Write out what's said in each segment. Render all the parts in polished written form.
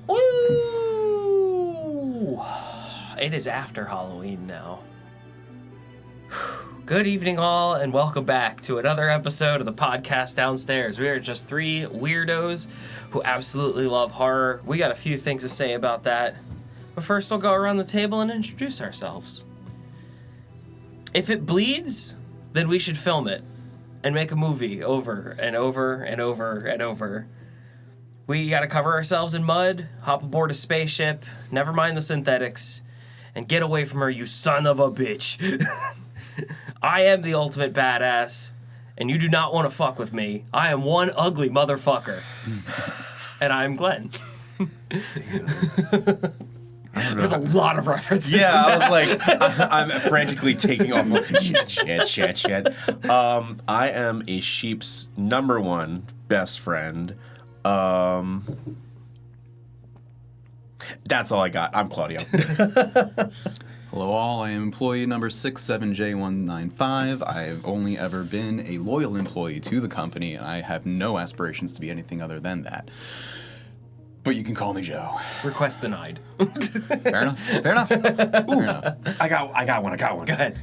Woo! It is after Halloween now. Good evening, all, and welcome back to another episode of the podcast Downstairs. We are just three weirdos who absolutely love horror. We got a few things to say about that, but first we'll go around the table and introduce ourselves. If it bleeds, then we should film it and make a movie over and over and over and over. We gotta cover ourselves in mud, hop aboard a spaceship, never mind the synthetics, and get away from her, you son of a bitch. I am the ultimate badass, and you do not want to fuck with me. I am one ugly motherfucker. And I'm Glenn. There's a lot of references. Yeah, I was like, I'm frantically taking off. Shit. I am a sheep's number one best friend. That's all I got. I'm Claudio. Hello all, I am employee number 67J195. I've only ever been a loyal employee to the company, and I have no aspirations to be anything other than that. But you can call me Joe. Request denied. Fair enough. Fair enough. I got one. Go ahead.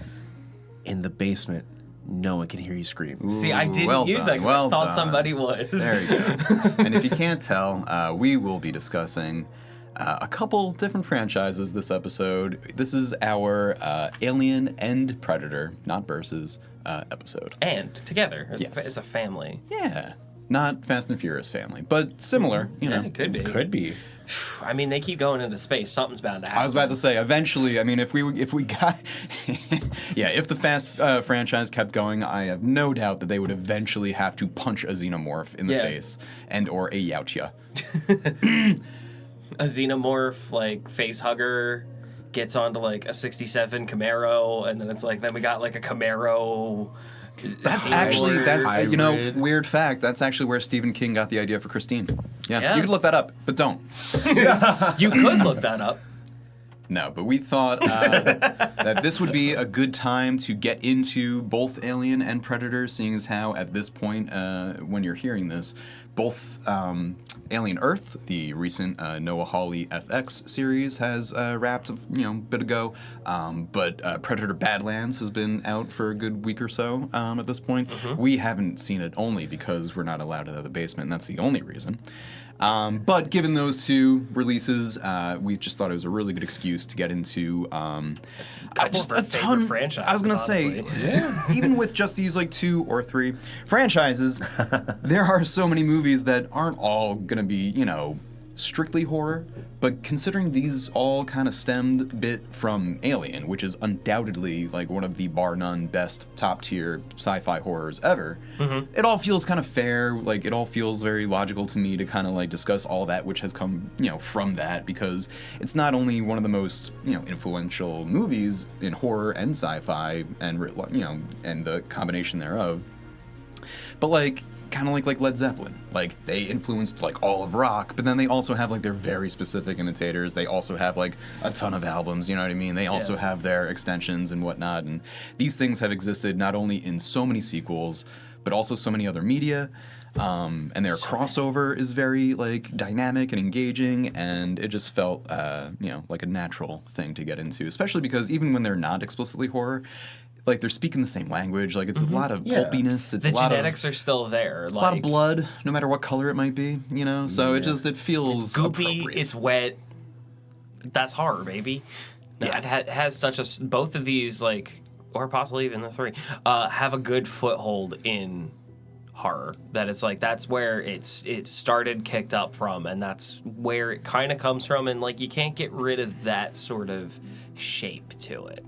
In the basement, no one can hear you scream. See, I didn't use that because I thought somebody would. There you go. And if you can't tell, we will be discussing a couple different franchises this episode. This is our Alien and Predator, not versus, episode. And together. Yes. It's a family. Yeah. Not Fast and Furious family, but similar, you know. Yeah, it could be. Could be. I mean, they keep going into space. Something's bound to happen. I was about to say, eventually, I mean, if we got... yeah, if the Fast franchise kept going, I have no doubt that they would eventually have to punch a xenomorph in the face and or a yautja. A xenomorph, like, face hugger gets onto, like, a 67 Camaro, and then it's like, then we got, like, a Camaro... That's you know, weird fact, that's actually where Stephen King got the idea for Christine. Yeah. You could look that up, but don't. You could look that up. No, but we thought that this would be a good time to get into both Alien and Predator, seeing as how at this point, when you're hearing this, both Alien Earth, the recent Noah Hawley FX series, has wrapped a bit ago, but Predator Badlands has been out for a good week or so at this point. Mm-hmm. We haven't seen it only because we're not allowed out of the basement, and that's the only reason. But given those two releases, we just thought it was a really good excuse to get into just a ton. Franchises, I was gonna say, even with just these like 2 or 3 franchises, there are so many movies that aren't all gonna be strictly horror. But considering these all kind of stemmed a bit from Alien, which is undoubtedly like one of the bar none best top tier sci-fi horrors ever, it all feels kind of fair. Like it all feels very logical to me to kind of like discuss all that which has come from that, because it's not only one of the most influential movies in horror and sci-fi and and the combination thereof, but like kind of like Led Zeppelin. Like, they influenced, like, all of rock, but then they also have, like, their very specific imitators. They also have, like, a ton of albums, you know what I mean? They also have their extensions and whatnot, and these things have existed not only in so many sequels, but also so many other media, and their crossover is very, like, dynamic and engaging, and it just felt, like a natural thing to get into, especially because even when they're not explicitly horror, like, they're speaking the same language. Like, it's a lot of pulpiness. It's the a lot genetics are still there. A lot of blood, no matter what color it might be, So it feels it's goopy, appropriate. it's wet. That's horror, baby. No, it has such a... Both of these, like, or possibly even the 3, have a good foothold in horror. That it's like, that's where it started, kicked up from, and that's where it kind of comes from, and, like, you can't get rid of that sort of shape to it.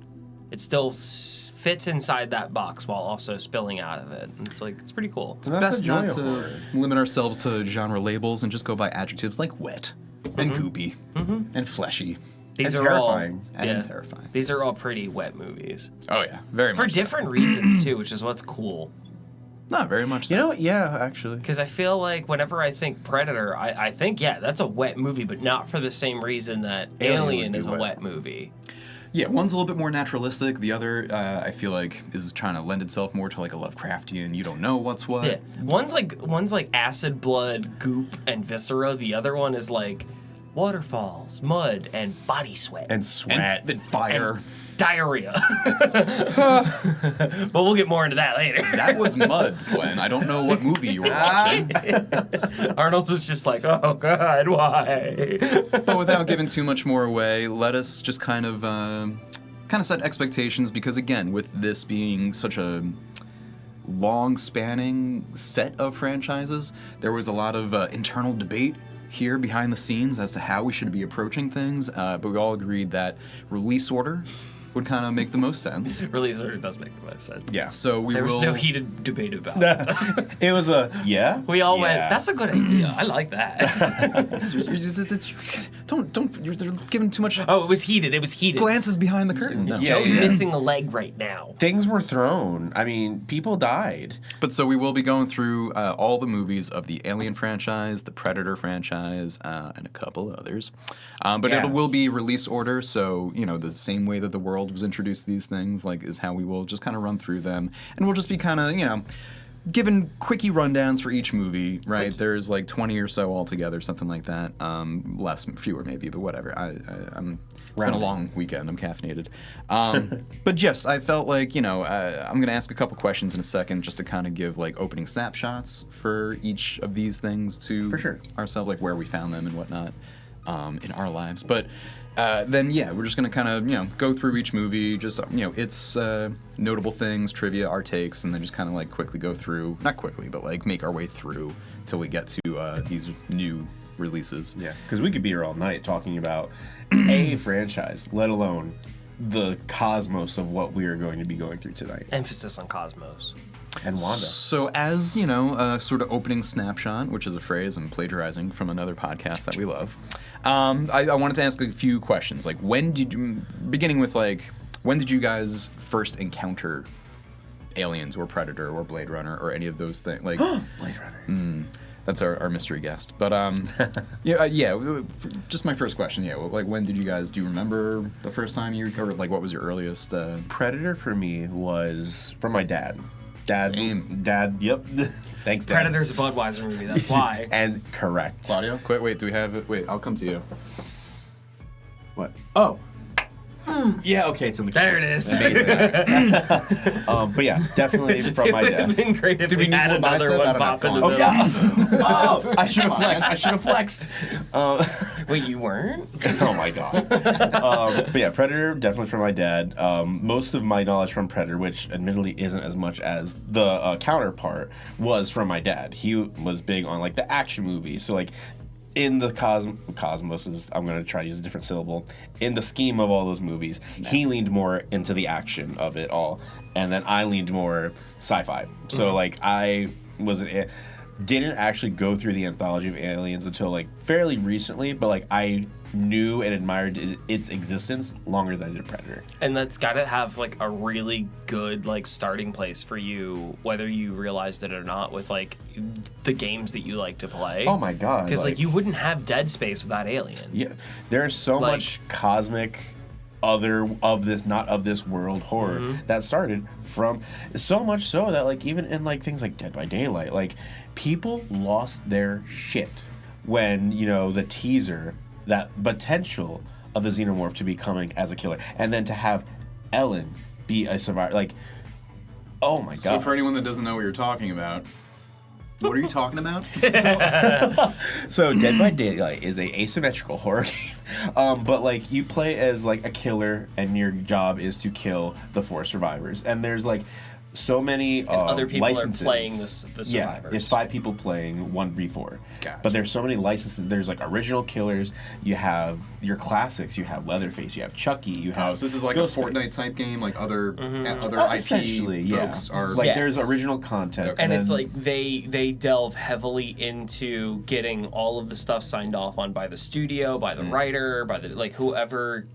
It still fits inside that box while also spilling out of it. And it's like, it's pretty cool. It's best not to limit ourselves to genre labels and just go by adjectives like wet and goopy and fleshy. These are terrifying. Terrifying. These are all pretty wet movies. Oh, yeah. Very much for different reasons, too, which is what's cool. Not very much so. Actually. Because I feel like whenever I think Predator, I think, that's a wet movie, but not for the same reason that Alien is a wet movie. Yeah, one's a little bit more naturalistic. The other, I feel like, is trying to lend itself more to like a Lovecraftian. You don't know what's what. Yeah, one's like acid, blood, goop, and viscera. The other one is like waterfalls, mud, and body sweat. And sweat. And fire. And diarrhea. But we'll get more into that later. That was mud, Glenn. I don't know what movie you were watching. Arnold was just like, oh, God, why? But without giving too much more away, let us just kind of set expectations, because, again, with this being such a long-spanning set of franchises, there was a lot of internal debate here behind the scenes as to how we should be approaching things, but we all agreed that release order would kind of make the most sense. Release order does make the most sense. Yeah. So There was no heated debate about it. It was a, yeah? We all went, Yeah. that's a good idea. I like that. They're giving too much Oh, it was heated. It was heated. glances behind the curtain. No. Yeah. Joe's missing a leg right now. Things were thrown. I mean, people died. But so we will be going through all the movies of the Alien franchise, the Predator franchise, and a couple others. But Yes. it will be release order, so, the same way that the world was introduced to these things, like, is how we will just kind of run through them. And we'll just be kind of, given quickie rundowns for each movie, right? There's like 20 or so altogether, something like that. Fewer maybe, but whatever. It's been a Rounding. long weekend. I'm caffeinated. But yes, I felt like, I'm going to ask a couple questions in a second just to kind of give like opening snapshots for each of these things to For sure. ourselves, like where we found them and whatnot in our lives. But then, yeah, we're just going to kind of, go through each movie, just, its notable things, trivia, our takes, and then just kind of like quickly go through, not quickly, but like make our way through till we get to these new releases. Yeah, because we could be here all night talking about a franchise, let alone the cosmos of what we are going to be going through tonight. Emphasis on Cosmos. And Wanda. So as, a sort of opening snapshot, which is a phrase I'm plagiarizing from another podcast that we love, I wanted to ask a few questions. Like, when did you guys first encounter Aliens or Predator or Blade Runner or any of those things? Like, Blade Runner. That's our mystery guest. But just my first question. Yeah, like when did you guys? Do you remember the first time or like what was your earliest? Predator for me was from my dad. Same. Dad, yep. Thanks, Dad. Predator's a Budweiser movie, that's why. And correct. Claudio, wait. Do we have it? Wait, I'll come to you. What? Oh. Yeah, okay, it's in the There it is. Amazing. But yeah, definitely from my It would have dad. been great if we need had more another bicep? I one don't pop know. into Oh, the Yeah. Oh, I should have flexed. Wait, you weren't? Oh my god. But yeah, Predator definitely from my dad. Most of my knowledge from Predator, which admittedly isn't as much as the counterpart, was from my dad. He was big on like the action movies. So like in the cosmos is, I'm going to try to use a different syllable. In the scheme of all those movies, he leaned more into the action of it all, and then I leaned more sci-fi. So like I didn't actually go through the anthology of Aliens until like fairly recently, but like I knew and admired its existence longer than I did Predator. And that's got to have like a really good like starting place for you, whether you realized it or not, with like the games that you like to play. Oh my god! Because like you wouldn't have Dead Space without Alien. Yeah, there's so Like- much cosmic of this not of this world horror that started from, so much so that like even in like things like Dead by Daylight, like people lost their shit when the teaser, that potential of the xenomorph to be coming as a killer, and then to have Ellen be a survivor, like, oh my So god. for anyone that doesn't know what you're talking about, what are you talking about? So Dead by Daylight is a asymmetrical horror game, but like you play as like a killer, and your job is to kill the 4 survivors. And there's like so many Other people licenses. are playing the survivors. Yeah, there's 5 people playing 1v4. Gotcha. But there's so many licenses. There's like original killers. You have your classics. You have Leatherface. You have Chucky. You have. So this is like a Ghostface. Fortnite type game, like other Essentially, IP yeah. folks are Like Yes. there's original content, And it's then- like they delve heavily into getting all of the stuff signed off on by the studio, by the writer, by the like whoever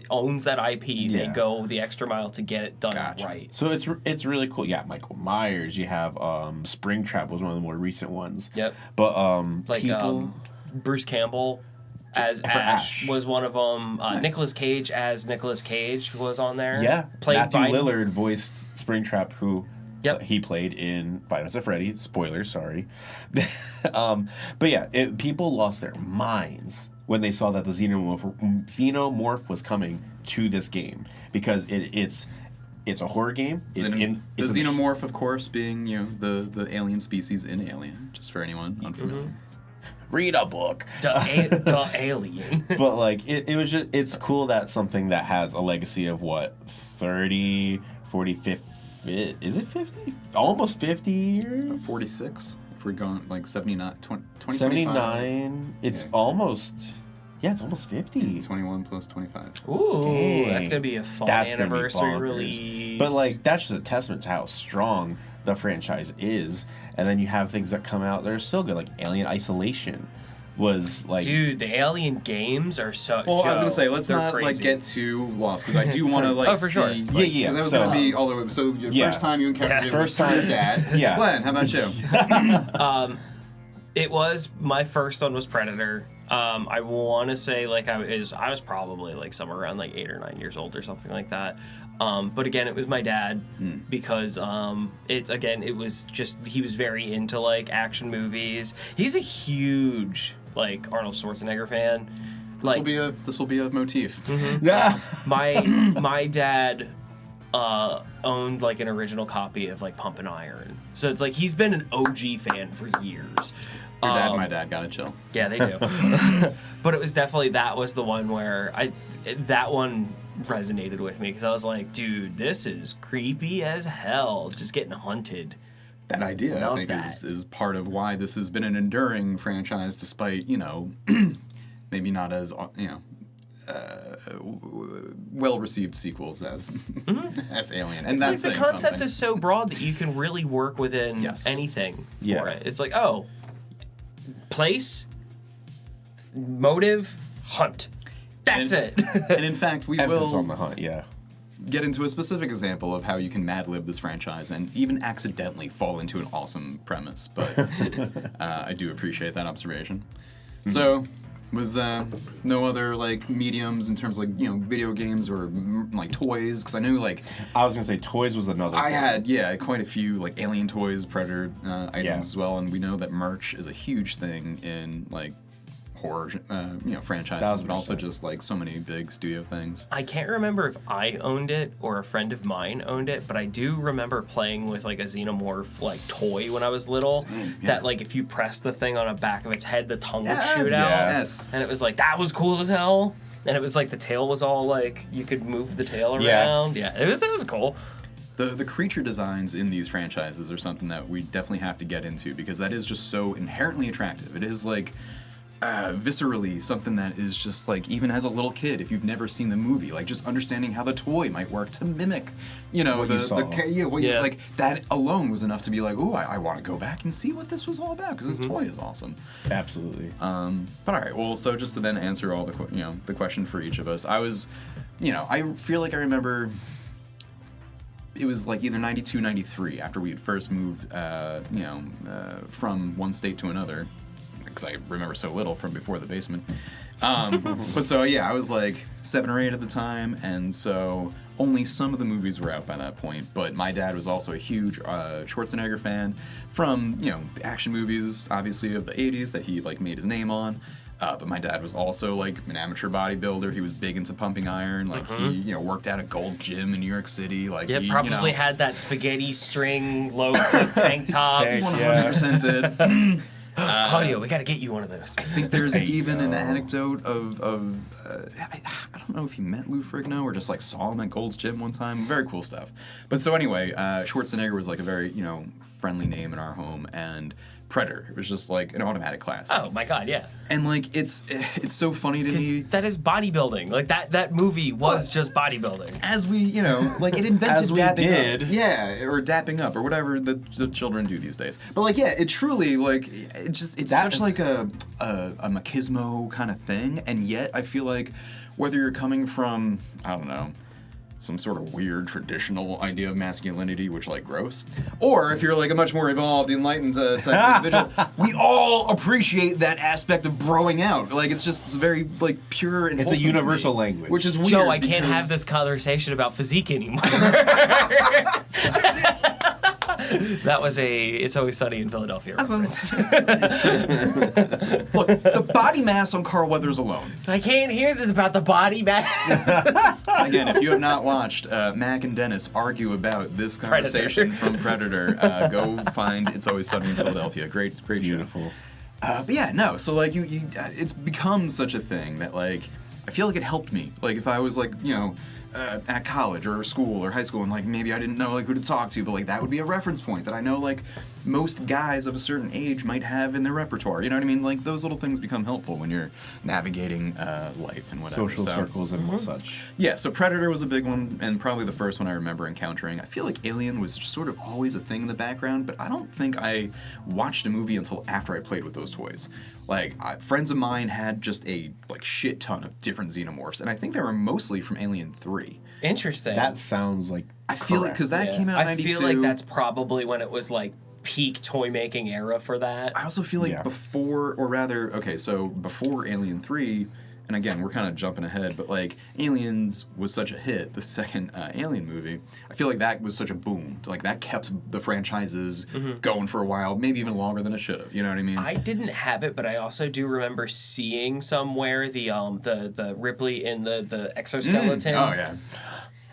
owns that IP. They Yeah. go the extra mile to get it done Gotcha. right. So it's really cool. Yeah, Michael Myers. You have Springtrap was one of the more recent ones. Yep. But Like people. Bruce Campbell. as For Ash Ash. was one of them. Nice. Nicolas Cage as Nicolas Cage was on there. Yeah, played Matthew by Lillard voiced Springtrap, who Yep. he played in Five Nights at Freddy's. Spoiler, sorry. But yeah, people lost their minds when they saw that the xenomorph was coming to this game because it's a horror game. The xenomorph, of course, being the alien species in Alien. Just for anyone unfamiliar. Read a book. the alien. But like it's cool that something that has a legacy of what 30, 40, 50. Is it 50? Almost 50 years? About 46. If we're going like 79, 20, 79. It's almost. Yeah, it's almost 50. 21 plus 25. Ooh, Dang. that's gonna be a fun That's gonna be anniversary bonkers. release. But like that's just a testament to how strong the franchise is. And then you have things that come out that are still good, like Alien Isolation was like dude, the Alien games are so. Well, I was Joe, gonna say let's they're not like crazy. get too lost because I do want to like Oh, for sure. see, Yeah. because that was So- gonna be all over. So your Yeah. first time you encountered it First was time- your dad. Yeah. Glenn, how about you? It was my first one was Predator. I want to say like I was probably like somewhere around like 8 or 9 years old or something like that. But again, it was my dad because it was just he was very into like action movies. He's a huge like Arnold Schwarzenegger fan. This will be a motif. yeah. My dad owned like an original copy of like Pumpin' Iron, so it's like he's been an OG fan for years. Your dad and my dad gotta chill. Yeah, they do. But it was definitely that was the one where that one resonated with me because I was like, dude, this is creepy as hell. Just getting hunted. That idea, Love I think, that. is part of why this has been an enduring franchise, despite maybe not as well-received sequels as as Alien. And It's that's like the saying concept something. is so broad that you can really work within Yes. anything Yeah. for it. It's like, oh, place, motive, hunt. That's it. And in fact, we Emphasis will on the hunt, yeah. get into a specific example of how you can mad-lib this franchise and even accidentally fall into an awesome premise. But I do appreciate that observation. So, was no other like mediums in terms of like video games or like toys? Because I knew like I was gonna say toys was another I thing. had quite a few like Alien toys, Predator items Yeah. as well, and we know that merch is a huge thing in like horror franchises, but also 1000%. just like so many big studio things. I can't remember if I owned it or a friend of mine owned it, but I do remember playing with like a xenomorph like toy when I was little. Same, yeah. That like if you press the thing on the back of its head, the tongue Yes, would shoot out. yes. And it was like that was cool as hell. And it was like the tail was all like you could move the tail Yeah. around. Yeah, it was cool. The creature designs in these franchises are something that we definitely have to get into because that is just so inherently attractive. It is like viscerally something that is just like even as a little kid, if you've never seen the movie, like just understanding how the toy might work to mimic, What you saw. like that alone was enough to be like, oh, I want to go back and see what this was all about because this toy is awesome. Absolutely. But all right, well, so just to then answer all the question for each of us, I was, I feel like I remember. It was like either 92, 93 after we had first moved, from one state to another, because I remember so little from before the basement. But so yeah, I was like 7 or 8 at the time, and so only some of the movies were out by that point. But my dad was also a huge Schwarzenegger fan from the action movies, obviously of the 80s that he like made his name on. But my dad was also like an amateur bodybuilder. He was big into pumping iron. Like he, worked out at Gold Gym in New York City. Like Yeah, he, probably had that spaghetti string low cut tank top. Tank. 100% did. Claudio, we got to get you one of those. I think there's even an anecdote of I don't know if he met Lou Ferrigno or just like saw him at Gold's Gym one time. Very cool stuff. But so anyway, Schwarzenegger was like a very friendly name in our home, and Predator. It was just like an automatic class. Oh my god, yeah. And like it's so funny to me. That is bodybuilding. Like that movie was just bodybuilding. As we, like it invented As we dapping did. up. Yeah, or dapping up or whatever the children do these days. But like, yeah, it truly like it's such like a machismo kind of thing, and yet I feel like whether you're coming from I don't know some sort of weird traditional idea of masculinity, which like gross. Or if you're like a much more evolved, enlightened type of individual, we all appreciate that aspect of broing out. Like it's very like pure and It's a universal language. which is weird. Joe, I can't have this conversation about physique anymore. That was It's Always Sunny in Philadelphia reference. Look, the body mass on Carl Weathers alone. I can't hear this about the body mass. Again, if you have not watched Mac and Dennis argue about this conversation from Predator, go find It's Always Sunny in Philadelphia. Great Beautiful. show. But yeah, no. So like it's become such a thing that like I feel like it helped me. Like if I was like at college or school or high school and like maybe I didn't know like who to talk to, but like that would be a reference point that I know like most guys of a certain age might have in their repertoire. You know what I mean? Like those little things become helpful when you're navigating life and whatever. Social circles and such. Yeah, so Predator was a big one, and probably the first one I remember encountering. I feel like Alien was just sort of always a thing in the background, but I don't think I watched a movie until after I played with those toys. Like, friends of mine had just a like shit ton of different xenomorphs, and I think they were mostly from Alien 3. Interesting. That sounds like I feel like, because that came out in I 92. feel like that's probably when it was like peak toy making era for that. I also feel like before Alien 3, and again, we're kind of jumping ahead, but like Aliens was such a hit, the second Alien movie, I feel like that was such a boom. Like that kept the franchises going for a while, maybe even longer than it should have. You know what I mean? I didn't have it, but I also do remember seeing somewhere the Ripley in the exoskeleton. Oh yeah.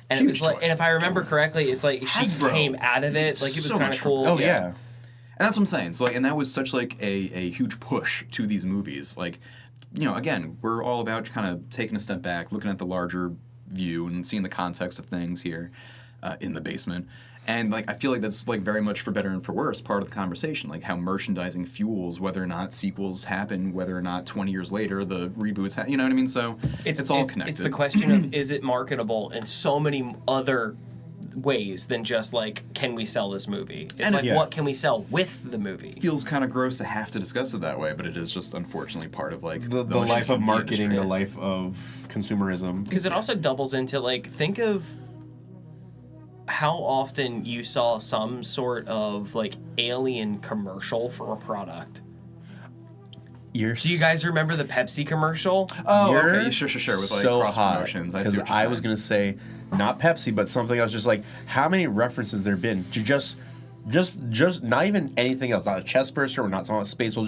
And Huge it was like, toy. and if I remember correctly, it's like she Hasbro came out of it, like it was so kind much of cool. Oh yeah. And that's what I'm saying. So like, and that was such like a huge push to these movies. Like, again, we're all about kind of taking a step back, looking at the larger view and seeing the context of things here in the basement. And like, I feel like that's like very much for better and for worse part of the conversation, like how merchandising fuels whether or not sequels happen, whether or not 20 years later the reboots happen. You know what I mean? So it's all connected. It's the question of is it marketable in so many other ways than just like, can we sell this movie? It's like, what can we sell with the movie? It feels kind of gross to have to discuss it that way, but it is just unfortunately part of like the life of marketing, the life of consumerism. Because it also doubles into like, think of how often you saw some sort of like Alien commercial for a product. Do you guys remember the Pepsi commercial? Oh, okay, sure. With like so cross promotions. Because I was gonna say not Pepsi, but something else. Just like how many references there been to just not even anything else, not a chest burster, we're not talking about Spaceballs,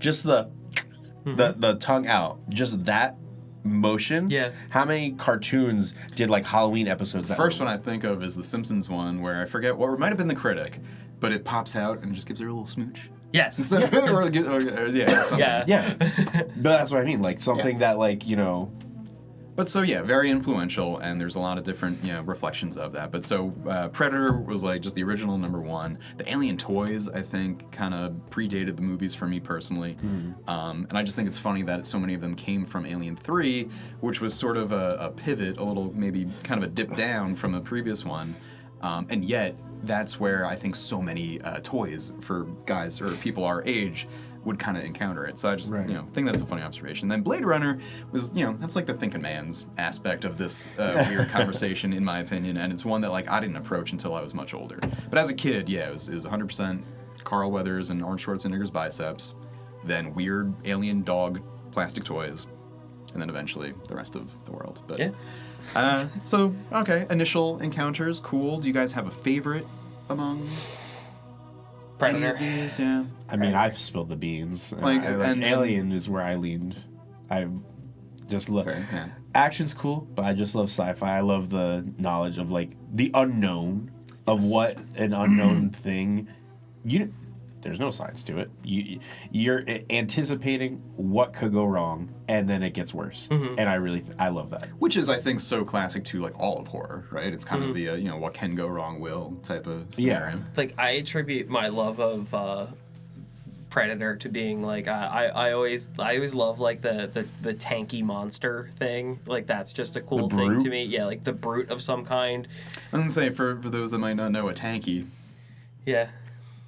just the tongue out, just that motion. Yeah. How many cartoons did like Halloween episodes? The first one I think of is the Simpsons one, where I forget what, or it might have been the Critic, but it pops out and just gives her a little smooch. Yes. Something. Yeah. But that's what I mean. Like something that like But so yeah, very influential, and there's a lot of different reflections of that. But so Predator was like just the original #1. The Alien toys I think kind of predated the movies for me personally, and I just think it's funny that so many of them came from Alien 3, which was sort of a pivot, a little maybe kind of a dip down from a previous one, and yet that's where I think so many toys for guys or people our age would kind of encounter it. So I just think that's a funny observation. Then Blade Runner was that's like the thinking man's aspect of this weird conversation in my opinion, and it's one that like I didn't approach until I was much older. But as a kid, it was 100% Carl Weathers and Arnold Schwarzenegger's biceps, then weird alien dog plastic toys, and then eventually the rest of the world. But so okay, initial encounters, cool. Do you guys have a favorite among Predator? any of these? Yeah. I mean, I've spilled the beans. And Alien is where I leaned. I just love action's cool, but I just love sci-fi. I love the knowledge of like the unknown of what an unknown thing. There's no science to it. You're anticipating what could go wrong, and then it gets worse. And I love that. Which is, I think, so classic to like all of horror, right? It's kind of the what can go wrong will type of scenario. Yeah. Like I attribute my love of Predator to being like I always love like the tanky monster thing. Like that's just a cool thing to me. Yeah, like the brute of some kind. I'm gonna say for those that might not know, a tanky. Yeah.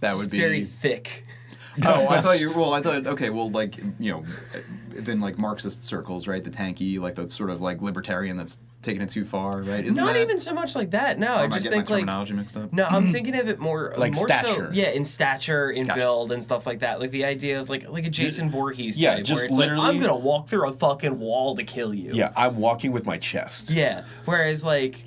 That would be very thick. Oh, I thought okay, well, like, within like Marxist circles, right? The tanky, like the sort of like libertarian that's taking it too far, right? Isn't Not that, even so much like that. No, I am just getting think my like terminology mixed up? no, I'm thinking of it more Like more stature. So, yeah, in stature, in Gotcha. build, and stuff like that. Like the idea of like a Jason Voorhees yeah, type, just where it's like literally- I'm gonna walk through a fucking wall to kill you. Yeah, I'm walking with my chest. Yeah. Whereas like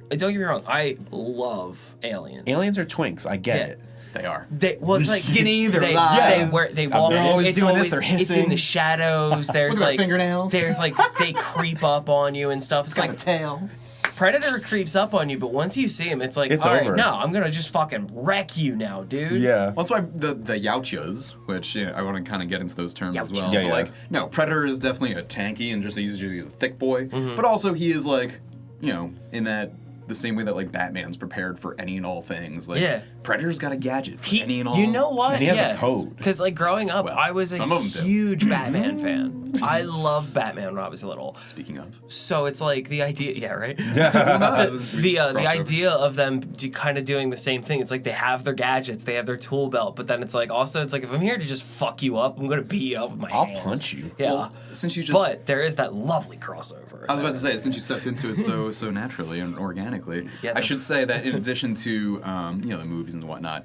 don't get me wrong, I love Alien. Aliens are twinks. I get Yeah. it. They are. It's like skinny, they're they, live. they walk. They're always it's doing this, always, they're It's in hissing. the shadows. There's Look at their like fingernails. There's like they creep up on you and stuff. It's Got a like tail. Predator creeps up on you, but once you see him, it's like, It's all right, over. no, I'm gonna just fucking wreck you now, dude. Yeah. Well, that's why the yautjas, which I want to kind of get into those terms as Yautja. well. Yeah, but yeah. like, no, Predator is definitely a tanky and he's a thick boy, Mm-hmm. but also he is like, in that the same way that like Batman's prepared for any and all things. Like, Yeah. Predator's got a gadget for any and all. You know what? And he has yeah. a code. Because like growing up, Well, I was a some of 'em do. huge Batman fan. I loved Batman when I was little. Speaking of, So it's like the idea, yeah, right. Well, So no, the crossover. idea of them kind of doing the same thing. It's like they have their gadgets, they have their tool belt, but then it's like also it's like if I'm here to just fuck you up, I'm gonna beat you up with my I'll hands. punch you. Yeah. Well, since you just, But there is that lovely crossover. I was about to say, since you stepped into it so naturally and organically, Yeah, I the- should say that in addition to the movies and whatnot,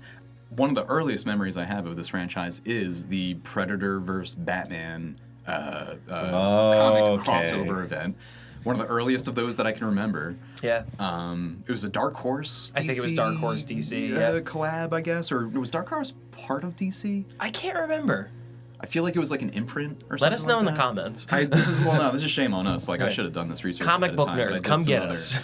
one of the earliest memories I have of this franchise is the Predator vs. Batman comic okay. crossover event. One of the earliest of those that I can remember. Yeah. It was a Dark Horse DC, I think it was Dark Horse DC, yeah. collab, I guess, or was Dark Horse part of DC? I can't remember. I feel like it was like an imprint or something. Let us know like in the that. comments. This is shame on us. Like I Right. should have done this research. Comic ahead of book time, but I nerds, did come some get other- us.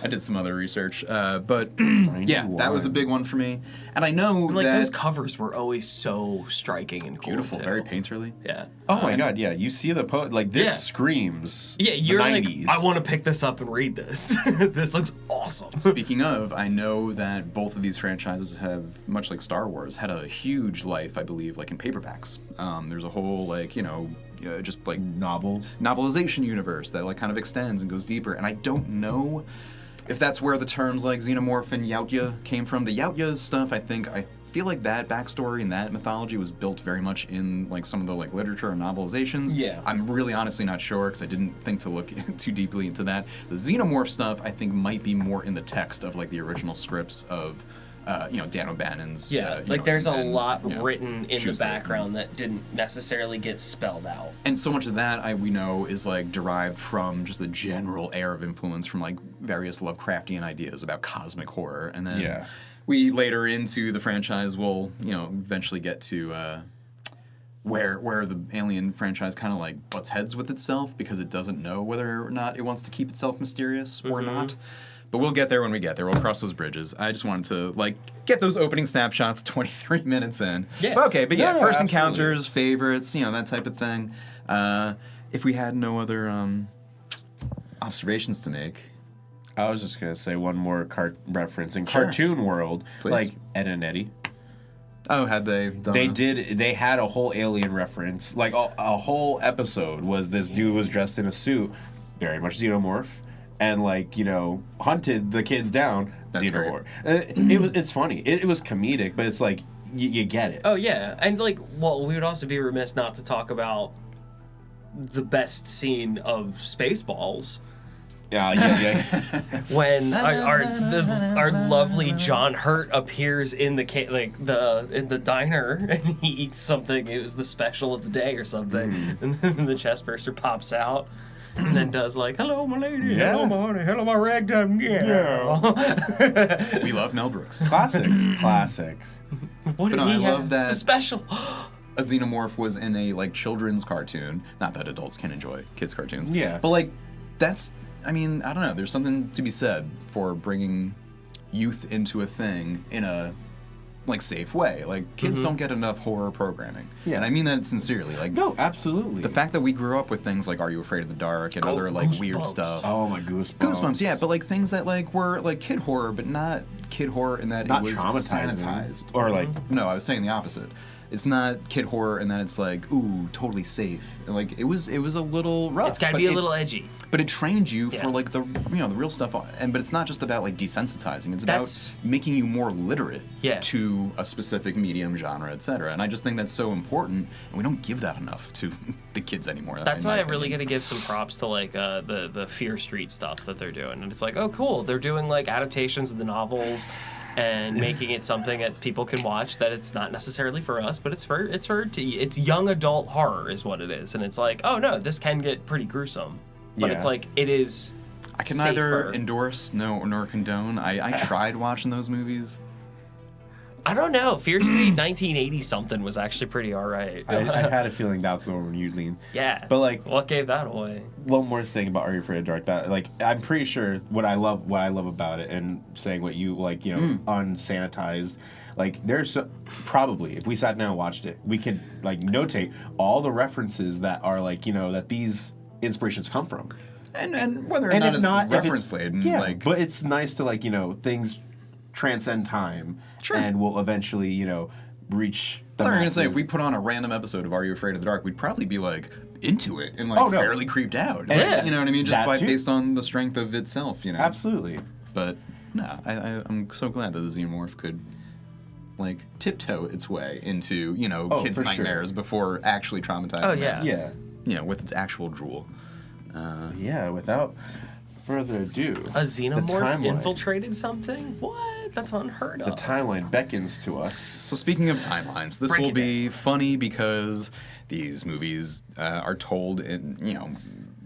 I did some other research, but yeah, that was a big one for me. And I know Like that those covers were always so striking and cool. beautiful, too. very painterly. Yeah. Oh my god, yeah. You see the like this Yeah. screams. Yeah, you're the like, 90s. I want to pick this up and read this. This looks awesome. Speaking of, I know that both of these franchises have, much like Star Wars, had a huge life, I believe, like in paperbacks. There's a whole just like novels. novelization universe that like kind of extends and goes deeper. And I don't know if that's where the terms like xenomorph and yautja came from. The yautja stuff, I feel like that backstory and that mythology was built very much in like some of the like literature and novelizations. Yeah. I'm really honestly not sure because I didn't think to look too deeply into that. The xenomorph stuff I think might be more in the text of like the original scripts of Dan O'Bannon's. Yeah, like there's a lot and, written in the Shusett. background that didn't necessarily get spelled out. And so much of that we know is like derived from just the general air of influence from like various Lovecraftian ideas about cosmic horror. And then Yeah. we later into the franchise will eventually get to where the Alien franchise kind of like butts heads with itself because it doesn't know whether or not it wants to keep itself mysterious or not. But we'll get there when we get there. We'll cross those bridges. I just wanted to like get those opening snapshots 23 minutes in. Yeah. But okay, but yeah, No, first absolutely. encounters, favorites, that type of thing. If we had no other observations to make, I was just gonna say one more reference in Sure. cartoon world, Please. like Ed and Eddie. had they done They had a whole alien reference. Like a whole episode was this dude was dressed in a suit, very much xenomorph, and hunted the kids down. That's xenomorph. It's funny. It was comedic, but it's like you get it. Oh yeah, and we would also be remiss not to talk about the best scene of Spaceballs. Yeah. When our lovely John Hurt appears in the in the diner and he eats something. It was the special of the day or something, and then the chest burster pops out and then does like, "Hello, my lady. Yeah. Hello, my honey. Hello, my ragtime gal." We love Mel Brooks. Classics. What did But no, he I have? love that- The special. A xenomorph was in a children's cartoon. Not that adults can enjoy kids' cartoons. Yeah. But that's. I don't know. There's something to be said for bringing youth into a thing in a safe way. Kids don't get enough horror programming. Yeah. And I mean that sincerely. No, absolutely. The fact that we grew up with things like Are You Afraid of the Dark and other weird Goosebumps. stuff. Oh my goosebumps. Goosebumps, yeah, but things that were kid horror, but not kid horror in that Not it was traumatizing. sanitized. Or No, I was saying the opposite. It's not kid horror, and then it's like, ooh, totally safe. And like it was a little rough. It's got to be a little edgy. But it trained you for like the real stuff. But it's not just about like desensitizing. It's about making you more literate to a specific medium, genre, etc. And I just think that's so important, and we don't give that enough to the kids anymore. That's why I really got to give some props to like the Fear Street stuff that they're doing, and it's like, oh, cool, they're doing like adaptations of the novels. And making it something that people can watch, that it's not necessarily for us, but it's young adult horror is what it is, and it's like, oh no, this can get pretty gruesome, but it's like it is. I can safer. neither endorse nor condone. I tried watching those movies. I don't know. Fear Street 1980 something was actually pretty alright. I had a feeling that's the one you lean. Yeah. But like, what gave that away? One more thing about Are You Afraid of the Dark? That like, I'm pretty sure what I love about it, and saying what you like, unsanitized. Like, there's probably, if we sat down and watched it, we could like notate all the references that are like, that these inspirations come from. And whether or not it's reference laden. Yeah, like, but it's nice to like, things transcend time and will eventually, reach the I was going to masses. say, if we put on a random episode of Are You Afraid of the Dark, we'd probably be like into it and like fairly creeped out. Yeah. You know what I mean? Just based on the strength of itself, Absolutely. But no, I'm so glad that the xenomorph could like tiptoe its way into, kids' nightmares before actually traumatizing them. Yeah. With its actual drool. Without further ado, A xenomorph infiltrated something? What? That's unheard of. The timeline beckons to us. So speaking of timelines, this will be funny because these movies are told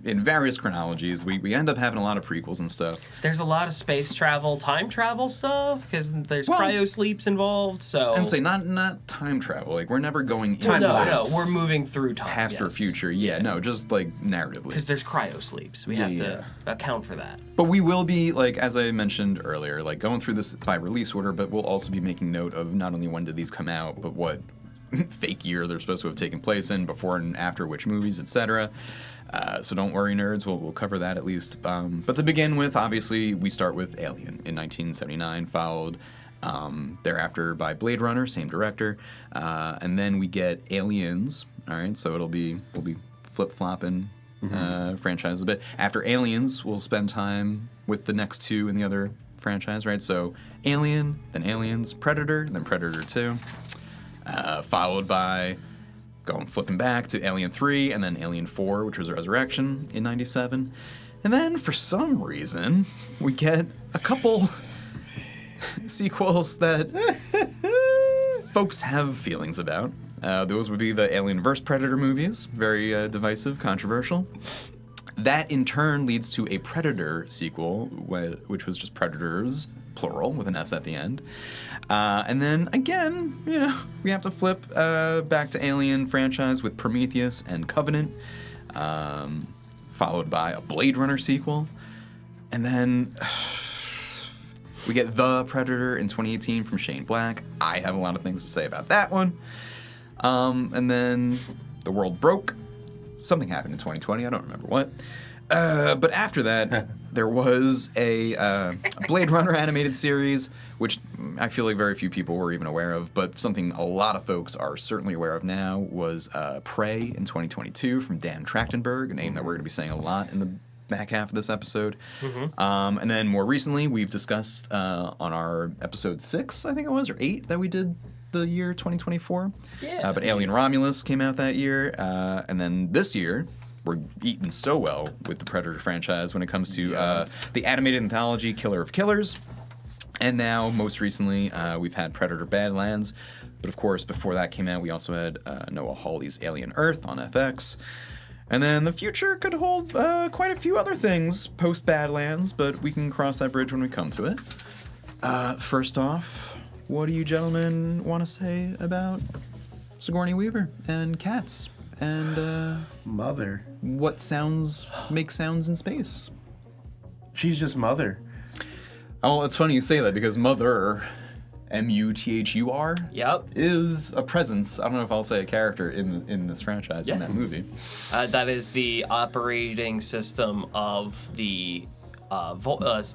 in various chronologies. We end up having a lot of prequels and stuff. There's a lot of space travel, time travel stuff, because there's cryo sleeps involved, so... And say, not time travel. Like, we're never going into... No, we're moving through time, past or future. No, just, like, narratively. Because there's cryo sleeps. We have to account for that. But we will be, like, as I mentioned earlier, like, going through this by release order, but we'll also be making note of not only when did these come out, but what fake year they're supposed to have taken place in, before and after which movies, etc. So don't worry, nerds. We'll cover that at least. But to begin with, obviously, we start with Alien in 1979, followed thereafter by Blade Runner, same director, and then we get Aliens. All right, so we'll be flip-flopping franchises a bit. After Aliens, we'll spend time with the next two in the other franchise, right? So Alien, then Aliens, Predator, then Predator 2, followed by flipping back to Alien 3 and then Alien 4, which was Resurrection in 97. And then, for some reason, we get a couple sequels that folks have feelings about. Those would be the Alien vs. Predator movies, very divisive, controversial. That, in turn, leads to a Predator sequel, which was just Predators, plural, with an S at the end. And then, again, we have to flip back to Alien franchise with Prometheus and Covenant, followed by a Blade Runner sequel. And then we get The Predator in 2018 from Shane Black. I have a lot of things to say about that one. And then The World Broke. Something happened in 2020. I don't remember what. But after that, there was a Blade Runner animated series, which I feel like very few people were even aware of, but something a lot of folks are certainly aware of now was Prey in 2022 from Dan Trachtenberg, a name that we're going to be saying a lot in the back half of this episode. And then more recently, we've discussed on our episode 6, I think it was, or 8 that we did the year 2024. But Alien Romulus came out that year. And then this year, we're eating so well with the Predator franchise when it comes to the animated anthology Killer of Killers. And now, most recently, we've had Predator Badlands. But of course, before that came out, we also had Noah Hawley's Alien Earth on FX. And then the future could hold quite a few other things post-Badlands, but we can cross that bridge when we come to it. First off, what do you gentlemen want to say about Sigourney Weaver and cats? And Mother. What sounds make sounds in space? She's just Mother. Oh, it's funny you say that because Mother, M-U-T-H-U-R, is a presence. I don't know if I'll say a character in this franchise, in that movie. That is the operating system of the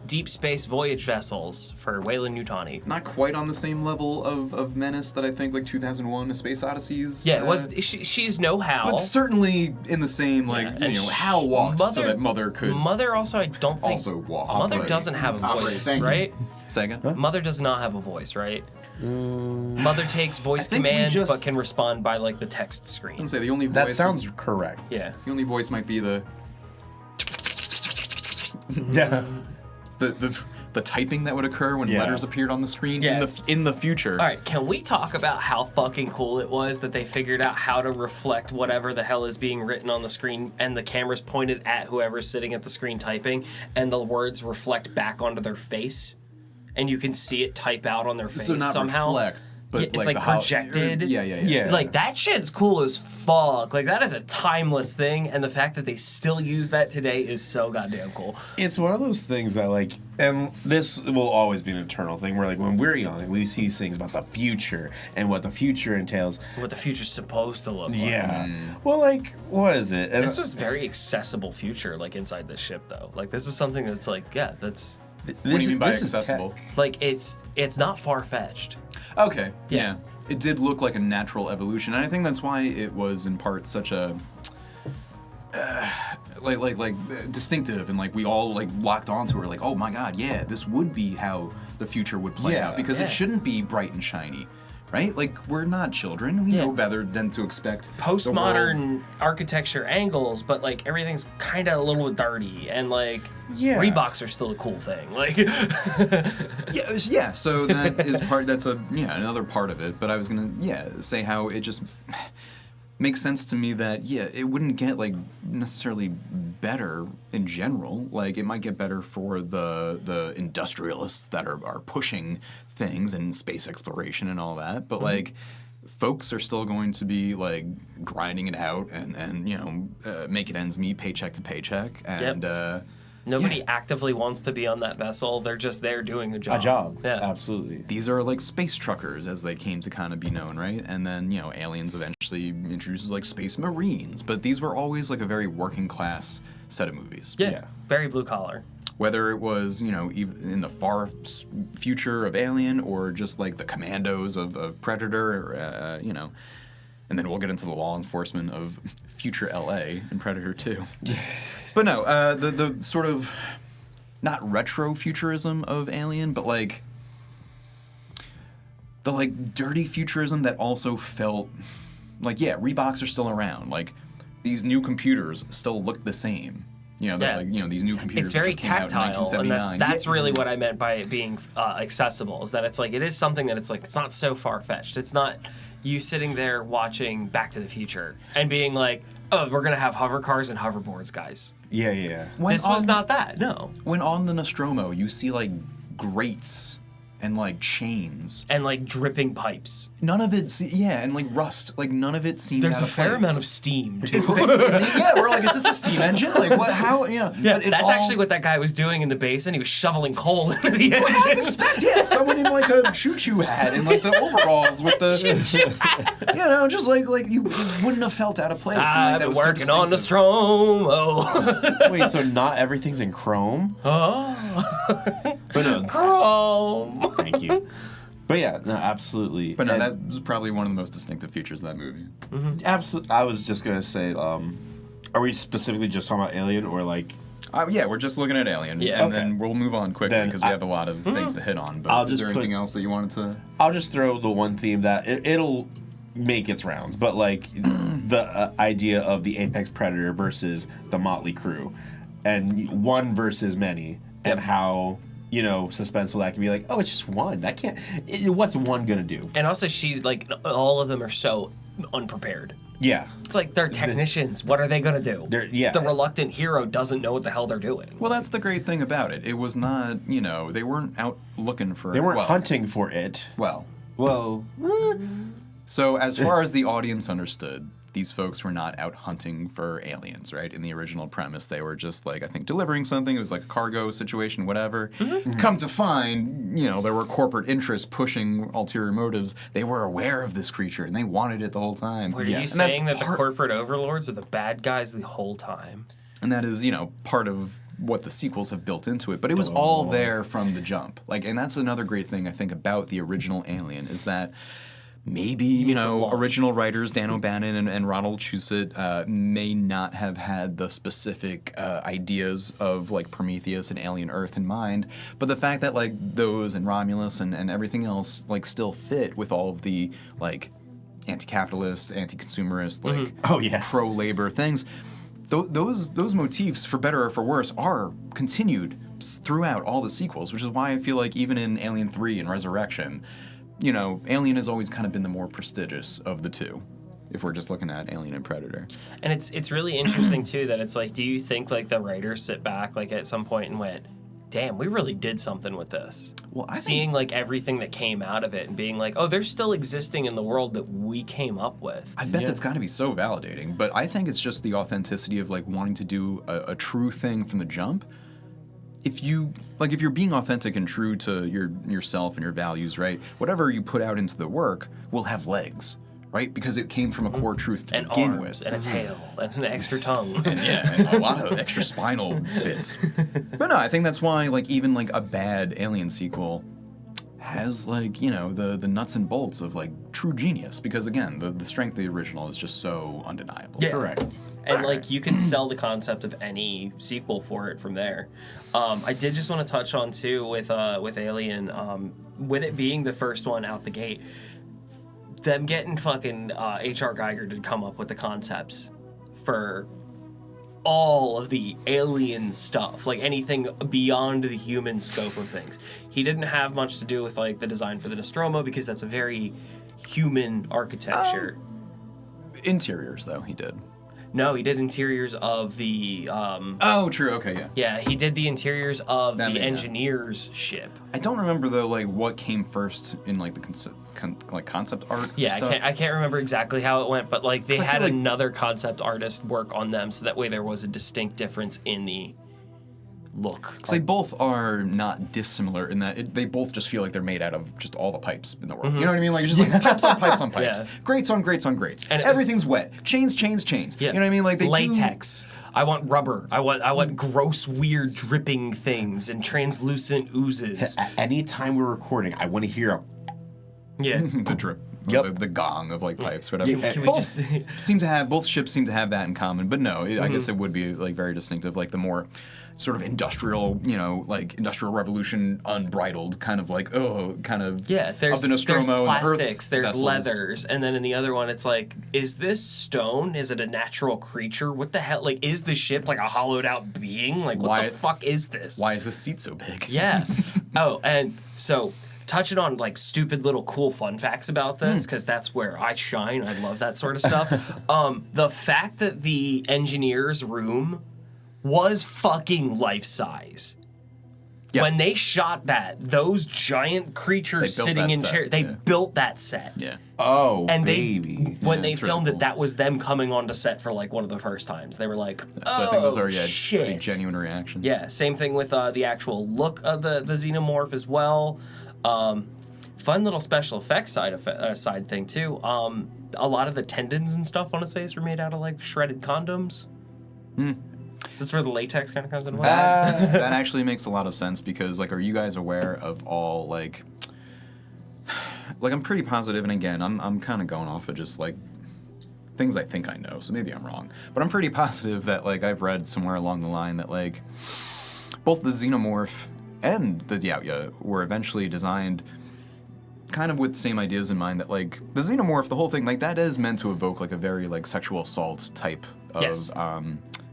deep space voyage vessels for Weyland-Yutani. Not quite on the same level of menace that I think like 2001: A Space Odyssey's. Yeah, it was. She's no Hal. But certainly in the same, like, and Hal walked so that Mother could Mother also, I don't think... also walk. Mother doesn't have a voice, right? Say again? Huh? Mother does not have a voice, right? Mother takes voice command, but can respond by, like, the text screen. I'd say the only voice... That sounds correct. Yeah. The only voice might be the typing that would occur when letters appeared on the screen in the future. All right, can we talk about how fucking cool it was that they figured out how to reflect whatever the hell is being written on the screen, and the camera's pointed at whoever's sitting at the screen typing, and the words reflect back onto their face, and you can see it type out on their face so not somehow. Reflect, but yeah, it's like projected. Yeah. Like, that shit's cool as fuck. Like, that is a timeless thing, and the fact that they still use that today is so goddamn cool. It's one of those things that, like, and this will always be an eternal thing, where, like, when we're young, we see these things about the future and what the future entails. What the future's supposed to look like. Yeah. Well, like, what is it? And this was very accessible future, like, inside this ship, though. Like, this is something that's, like, that's... What do you mean by accessible? Like, it's not far-fetched. Okay, yeah. It did look like a natural evolution, and I think that's why it was in part such a like distinctive, and like we all like locked onto it, like, oh my god, yeah, this would be how the future would play out, because it shouldn't be bright and shiny. Right? Like, we're not children. We know better than to expect postmodern architecture angles, but, like, everything's kind of a little dirty, and, like, Reeboks are still a cool thing. Like, yeah. So that is part. That's another part of it. But I was gonna say how it just makes sense to me that it wouldn't get like necessarily better in general. Like, it might get better for the industrialists that are pushing things and space exploration and all that, but like folks are still going to be like grinding it out and making ends meet paycheck to paycheck, and nobody actively wants to be on that vessel. They're just there doing a job. Yeah, absolutely. These are like space truckers, as they came to kind of be known, right? And then Aliens eventually introduces like space marines, but these were always like a very working class set of movies. Very blue collar. Whether it was, even in the far future of Alien, or just like the commandos of Predator, and then we'll get into the law enforcement of future LA in Predator 2. But no, the sort of, not retro futurism of Alien, but like, the like dirty futurism that also felt like, Reeboks are still around. Like, these new computers still look the same. Like, these new computers. It's very just came out in tactile, and 1979. that's really what I meant by it being accessible. Is that it's like, it is something that it's not so far fetched. It's not you sitting there watching Back to the Future and being like, oh, we're gonna have hover cars and hoverboards, guys. Yeah. This was not that. No. When on the Nostromo, you see like grates and like chains and like dripping pipes. None of it, and like rust. Like, none of it seemed. There's out a of fair place. amount of steam too. We're like, is this a steam engine? Like, what? How? Yeah, that's actually what that guy was doing in the basin. He was shoveling coal into the engine. What I expect? Someone in like a choo-choo hat and like the overalls with the choo-choo hat. Just like you wouldn't have felt out of place. I've been working on the Nostromo. Wait, so not everything's in chrome? Oh, but no, chrome. Thank you. But yeah, no, absolutely. But no, that was probably one of the most distinctive features of that movie. Mm-hmm. Absolutely. I was just gonna say, are we specifically just talking about Alien, or like? We're just looking at Alien, and then we'll move on quickly because we have a lot of things to hit on. But is there anything else that you wanted to? I'll just throw the one theme that it'll make its rounds, but like the idea of the apex predator versus the motley crew, and one versus many, and how suspenseful that can be. Like, oh, it's just one. That can't. What's one gonna do? And also, she's like, all of them are so unprepared. Yeah. It's like they're technicians. What are they gonna do? The reluctant hero doesn't know what the hell they're doing. Well, that's the great thing about it. It was not, they weren't out looking for. They weren't hunting for it. Well. So as far as the audience understood, these folks were not out hunting for aliens, right? In the original premise, they were just like, I think, delivering something. It was like a cargo situation, whatever. Mm-hmm. Come to find, there were corporate interests pushing ulterior motives. They were aware of this creature, and they wanted it the whole time. Were you saying that the corporate overlords are the bad guys the whole time? And that is, part of what the sequels have built into it, but it was all there from the jump. Like, and that's another great thing I think about the original Alien is that maybe, original writers Dan O'Bannon and Ronald Shusett may not have had the specific ideas of like Prometheus and Alien Earth in mind, but the fact that like those and Romulus and everything else like still fit with all of the like anti-capitalist, anti-consumerist, like pro-labor things, those motifs, for better or for worse, are continued throughout all the sequels, which is why I feel like even in Alien 3 and Resurrection, Alien has always kind of been the more prestigious of the two, if we're just looking at Alien and Predator. And it's really interesting, too, that it's like, do you think, like, the writers sit back, like, at some point and went, damn, we really did something with this? Well, Seeing, like, everything that came out of it and being like, oh, they're still existing in the world that we came up with. I bet that's got to be so validating, but I think it's just the authenticity of, like, wanting to do a true thing from the jump. If you're being authentic and true to yourself and your values, right? Whatever you put out into the work will have legs, right? Because it came from a core truth to begin arms, with. And a tail, and an extra tongue. And a lot of extra spinal bits. But no, I think that's why, like, even like a bad Alien sequel has like, the nuts and bolts of like true genius. Because again, the strength of the original is just so undeniable. Yeah. Correct. And like you can sell the concept of any sequel for it from there. I did just want to touch on too with Alien, with it being the first one out the gate, them getting fucking H.R. Geiger to come up with the concepts for all of the alien stuff, like anything beyond the human scope of things. He didn't have much to do with like the design for the Nostromo because that's a very human architecture. Interiors, though, he did. No, he did interiors of the... oh, true. Okay, yeah. Yeah, he did the interiors of That the may- yeah. engineer's ship. I don't remember though, like what came first in like the concept art. Yeah, stuff. I can't remember exactly how it went, but like they 'Cause I had feel like- another concept artist work on them, so that way there was a distinct difference in the look. Because they both are not dissimilar in that they both just feel like they're made out of just all the pipes in the world. You know what I mean? Like just like pipes on pipes on pipes, Yeah. grates on grates on grates, And it everything's was- wet. Chains. Yeah. You know what I mean? Like they latex. I want rubber. I want gross, weird dripping things and translucent oozes. Anytime we're recording, I want to hear a Yeah. do the drip. Yep. The gong of like pipes, whatever. Can we just? Both ships seem to have that in common, but no, I guess it would be like very distinctive, like the more sort of industrial, like industrial revolution unbridled kind of like Yeah, there's of the Nostromo and Earth plastics, there's vessels. leathers, and then in the other one, it's like, is this stone? Is it a natural creature? What the hell? Like, is the ship like a hollowed out being? Like, what the fuck is this? Why is this seat so big? Yeah. Oh, and so touching on like stupid little cool fun facts about this, because that's where I shine. I love that sort of stuff. The fact that the engineer's room was fucking life size. Yeah. When they shot that, those giant creatures They built sitting that in set, chairs, they yeah. built that set. Yeah. oh And baby. when they it's really filmed cool. it, that was them coming onto set for like one of the first times. They were like, "Oh So I think those are shit!" pretty genuine reactions. Yeah, same thing with the actual look of the xenomorph as well. Fun little special effects side thing too. A lot of the tendons and stuff on his face were made out of like shredded condoms. So that's where the latex kind of comes into play. That actually makes a lot of sense because, like, are you guys aware of all, like I'm pretty positive, and again, I'm kind of going off of just, like, things I think I know, so maybe I'm wrong. But I'm pretty positive that, like, I've read somewhere along the line that, like, both the xenomorph and the yautja were eventually designed kind of with the same ideas in mind that, like, the xenomorph, the whole thing, like, that is meant to evoke, like, a very, like, sexual assault type of, Yes.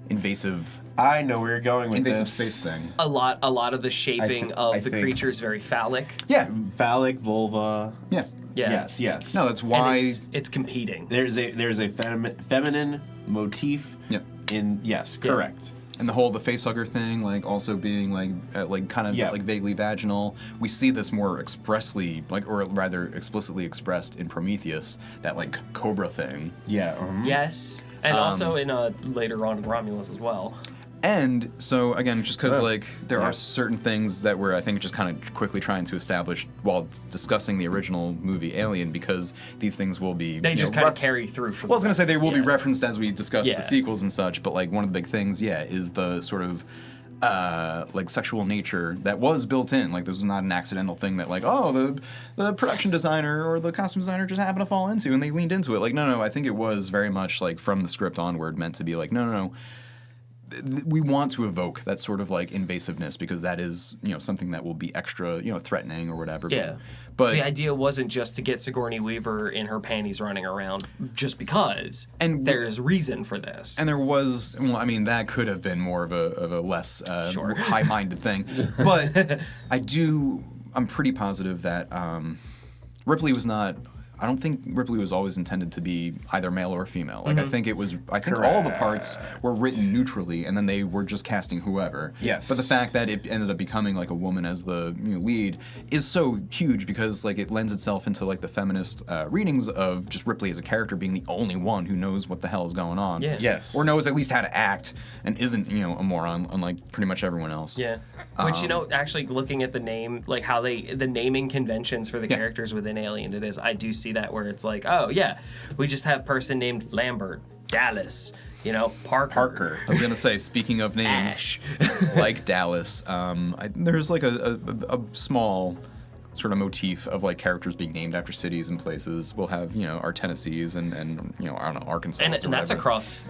invasive I know where you're going with invasive this. space thing. A lot of the shaping I of the think- creature is very phallic. Yeah, Phallic, vulva. yeah. Yeah. Yes. No, that's And why. it's competing. There's a feminine motif. Yep. Yes, Yeah. correct. And the whole facehugger thing, like also being like kind of Yeah. like vaguely vaginal. We see this more expressly, like, or rather explicitly expressed in Prometheus, that like cobra thing. Yeah. Yes. And also in later on in Romulus as well. And so again, just because Oh, like there yeah. are certain things that we're I think just kind of quickly trying to establish while discussing the original movie Alien, because these things will be They just kind of carry through. Well, I was going to say they will be referenced as we discuss Yeah. the sequels and such, but like one of the big things, is the sort of like sexual nature that was built in. Like this was not an accidental thing that like, oh, the production designer or the costume designer just happened to fall into and they leaned into it. Like, no, I think it was very much like from the script onward meant to be like, no. We want to evoke that sort of like invasiveness because that is, something that will be extra, threatening or whatever. Yeah. But the idea wasn't just to get Sigourney Weaver in her panties running around just because. And there's reason for this. And there was, that could have been more of a less high-minded thing. But I'm pretty positive that Ripley was not. I don't think Ripley was always intended to be either male or female. Like I think all the parts were written neutrally, and then they were just casting whoever. Yes. But the fact that it ended up becoming like a woman as the lead is so huge because like it lends itself into like the feminist readings of just Ripley as a character being the only one who knows what the hell is going on. Yeah. Yes. Or knows at least how to act and isn't a moron unlike pretty much everyone else. Yeah. Which actually looking at the name, like how the naming conventions for the characters within Alien, it is I do see that where it's like, oh yeah, we just have person named Lambert, Dallas, Parker. I was gonna say, speaking of names, Ash. like Dallas, there's like a small sort of motif of like characters being named after cities and places. We'll have our Tennessees and I don't know, Arkansas, and that's across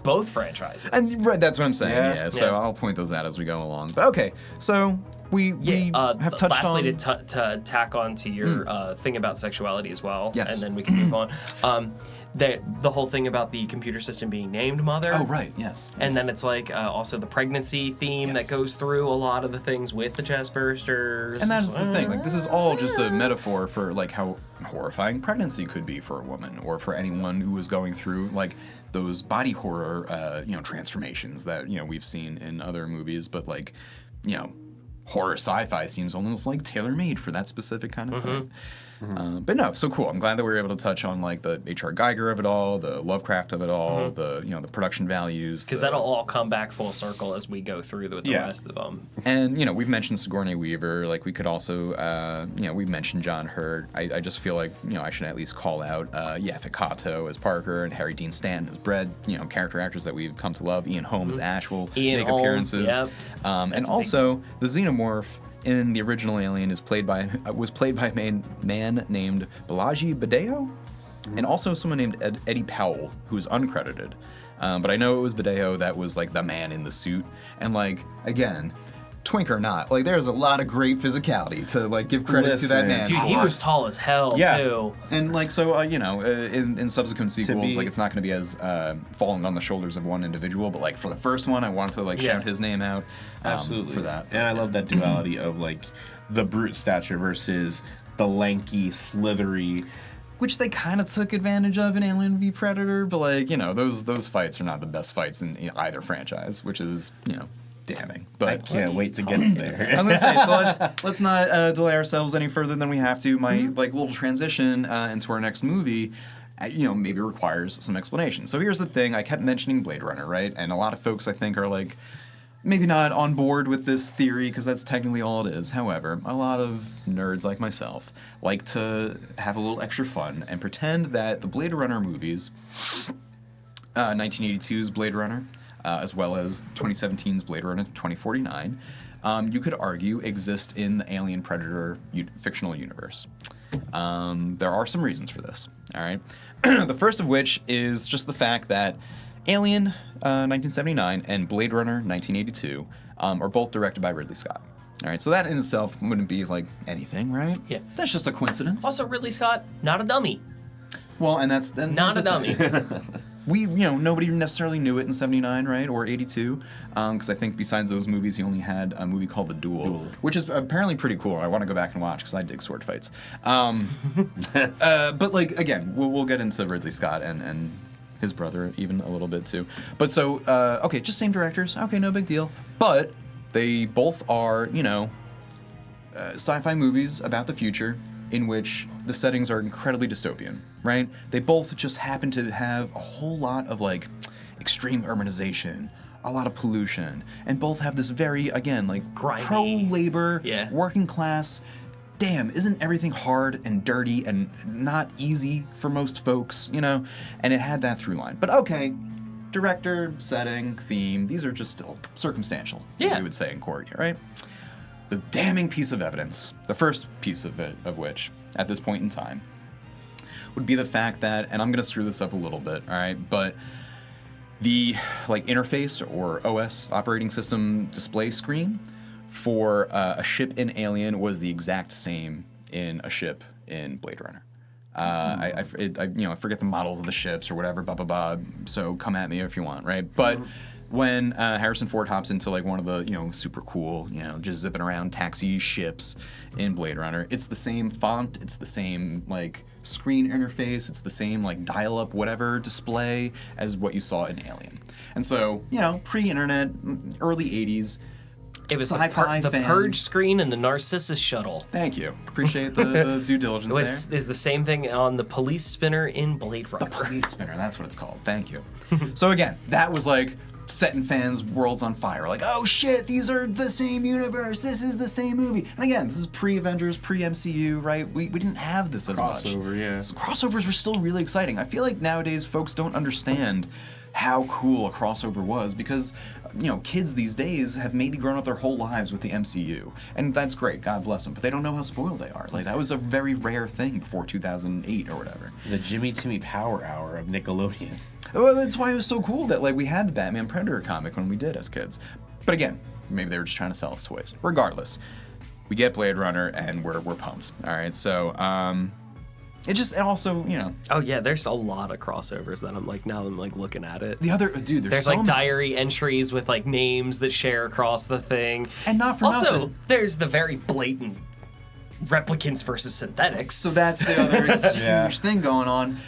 both franchises. And right, that's what I'm saying. Yeah. So Yeah. I'll point those out as we go along. But okay, so we have touched on. Lastly, to tack on to your thing about sexuality as well, Yes. and then we can move on. The whole thing about the computer system being named Mother. Oh right, yes. And then it's like also the pregnancy theme that goes through a lot of the things with the chest bursters. And that's the thing. Like this is all just a metaphor for like how horrifying pregnancy could be for a woman or for anyone who was going through like those body horror transformations that we've seen in other movies, but like horror sci-fi seems almost like tailor-made for that specific kind of thing. But no, so cool. I'm glad that we were able to touch on like the H.R. Geiger of it all, the Lovecraft of it all, the the production values. Because that'll all come back full circle as we go through with the rest of them. And we've mentioned Sigourney Weaver. Like we could also we've mentioned John Hurt. I just feel like I should at least call out Yaphet Kotto as Parker and Harry Dean Stanton as Brett. Character actors that we've come to love. Ian Holm as Ash will make appearances. Yep. And also the xenomorph in the original Alien was played by a man named Balaji Badeo, and also someone named Eddie Powell, who is uncredited. But I know it was Badeo that was like the man in the suit. And like again, twink or not, like there's a lot of great physicality to like give credit to that man. Dude, he was tall as hell too. And like so, in subsequent sequels, like it's not going to be as falling on the shoulders of one individual, but like for the first one, I wanted to like shout his name out. Absolutely. For that. And I love that duality of like the brute stature versus the lanky, slithery. Which they kind of took advantage of in Alien v Predator, but like those fights are not the best fights in either franchise, which is damning. But I can't wait to get there. I was gonna say, so let's not delay ourselves any further than we have to. My like little transition into our next movie, maybe requires some explanation. So here's the thing: I kept mentioning Blade Runner, right? And a lot of folks I think are like maybe not on board with this theory because that's technically all it is. However, a lot of nerds like myself like to have a little extra fun and pretend that the Blade Runner movies, 1982's Blade Runner, as well as 2017's Blade Runner 2049, you could argue exist in the Alien Predator fictional universe. There are some reasons for this, all right? The first of which is just the fact that Alien 1979 and Blade Runner 1982 are both directed by Ridley Scott. All right, so that in itself wouldn't be like anything, right? Yeah. That's just a coincidence. Also, Ridley Scott, not a dummy. Well, and that's... Not a dummy. We, nobody necessarily knew it in 79, right, or 82, because I think besides those movies, he only had a movie called The Duel, which is apparently pretty cool. I want to go back and watch because I dig sword fights. But like again, we'll get into Ridley Scott and his brother even a little bit too. But so okay, just same directors. Okay, no big deal. But they both are sci-fi movies about the future, in which the settings are incredibly dystopian, right? They both just happen to have a whole lot of like extreme urbanization, a lot of pollution, and both have this very, again, like grimy, pro-labor, working class. Damn, isn't everything hard and dirty and not easy for most folks, And it had that through line. But okay, director, setting, theme, these are just still circumstantial, as we would say in court here, right? The damning piece of evidence, the first piece of it, of which, at this point in time, would be the fact that, and I'm going to screw this up a little bit, all right, but the interface or OS operating system display screen for a ship in Alien was the exact same in a ship in Blade Runner. I forget the models of the ships or whatever, blah blah blah. So come at me if you want, right? But when Harrison Ford hops into one of the super cool just zipping around taxi ships in Blade Runner, it's the same font, it's the same screen interface, it's the same dial-up whatever display as what you saw in Alien. And so pre-internet, early '80s. It was the Purge screen and the Narcissus shuttle. Thank you. Appreciate the due diligence there. Is the same thing on the police spinner in Blade Runner. The police spinner, that's what it's called. Thank you. So again, that was setting fans' worlds on fire. Oh shit, these are the same universe. This is the same movie. And again, this is pre-Avengers, pre-MCU, right? We didn't have this as much. Crossover, yeah. So crossovers were still really exciting. I feel like nowadays folks don't understand how cool a crossover was because kids these days have maybe grown up their whole lives with the MCU, and that's great, God bless them, but they don't know how spoiled they are. That was a very rare thing before 2008 or whatever. The Jimmy Timmy Power Hour of Nickelodeon. Well, that's why it was so cool that we had the Batman Predator comic when we did as kids. But again, maybe they were just trying to sell us toys. Regardless, we get Blade Runner and we're pumped. All right, so it also, Oh yeah, there's a lot of crossovers that I'm now I'm looking at it. The other dude, there's so diary entries with names that share across the thing. And not for also, nothing. there's the very blatant replicants versus synthetics. So that's the other huge thing going on.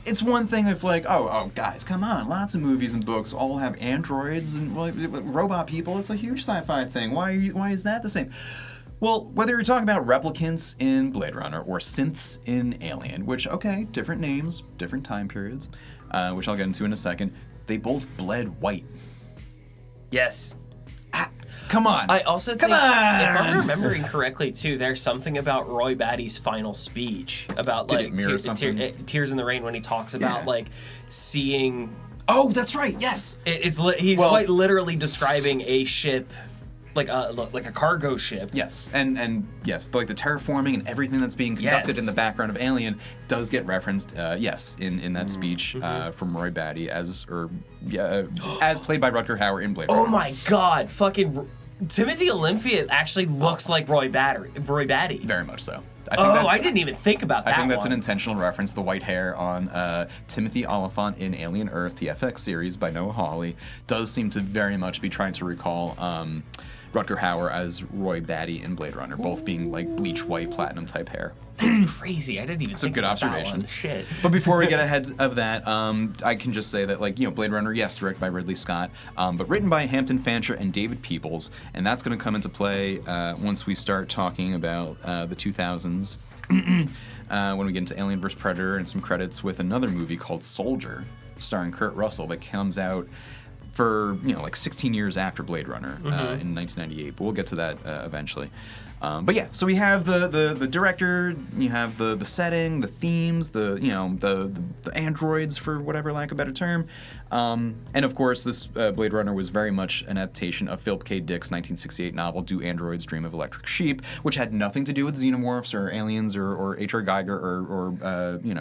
It's one thing if oh guys, come on, lots of movies and books all have androids and robot people. It's a huge sci-fi thing. Why is that the same? Well, whether you're talking about replicants in Blade Runner or synths in Alien, which, okay, different names, different time periods, which I'll get into in a second, they both bled white. Yes. Come on. I also think, if I'm remembering correctly, too, there's something about Roy Batty's final speech about, Did it mirror something? Tears in the Rain when he talks about, seeing... Oh, that's right, yes! He's quite literally describing a ship... like a cargo ship. Yes, and yes, the terraforming and everything that's being conducted in the background of Alien does get referenced. In that speech from Roy Batty as played by Rutger Hauer in Blade Runner. Oh my God! Fucking Timothy Olyphant actually looks like Roy Batty. Very much so. I didn't even think about that. I think that's an intentional reference. The white hair on Timothy Olyphant in Alien Earth, the FX series by Noah Hawley, does seem to very much be trying to recall Rutger Hauer as Roy Batty in Blade Runner, both being bleach white platinum type hair. That's crazy. I didn't even think about that one. It's a good observation. Shit. But before we get ahead of that, I can just say that Blade Runner, yes, directed by Ridley Scott, but written by Hampton Fancher and David Peoples, and that's going to come into play once we start talking about the 2000s. When we get into Alien vs. Predator and some credits with another movie called Soldier, starring Kurt Russell, that comes out for 16 years after Blade Runner in 1998, but we'll get to that eventually. But yeah, so we have the director, you have the setting, the themes, the androids, for whatever lack of a better term, and of course this Blade Runner was very much an adaptation of Philip K. Dick's 1968 novel Do Androids Dream of Electric Sheep, which had nothing to do with xenomorphs or aliens or H.R. Geiger or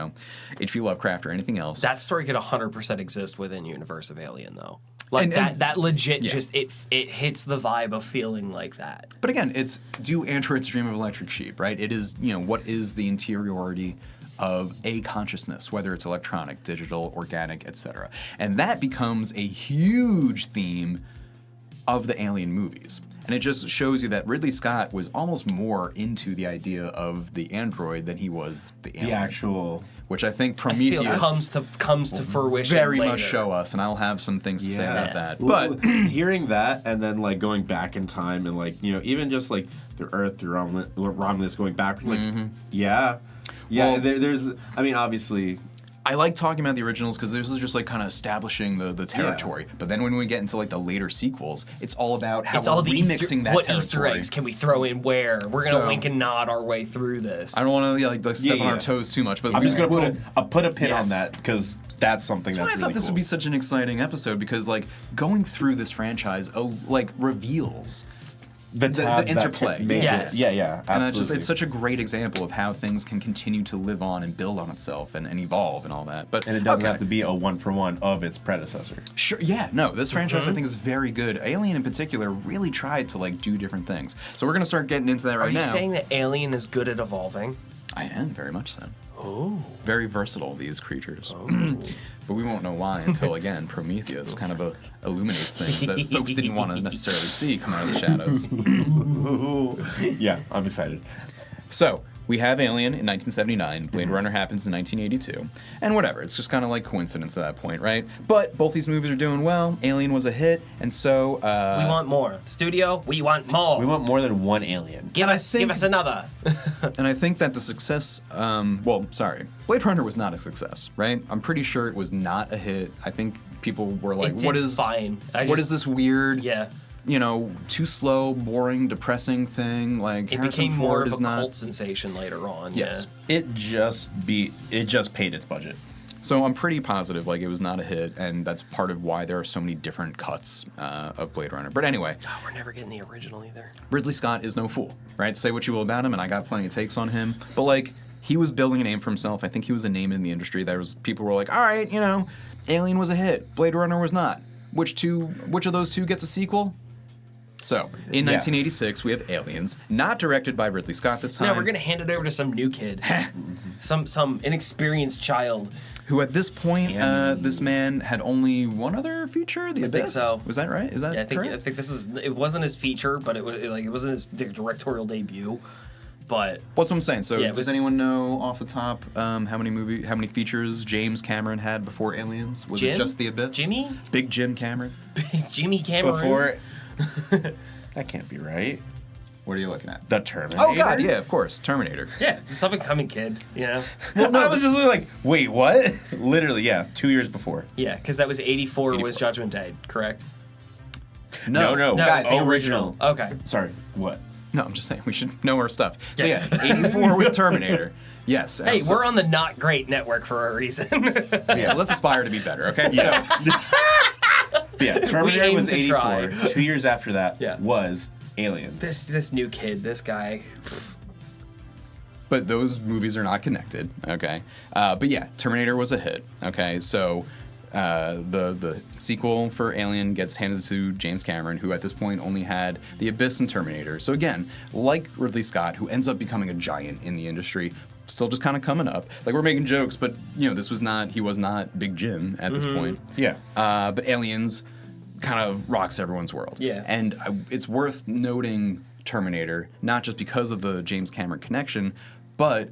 H.P. Lovecraft or anything else. That story could 100% exist within universe of Alien, though. That legit just it hits the vibe of feeling like that. But again, it's Do Androids Dream of Electric Sheep, right? It is, what is the interiority of a consciousness, whether it's electronic, digital, organic, etc. And that becomes a huge theme of the Alien movies. And it just shows you that Ridley Scott was almost more into the idea of the android than he was the alien. The actual... Which I think Prometheus comes to fruition very later. Much show us, and I'll have some things to say about that. But hearing that and then going back in time and even just through Earth, through Romulus going back, there's obviously. I like talking about the originals because this is just kind of establishing the territory. Yeah. But then when we get into the later sequels, it's all about how we're remixing that what territory. Easter eggs can we throw in where? We're gonna wink and nod our way through this. I don't want to step on our toes too much, but I'm just gonna put a pin on that because that's something that's I really thought this cool. would be such an exciting episode because, like, going through this franchise, like, reveals the tabs that interplay. can make it- Yes. Yeah, absolutely. And it's such a great example of how things can continue to live on and build on itself and evolve and all that. But and it doesn't have to be a one-for-one of its predecessor. Sure. Yeah. No. This franchise I think is very good. Alien in particular really tried to like do different things. So we're gonna start getting into that right Are you now. saying that Alien is good at evolving? I am very much so. Oh. Very versatile, these creatures. But we won't know why until, again, Prometheus kind of illuminates things that folks didn't want to necessarily see come out of the shadows. Yeah, I'm excited. So, we have Alien in 1979, Blade Runner happens in 1982, and whatever, it's just kind of like coincidence at that point, right? But both these movies are doing well, Alien was a hit, and so... We want more. Studio, we want more. We want more than one alien. Give us another. And I think that the success, Blade Runner was not a success, right? I'm pretty sure it was not a hit. I think people were like, It did what is... fine. What is this weird... Yeah. You know, too slow, boring, depressing thing. Like It Harrison became more Ford of a is not. cult sensation later on. Yes. It just paid its budget. So I'm pretty positive like it was not a hit, and that's part of why there are so many different cuts of Blade Runner. But anyway, Yeah. Oh, we're never getting the original either. Ridley Scott is no fool, right? Say what you will about him, and I got plenty of takes on him. But like, he was building a name for himself. I think he was a name in the industry. There was people were like, all right, you know, Alien was a hit, Blade Runner was not. Which of those two gets a sequel? So, in 1986, we have Aliens, not directed by Ridley Scott this time. No, we're gonna hand it over to some new kid, some inexperienced child. Who at this point, this man had only one other feature, The Abyss. think so. Was that right? Is that Yeah, I correct? think it wasn't his feature, but it wasn't his directorial debut. But What's what I'm saying? So, Yeah, it does was- anyone know off the top how many features James Cameron had before Aliens? Was Jim? it just The Abyss? Jimmy? Big Jim Cameron. Jimmy Cameron. Before... That can't be right. What are you looking at? The Terminator? Oh God, yeah, of course, Terminator. Yeah, this up and coming kid. You know. I was just like, wait, what? Literally, yeah, 2 years before. Yeah, because that was 84 was 84. Judgment Day, correct? No. No, guys, it's the original. Okay. Sorry, what? No, I'm just saying we should know our stuff. So Yeah. yeah, 84 was Terminator. Yes. Hey, we're on the not great network for a reason. Yeah, let's aspire to be better, okay? Yeah. So, Yeah, Terminator aim was to 84. try. 2 years after that Yeah. was Aliens. this new kid, this guy. but those movies are not connected, okay? But yeah, Terminator was a hit, okay? So the sequel for Alien gets handed to James Cameron, who at this point only had The Abyss and Terminator. So again, like Ridley Scott, who ends up becoming a giant in the industry, still just kind of coming up. Like, we're making jokes, but, you know, he was not Big Jim at this point. Yeah. But Aliens kind of rocks everyone's world. Yeah. And it's worth noting Terminator, not just because of the James Cameron connection, but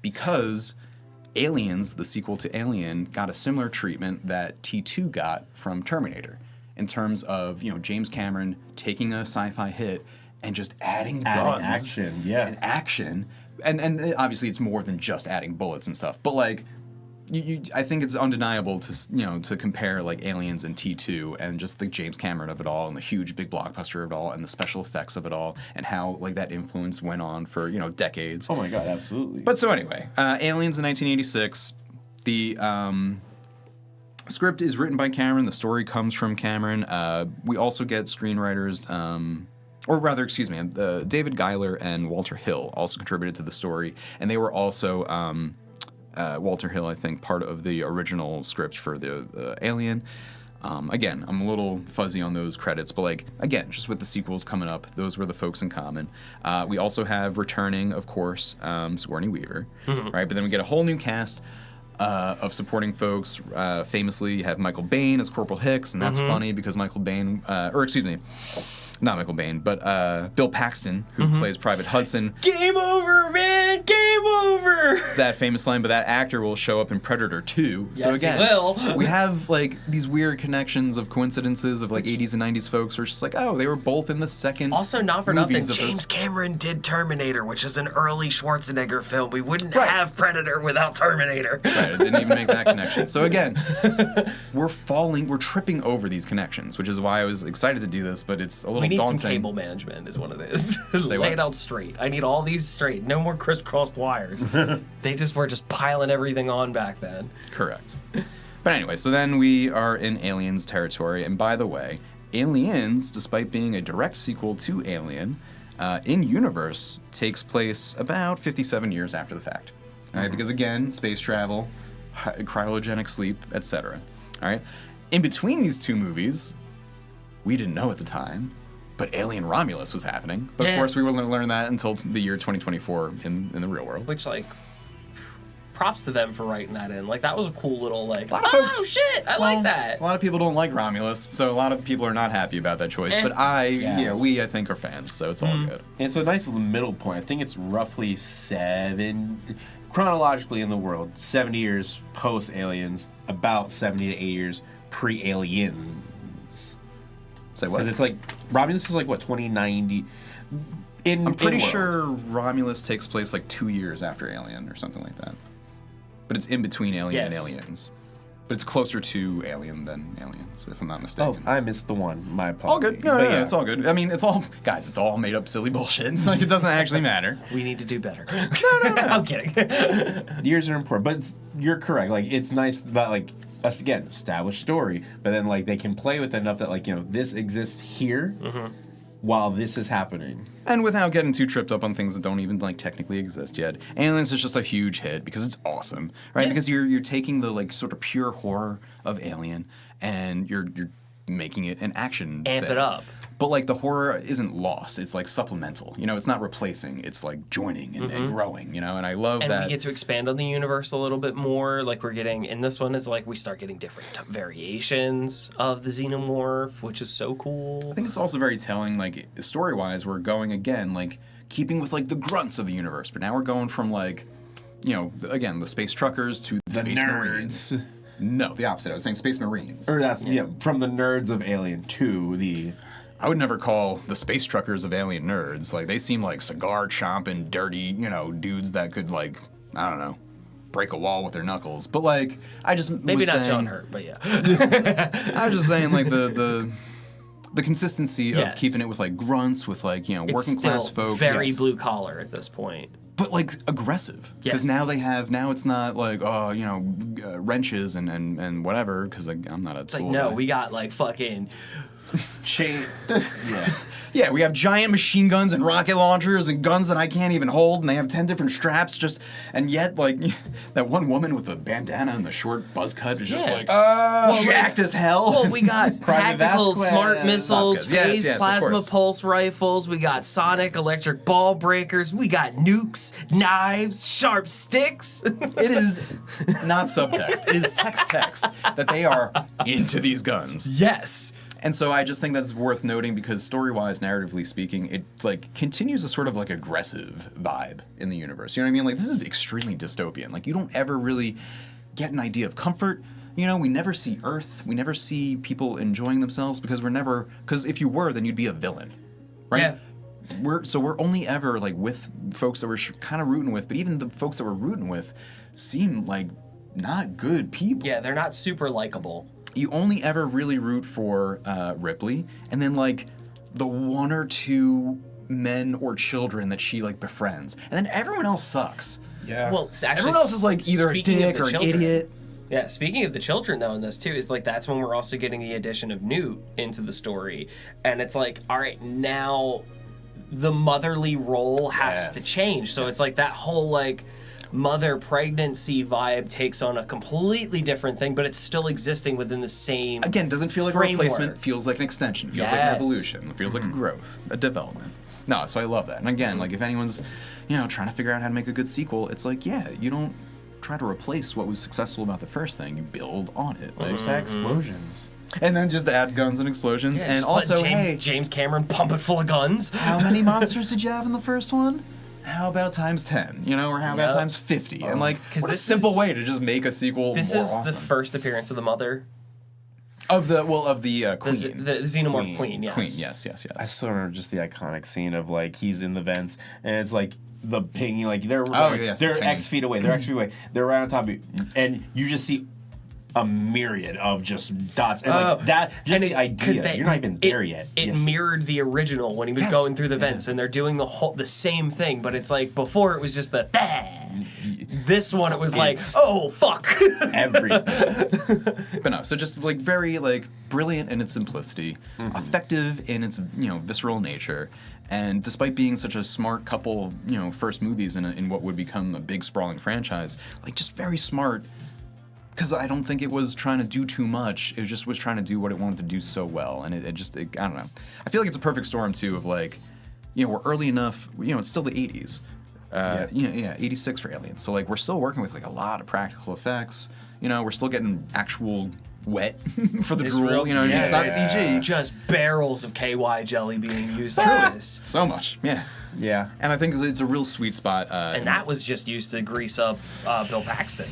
because Aliens, the sequel to Alien, got a similar treatment that T2 got from Terminator, in terms of, you know, James Cameron taking a sci-fi hit and just adding guns action, yeah. and action. And obviously it's more than just adding bullets and stuff, but like, I think it's undeniable to compare like Aliens and T2 and just the James Cameron of it all and the huge big blockbuster of it all and the special effects of it all and how like that influence went on for, you know, decades. Oh my God, absolutely. But so anyway, Aliens in 1986. The script is written by Cameron. The story comes from Cameron. We also get screenwriters, David Giler and Walter Hill also contributed to the story, and they were also Walter Hill, I think, part of the original script for the Alien. Again, I'm a little fuzzy on those credits, but like, again, just with the sequels coming up, those were the folks in common. We also have returning, of course, Sigourney Weaver, right? But then we get a whole new cast of supporting folks. Famously, you have Michael Bain as Corporal Hicks, and that's funny because Michael Bain, not Michael Bain, but Bill Paxton, who plays Private Hudson. Game over, man! Game over! That famous line, but that actor will show up in Predator 2. So Yes, again, he will. we have like these weird connections of coincidences of like 80s and 90s folks where it's just like, oh, they were both in the second. Also, not for nothing, movies of James this. Cameron did Terminator, which is an early Schwarzenegger film. We wouldn't Right. have Predator without Terminator. Right, it didn't even make that connection. So again, we're tripping over these connections, which is why I was excited to do this, but it's a little We need daunting. some cable management, is what it is. Say Lay what? it out straight. I need all these straight. No more crisscrossed wires. They just were just piling everything on back then. Correct. But anyway, so then we are in Aliens territory, and by the way, Aliens, despite being a direct sequel to Alien, in universe takes place about 57 years after the fact. All right, because again, space travel, cryogenic sleep, etc. All right, in between these two movies, we didn't know at the time, but Alien Romulus was happening. But of course, we wouldn't learn that until the year 2024 in the real world. Which, like, props to them for writing that in. Like, that was a cool little, like, lot of folks- shit, I like that. A lot of people don't like Romulus, so a lot of people are not happy about that choice. But I think are fans, so it's all good. It's a nice little middle point. I think it's roughly chronologically in the world, 70 years post-Aliens, about 70 to 80 years pre-Aliens. Say what? Because it's like, Romulus is like, what, 2090? I'm pretty sure Romulus takes place like 2 years after Alien or something like that. But it's in between Alien and Aliens. But it's closer to Alien than Aliens, if I'm not mistaken. Oh, I missed the one. My apologies. All good. Yeah, it's all good. I mean, it's all made up silly bullshit. It's like, it doesn't actually matter. We need to do better. No. I'm kidding. Years are important, but you're correct. Like, it's nice that, like, us, again, established story, but then, like, they can play with it enough that, like, you know, this exists here while this is happening. And without getting too tripped up on things that don't even, like, technically exist yet, Aliens is just a huge hit because it's awesome, right? Yeah. Because you're taking the, like, sort of pure horror of Alien and you're making it an action Amp thing. it up. But, like, the horror isn't lost. It's, like, supplemental. You know, it's not replacing. It's, like, joining and growing, you know? And I love that. And we get to expand on the universe a little bit more. Like, we're getting, in this one, is like we start getting different variations of the xenomorph, which is so cool. I think it's also very telling, like, story-wise, we're going, again, like, keeping with, like, the grunts of the universe. But now we're going from, like, you know, again, the space truckers to the space marines. No, the opposite. I was saying space marines. Or that's, from the nerds of Alien to the... I would never call the space truckers of Alien nerds. Like, they seem like cigar chomping, dirty, you know, dudes that could, like, I don't know, break a wall with their knuckles. But, like, I just Maybe was not saying, John Hurt, but yeah. I was just saying, like, the consistency of keeping it with, like, grunts, with, like, you know, working class folks. Very blue collar at this point. But, like, aggressive. Because now it's not like, oh, you know, wrenches and whatever, because I'm not at school. It's like, no, we got, like, fucking... chain. Yeah, we have giant machine guns and rocket launchers and guns that I can't even hold, and they have 10 different straps. And yet, like, that one woman with the bandana and the short buzz cut is just like jacked as hell. Well, we got tactical smart missiles, phase plasma of course. pulse rifles. We got sonic electric ball breakers. We got nukes, knives, sharp sticks. It is not subtext. It is text that they are into these guns. Yes. And so I just think that's worth noting because story-wise, narratively speaking, it, like, continues a sort of, like, aggressive vibe in the universe. You know what I mean? Like, this is extremely dystopian. Like, you don't ever really get an idea of comfort. You know, we never see Earth. We never see people enjoying themselves because because if you were, then you'd be a villain, right? Yeah. We're only ever, like, with folks that we're kind of rooting with, but even the folks that we're rooting with seem like not good people. Yeah, they're not super likable. You only ever really root for Ripley, and then, like, the one or two men or children that she, like, befriends. And then everyone else sucks. Yeah. Well, actually, Everyone else is, like, either a dick or an idiot. Yeah, speaking of the children, though, in this, too, is, like, that's when we're also getting the addition of Newt into the story. And it's like, all right, now the motherly role has to change. So it's like that whole, like, mother pregnancy vibe takes on a completely different thing, but it's still existing within the same Again, doesn't feel like framework. a replacement, feels like an extension, feels like an evolution, feels like a growth, a development. No, so I love that. And again, like, if anyone's, you know, trying to figure out how to make a good sequel, it's like, yeah, you don't try to replace what was successful about the first thing, you build on it. Like, explosions. And then just add guns and explosions, and also, James Cameron pump it full of guns. How many monsters did you have in the first one? How about times 10, you know, or how about times 50? And, like, what a simple way to just make a sequel This more is awesome. the first appearance of the mother. Of the queen. The xenomorph queen, yes. Queen, yes. I still remember just the iconic scene of, like, he's in the vents, and it's like the ping, like, they're X feet away, they're right on top of you, and you just see a myriad of just dots, and like that, just the idea, you're not even there yet. It mirrored the original when he was going through the vents, and they're doing the same thing, but it's like before it was just the This one, it was like, It's- oh, fuck. Everything. But no, so just like very like brilliant in its simplicity, effective in its visceral nature, and despite being such a smart couple first movies in what would become a big sprawling franchise, like just very smart. Because I don't think it was trying to do too much. It just was trying to do what it wanted to do so well, and I don't know. I feel like it's a perfect storm too of like, we're early enough. It's still the '80s. 86 for Aliens. So like we're still working with like a lot of practical effects. We're still getting actual wet for the drool. real- It's not CG. Just barrels of KY jelly being used for this. So much, yeah. Yeah. And I think it's a real sweet spot. And that was just used to grease up Bill Paxton.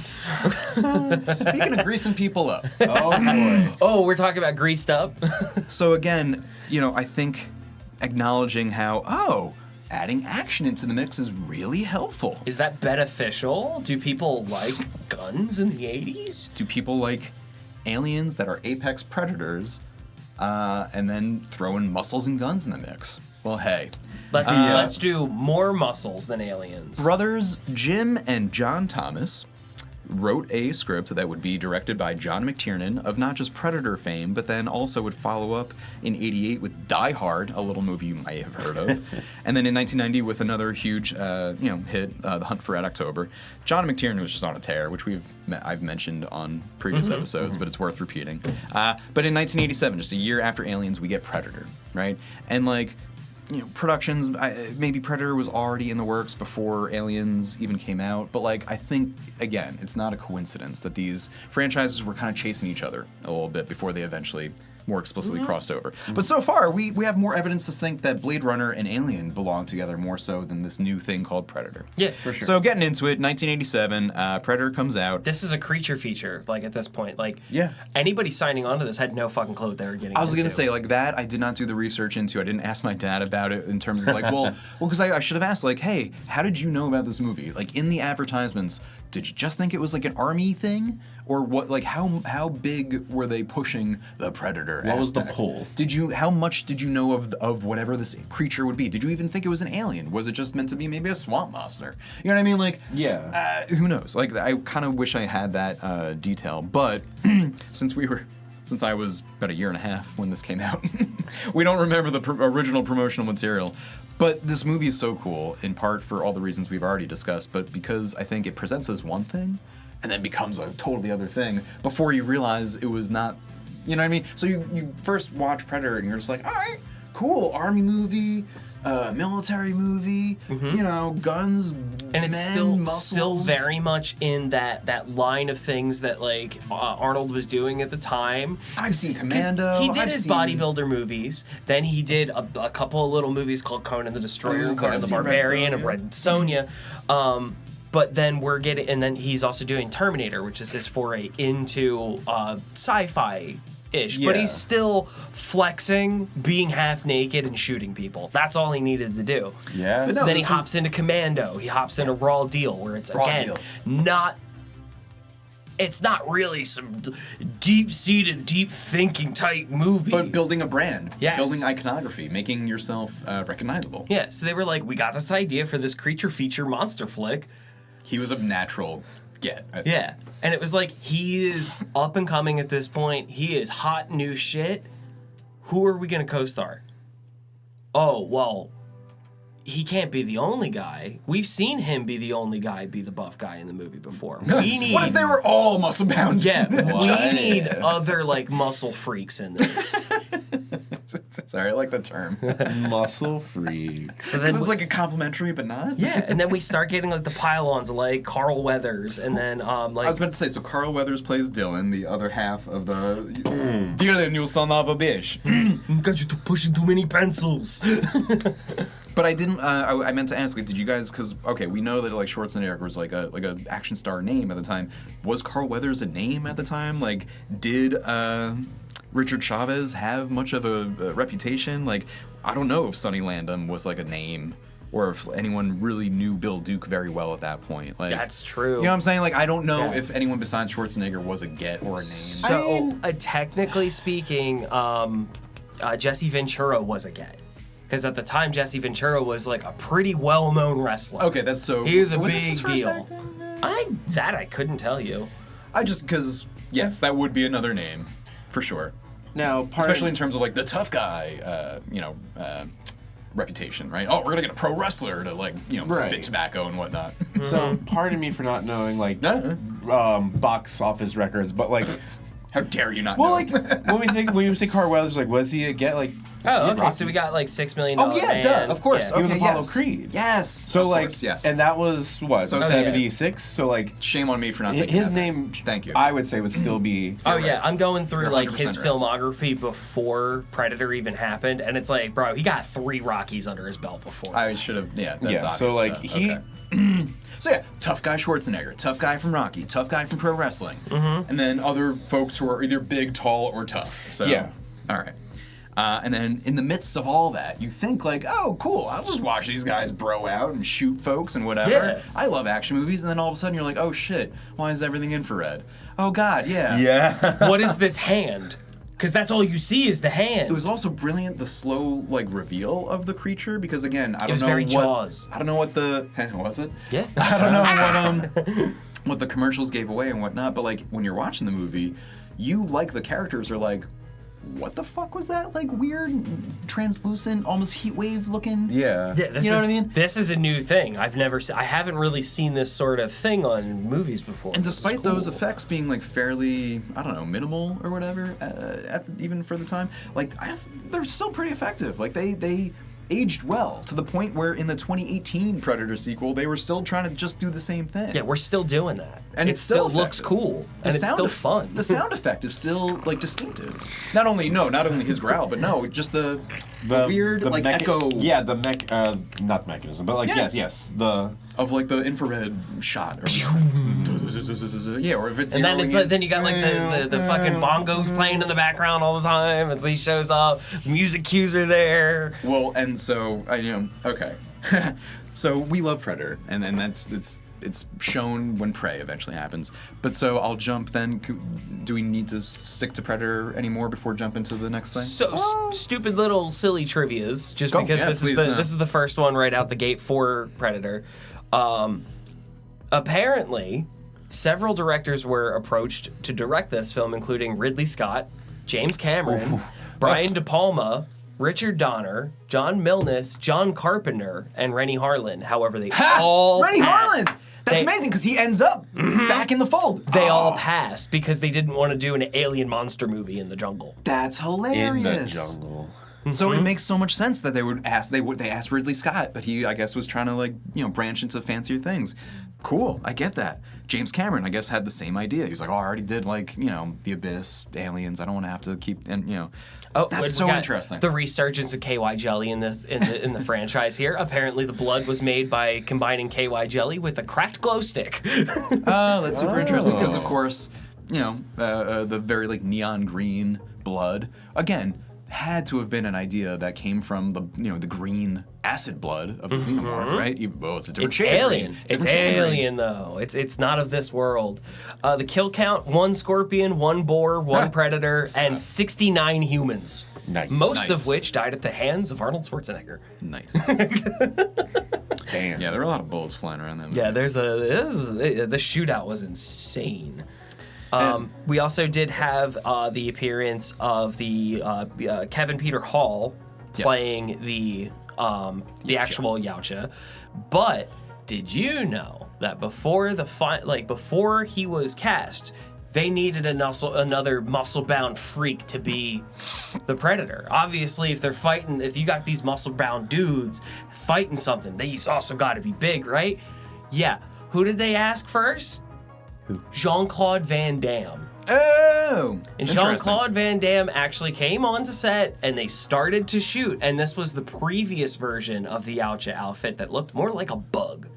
Speaking of greasing people up. Oh boy. Oh, we're talking about greased up? So again, I think acknowledging how, adding action into the mix is really helpful. Is that beneficial? Do people like guns in the 80s? Do people like aliens that are apex predators and then throw in muscles and guns in the mix? Well, hey. Let's do more muscles than aliens. Brothers Jim and John Thomas wrote a script that would be directed by John McTiernan of not just Predator fame, but then also would follow up in '88 with Die Hard, a little movie you might have heard of, and then in 1990 with another huge hit, The Hunt for Red October. John McTiernan was just on a tear, which I've mentioned on previous episodes, but it's worth repeating. But in 1987, just a year after Aliens, we get Predator, right? And like, productions, maybe Predator was already in the works before Aliens even came out, but like I think, again, it's not a coincidence that these franchises were kind of chasing each other a little bit before they eventually more explicitly crossed over. But so far, we have more evidence to think that Blade Runner and Alien belong together more so than this new thing called Predator. Yeah, for sure. So getting into it, 1987, Predator comes out. This is a creature feature, like at this point. Like, Yeah. anybody signing on to this had no fucking clue what they were getting I was into. gonna say like that. I did not do the research into. I didn't ask my dad about it in terms of like, because I should have asked like, hey, how did you know about this movie? Like in the advertisements, did you just think it was like an army thing, or what? Like how big were they pushing the Predator? What was the aspect? pull? How much did you know of whatever this creature would be? Did you even think it was an alien? Was it just meant to be maybe a swamp monster? You know what I mean? Like, Yeah. who knows? Like, I kind of wish I had that detail, but since I was about a year and a half when this came out, we don't remember the original promotional material. But this movie is so cool, in part for all the reasons we've already discussed, but because I think it presents as one thing and then becomes a totally other thing before you realize it was not, you know what I mean? So you first watch Predator and you're just like, all right, cool, army movie, military movie, guns, And it's men, still muscles. very much in that line of things that like Arnold was doing at the time. I've seen 'Cause Commando. He did I've his seen- movies movies. Then he did a couple of little movies called Conan the Destroyer, I've Conan the seen Red Barbarian, of Sonja. Red Sonja. But then and then he's also doing Terminator, which is his foray into sci-fi. But Yeah. he's still flexing, being half naked, and shooting people. That's all he needed to do. Yeah. But So no, then he this hops into Commando. He hops into Raw Deal, where it's Raw again Deal. it's not really some deep-seated, deep-thinking type movie. But building a brand, Yes. building iconography, making yourself recognizable. Yeah, so they were like, we got this idea for this creature feature monster flick. He was a natural get. Yeah. And it was like, he is up and coming at this point. He is hot new shit. Who are we going to co-star? Oh, well, he can't be the only guy. We've seen him be the only guy, be the buff guy in the movie before. We need... What if they were all muscle bound? Yeah, we need other, like, muscle freaks in this. Sorry, I like the term. Muscle freak. So then, It's like a complimentary, but not. yeah, and then we start getting, like, the pile-ons, like Carl Weathers, and then, I like... was about to say, so Carl Weathers plays Dylan, the other half of the Dylan, you son of a bitch. Got you pushing too many pencils. But I didn't. I meant to ask, like, did you guys? Because okay, we know that like Schwarzenegger was like a action star name at the time. Was Carl Weathers a name at the time? Like, did Richard Chavez have much of a reputation? Like, I don't know if Sonny Landham was like a name, or if anyone really knew Bill Duke very well at that point. Like, That's true. You know what I'm saying? Like, I don't know Yeah. if anyone besides Schwarzenegger was a get or a name. So, technically speaking, Jesse Ventura was a get. Because at the time, Jesse Ventura was like a pretty well-known wrestler. Okay, that's so. He was a this his big first deal. acting? I couldn't tell you. Because, yes, that would be another name, for sure. Now, Especially in terms of, like, the tough guy, reputation, right? Oh, we're gonna get a pro wrestler to, like, spit tobacco and whatnot. So, pardon me for not knowing, like, box office records, but, like... How dare you not know? Well, like, when you say Carl Weathers, like, what does he get, like... Oh, okay, so we got, like, $6 million. Oh, yeah, duh, of course. Yeah. Okay, He was Apollo Creed. Yes. So, of like, course, yes. and that was, what, So, 76? So, like... Shame on me for not thinking His that. name, Thank you. I would say, would still be... Oh, yeah, I'm going through, You're like, his 100% right. filmography before Predator even happened, and it's like, bro, he got 3 Rockies under his belt before. I should have, that's obvious. So, like, Okay. So yeah, tough guy Schwarzenegger, tough guy from Rocky, tough guy from pro wrestling, and then other folks who are either big, tall, or tough. So Yeah. all right. And then in the midst of all that, you think like, oh, cool, I'll just watch these guys bro out and shoot folks and whatever. Yeah. I love action movies, and then all of a sudden you're like, oh shit, why is everything infrared? Oh god, yeah. Yeah. What is this hand? Because that's all you see is the hand. It was also brilliant, the slow like reveal of the creature, because again, I don't was know very what Jaws. I don't know what the was it? Yeah. I don't know what the commercials gave away and whatnot, but like when you're watching the movie, you like the characters are like, what the fuck was that? Like weird, translucent, almost heat wave looking. Yeah. Yeah, this You know is, what I mean? This is a new thing. I haven't really seen this sort of thing on movies before. And This is despite those cool. effects being like fairly, I don't know, minimal or whatever, even for the time, like they're still pretty effective. Like they aged well to the point where in the 2018 Predator sequel, they were still trying to just do the same thing. Yeah, we're still doing that. And it it's still looks effective. cool. And it's still fun. The sound effect is still like distinctive. Not only his growl, but just the weird like echo. Yeah, not the mechanism, but like Yeah. yes, the Of like the infrared shot. Or yeah, or if it's And then zeroing it's like, in. then you got like the fucking bongos playing in the background all the time, and so he shows up. Music cues are there. Well, and so okay. So we love Predator, and then it's shown when Prey eventually happens. But so I'll jump then. Do we need to stick to Predator anymore before jumping to the next thing? So stupid little silly trivias, just Go. because Yeah, this is please, no. this is the first one right out the gate for Predator. Apparently, several directors were approached to direct this film, including Ridley Scott, James Cameron, Brian De Palma, Richard Donner, John Milnes, John Carpenter, and Rennie Harlin. However, they all Rennie passed. Harlin! That's amazing because he ends up back in the fold. They all passed because they didn't want to do an alien monster movie in the jungle. That's hilarious. in the jungle. So it makes so much sense that they asked Ridley Scott, but he I guess was trying to branch into fancier things. Cool, I get that. James Cameron I guess had the same idea. He was like, oh, I already did The Abyss, Aliens. I don't want to have to keep Oh, That's we so got interesting. The resurgence of KY jelly in the franchise here. Apparently, the blood was made by combining KY jelly with a cracked glow stick. Oh, that's super interesting because of course, the very neon green blood again had to have been an idea that came from the green acid blood of the xenomorph, right? It's a different It's shade of alien. green. It's Different shade of green. alien though. It's not of this world. The kill count: 1 scorpion, 1 boar, 1 predator, and 69 humans. Nice. Most Nice. of which died at the hands of Arnold Schwarzenegger. Nice. Damn. Yeah, there were a lot of bullets flying around them. Yeah, the shootout was insane. We also did have the appearance of the Kevin Peter Hall playing the actual yautja. But did you know that before before he was cast, they needed another muscle-bound freak to be the Predator? Obviously, if you got these muscle-bound dudes fighting something, they also got to be big, right? Yeah. Who did they ask first? Jean-Claude Van Damme. Oh! And Interesting. Jean-Claude Van Damme actually came onto set and they started to shoot. And this was the previous version of the yautja outfit that looked more like a bug.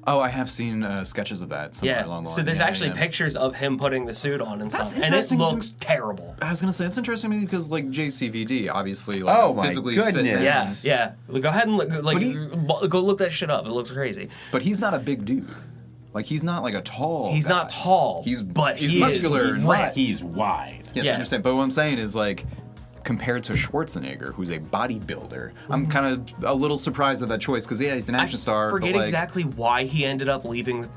Oh, I have seen sketches of that somewhere along the line. So there's Yeah, actually yeah. pictures of him putting the suit on and That's stuff. And it interesting. looks terrible. I was gonna say it's interesting to me because JCVD obviously Oh my physically goodness. Yeah. Go ahead and go look that shit up. It looks crazy. But he's not a big dude. Like he's not like a tall. He's guy. not tall, He's but he's he muscular is and ripped. He's wide. Yes, Yeah. I understand. But what I'm saying is like, compared to Schwarzenegger, who's a bodybuilder, I'm kind of a little surprised at that choice because he's an action star. Forget but, like, exactly why he ended up leaving the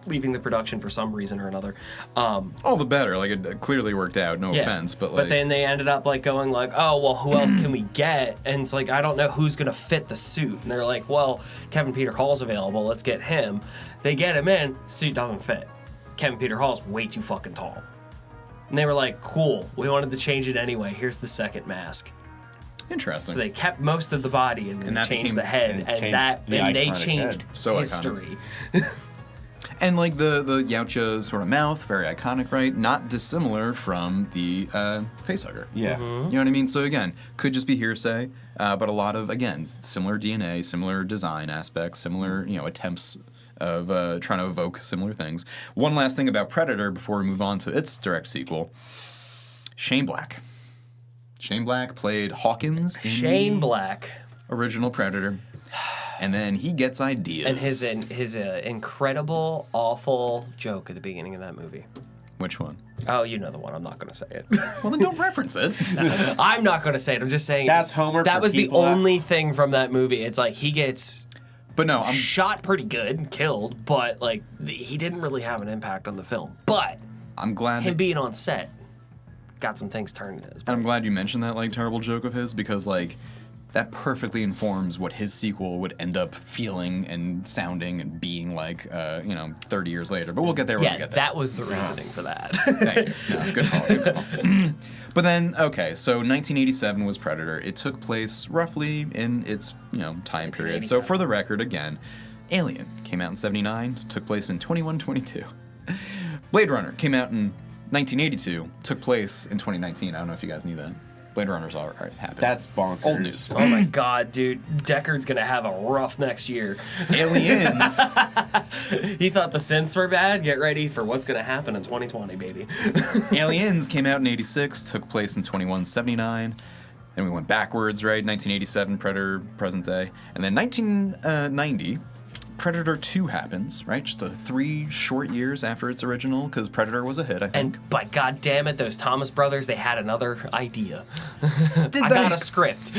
leaving the production for some reason or another. All the better. Like, it clearly worked out. No offense, but like. But then they ended up like going like, oh well, who else can we get? And it's like, I don't know who's gonna fit the suit. And they're like, well, Kevin Peter Hall's available. Let's get him. They get him in. Suit doesn't fit. Kevin Peter Hall's way too fucking tall. And they were like, cool. We wanted to change it anyway. Here's the second mask. Interesting. So they kept most of the body and then changed became- the head, and they iconic changed head. So history. And like the yautja sort of mouth, very iconic, right? Not dissimilar from the facehugger. Yeah. You know what I mean? So again, could just be hearsay, but a lot of, again, similar DNA, similar design aspects, similar, attempts of trying to evoke similar things. One last thing about Predator before we move on to its direct sequel. Shane Black. Shane Black played Hawkins in Shane Black. original Predator. And then he gets ideas. And his incredible, awful joke at the beginning of that movie. Which one? Oh, you know the one. I'm not going to say it. Well, then don't reference it. I'm not going to say it. I'm just saying That's Homer that for was the people that- only thing from that movie. It's like he gets But no, I'm shot pretty good and killed, but like he didn't really have an impact on the film. But glad him that, being on set got some things turned in his and I'm glad you mentioned that like terrible joke of his, because like that perfectly informs what his sequel would end up feeling and sounding and being like 30 years later. But we'll get there when we Yeah, get there. that was the reasoning for that. Thank you. No, good call. Good call. But then, okay, so 1987 was Predator. It took place roughly in its time period. So for the record, again, Alien came out in 79, took place in 2122. Blade Runner came out in 1982, took place in 2019. I don't know if you guys knew that. Blade Runner's already happened. That's bonkers. Old news. Oh my god, dude. Deckard's gonna have a rough next year. Aliens. He thought the synths were bad. Get ready for what's gonna happen in 2020, baby. Aliens came out in 86, took place in 2179. Then we went backwards, right? 1987, Predator, present day. And then 1990, Predator 2 happens, right? Just 3 short years after its original, because Predator was a hit, I think. And by god damn it, those Thomas brothers, they had another idea. Did I they? got a script.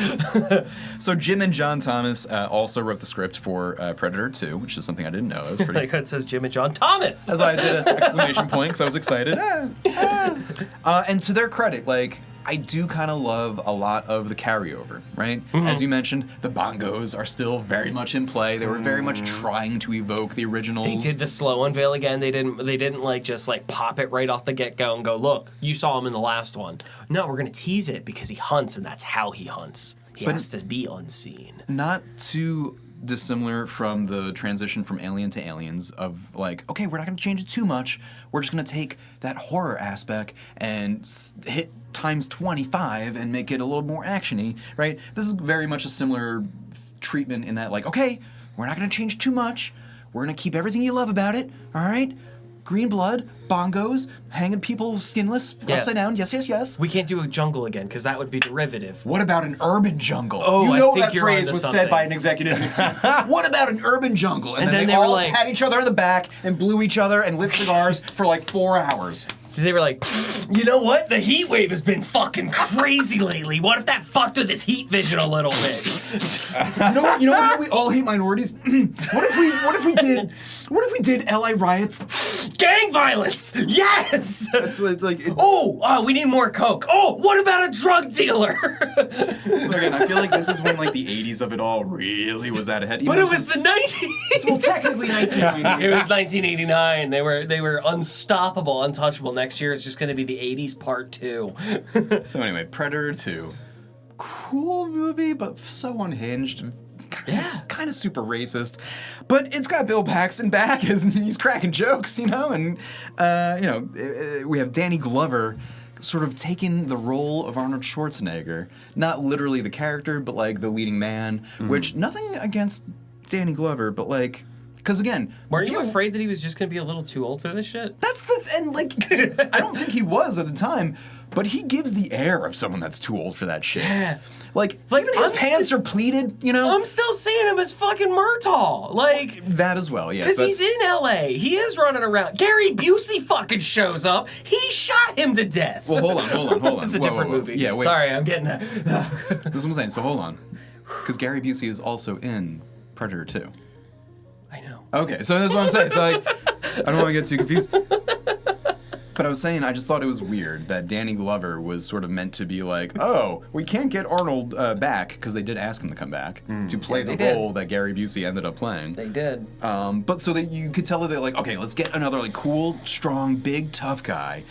So Jim and John Thomas also wrote the script for Predator 2, which is something I didn't know. That was pretty... Like it says Jim and John Thomas. As I did an exclamation point, because I was excited. And to their credit, like, I do kind of love a lot of the carryover, right? As you mentioned, the bongos are still very much in play. They were very much trying to evoke the originals. They did the slow unveil again. They didn't like just like pop it right off the get-go and go, look, you saw him in the last one. No, we're gonna tease it because he hunts and that's how he hunts. He has to be unseen. Not too dissimilar from the transition from Alien to Aliens of like, okay, we're not going to change it too much. We're just going to take that horror aspect and hit times 25 and make it a little more actiony, right? This is very much a similar treatment in that like, okay, we're not going to change too much. We're going to keep everything you love about it, all right? Green blood, bongos, hanging people skinless, upside down, yes, yes, yes. We can't do a jungle again because that would be derivative. What about an urban jungle? Oh, you I know think that you're phrase onto was something. said by an executive. What about an urban jungle? And then then they they were all like- pat each other in the back and blew each other and lit cigars for like 4 hours. They were like, you know what? The heat wave has been fucking crazy lately. What if that fucked with his heat vision a little bit? You know what? We all hate minorities. What if we did LA riots? Gang violence! Yes! It's like Oh, we need more coke. Oh, what about a drug dealer? So again, I feel like this is when like the 80s of it all really was out ahead. But it was the 90s. well, technically 1990. It was 1989. They were unstoppable, untouchable. Next year it's just going to be the 80s part 2. So anyway, Predator 2. Cool movie, but so unhinged. Kind of super racist. But it's got Bill Paxton back, and he's cracking jokes, and, we have Danny Glover sort of taking the role of Arnold Schwarzenegger. Not literally the character, but, like, the leading man, which, nothing against Danny Glover, but, like, because, again... Weren't you afraid that he was just going to be a little too old for this shit? That's and, like, I don't think he was at the time, but he gives the air of someone that's too old for that shit. Yeah. Like even his pants are pleated, I'm still seeing him as fucking Murtaugh. Like... That as well, yes. Because he's in L.A. He is running around. Gary Busey fucking shows up. He shot him to death. Well, hold on. It's a different movie. Yeah, wait. Sorry, I'm getting that. That's what I'm saying, so hold on. Because Gary Busey is also in Predator 2. I know. Okay, so that's what I'm saying. So, like, I don't want to get too confused. But I was saying, I just thought it was weird that Danny Glover was sort of meant to be like, oh, we can't get Arnold back, because they did ask him to come back to play the role that Gary Busey ended up playing. They did. But so that you could tell that they're like, okay, let's get another like cool, strong, big, tough guy.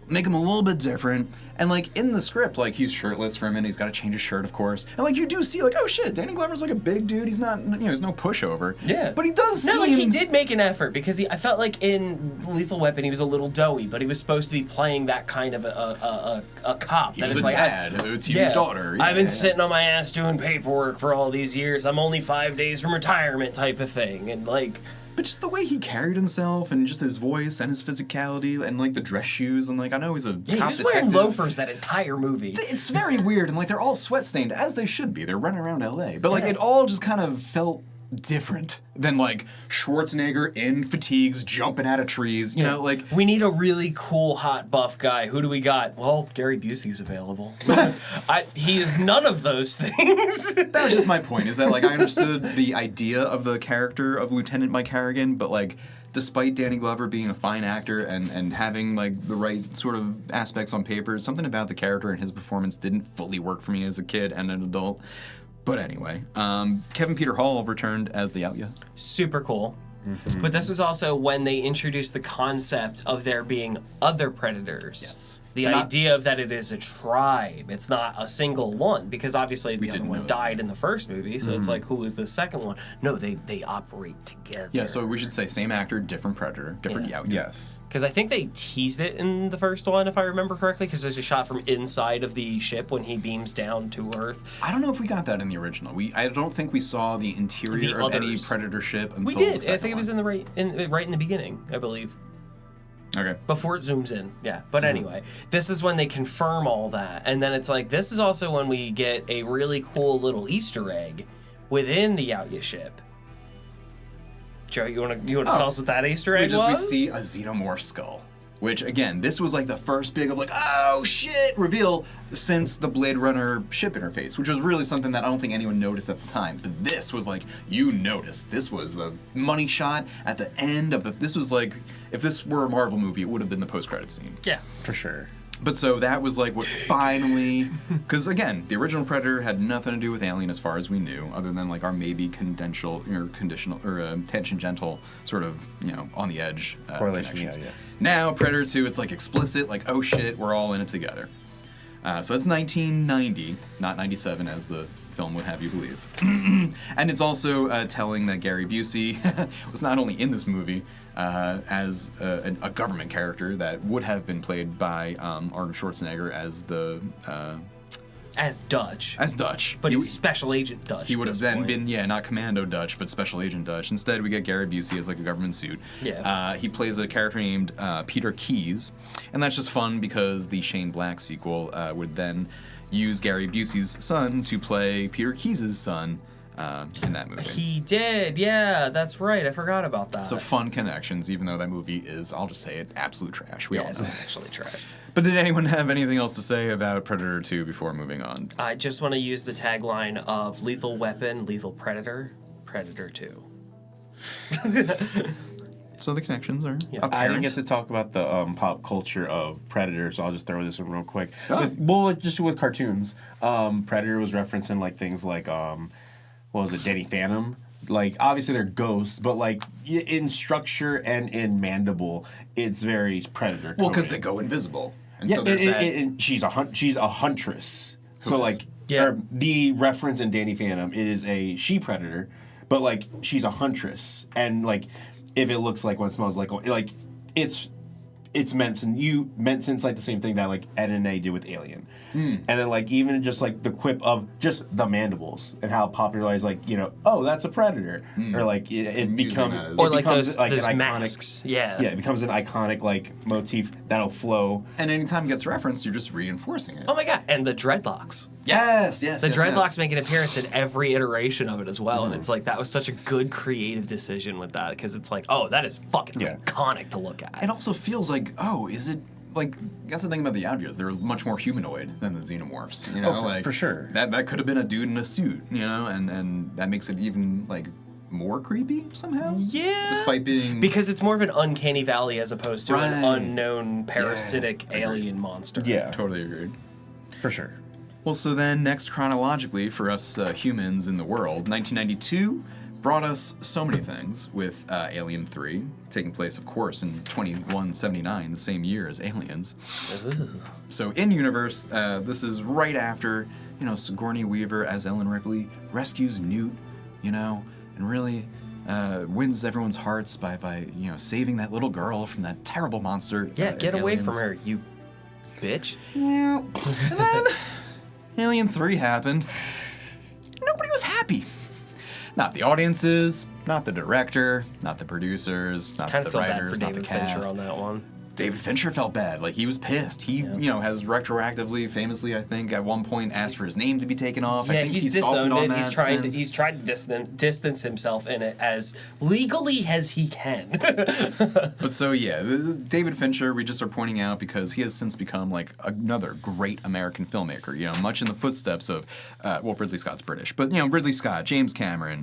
Make him a little bit different. And like in the script, like he's shirtless for a minute, he's got to change his shirt, of course. And like you do see like, oh shit, Danny Glover's like a big dude. He's not, he's no pushover. Yeah. But he does seem... No, like he did make an effort, because I felt like in Lethal Weapon he was a little doughy, but he was supposed to be playing that kind of a cop. He that was it's a like, dad, a TV daughter. I've been sitting on my ass doing paperwork for all these years. I'm only 5 days from retirement type of thing. And like... But just the way he carried himself, and just his voice, and his physicality, and like the dress shoes, and like I know he's a cop he was detective. wearing loafers that entire movie. It's very weird, and like they're all sweat stained, as they should be. They're running around LA, but like it all just kind of felt different than like Schwarzenegger in fatigues jumping out of trees. You know, like we need a really cool, hot, buff guy. Who do we got? Well, Gary Busey's available. He is none of those things. That was just my point. Is that like I understood the idea of the character of Lieutenant Mike Harrigan, but like despite Danny Glover being a fine actor and having like the right sort of aspects on paper, something about the character and his performance didn't fully work for me as a kid and an adult. But anyway, Kevin Peter Hall returned as the yautja. Super cool. But this was also when they introduced the concept of there being other predators. Yes. The So idea of that it is a tribe. It's not a single one, because obviously the other one died in the first movie, so it's like, who is the second one? No, they operate together. Yeah, so we should say same actor, different predator, different yautja. Yes. Because I think they teased it in the first one, if I remember correctly, because there's a shot from inside of the ship when he beams down to Earth. I don't know if we got that in the original. I don't think we saw the interior of any predator ship until We did. the second I think it was in the right in the beginning, I believe. Okay. Before it zooms in, yeah. But anyway, this is when they confirm all that. And then it's like, this is also when we get a really cool little Easter egg within the yautja ship. Joe, you want to tell us what that Easter egg was? We see a xenomorph skull. Which, again, this was like the first big of like, oh shit, reveal since the Blade Runner ship interface, which was really something that I don't think anyone noticed at the time. But this was like, you noticed. This was the money shot at the end of the, this was like, if this were a Marvel movie, it would have been the post-credit scene. Yeah. For sure. But so that was like what finally, because again, the original Predator had nothing to do with Alien as far as we knew, other than like our maybe conditional or tangential sort of, on the edge correlation. connections. Yeah. Now Predator 2, it's like explicit, like oh shit, we're all in it together. So it's 1990, not 97 as the film would have you believe. And it's also telling that Gary Busey was not only in this movie as a government character that would have been played by Arnold Schwarzenegger as the... As Dutch. As Dutch. But he's Special Agent Dutch. He would have then been, not Commando Dutch, but Special Agent Dutch. Instead, we get Gary Busey as like a government suit. Yeah. He plays a character named Peter Keyes, and that's just fun because the Shane Black sequel would then use Gary Busey's son to play Peter Keyes' son in that movie. He did, yeah, that's right. I forgot about that. So fun connections, even though that movie is, I'll just say it, absolute trash. We all know. It's actually trash. But did anyone have anything else to say about Predator 2 before moving on? I just want to use the tagline of Lethal Weapon, Lethal Predator, Predator 2. So the connections are apparent. I didn't get to talk about the pop culture of Predator, so I'll just throw this in real quick. Oh. Just with cartoons. Predator was referencing like things like what was it, Danny Phantom? Like obviously they're ghosts, but like in structure and in mandible, it's very Predator. Well, because they go invisible. And yeah, so there's that. And she's a huntress. Who So is? like Yeah. the reference in Danny Phantom is a she predator, but like she's a huntress, and like if it looks like what it smells like it's meant to like the same thing that like Ed and A did with Alien. And then like even just like the quip of just the mandibles and how popularized like oh that's a predator or like it becomes that as- Or like becomes, those an iconic masks. Yeah. it becomes an iconic like motif that'll flow. And anytime it gets referenced, you're just reinforcing it. Oh my god, and the dreadlocks. Yes. The dreadlocks make an appearance in every iteration of it as well, and it's like that was such a good creative decision with that, because it's like, oh, that is fucking iconic to look at. It also feels like, oh, is it like that's the thing about the yautjas? They're much more humanoid than the xenomorphs. For sure. That could have been a dude in a suit, and that makes it even like more creepy somehow. Yeah. Despite being because it's more of an uncanny valley as opposed to an Right. unknown parasitic alien monster. Yeah, totally agreed. for sure. Well, so then next chronologically for us humans in the world, 1992 brought us so many things with Alien 3, taking place, of course, in 2179, the same year as Aliens. Ooh. So in universe, this is right after, Sigourney Weaver as Ellen Ripley rescues Newt, and really wins everyone's hearts by saving that little girl from that terrible monster. Yeah, in get away Aliens. from her, you bitch. And then Alien 3 happened. Nobody was happy. Not the audiences, not the director, not the producers, not Kind the of felt bad writers, for not the David cast. Fincher on that one. David Fincher felt bad. Like, he was pissed. He, has retroactively, famously, I think, at one point asked for his name to be taken off. I Yeah, think he's softened disowned on it. that He's tried to distance himself in it as legally as he can. But so, yeah, David Fincher, we just are pointing out because he has since become, like, another great American filmmaker, much in the footsteps of, Ridley Scott's British, but, Ridley Scott, James Cameron,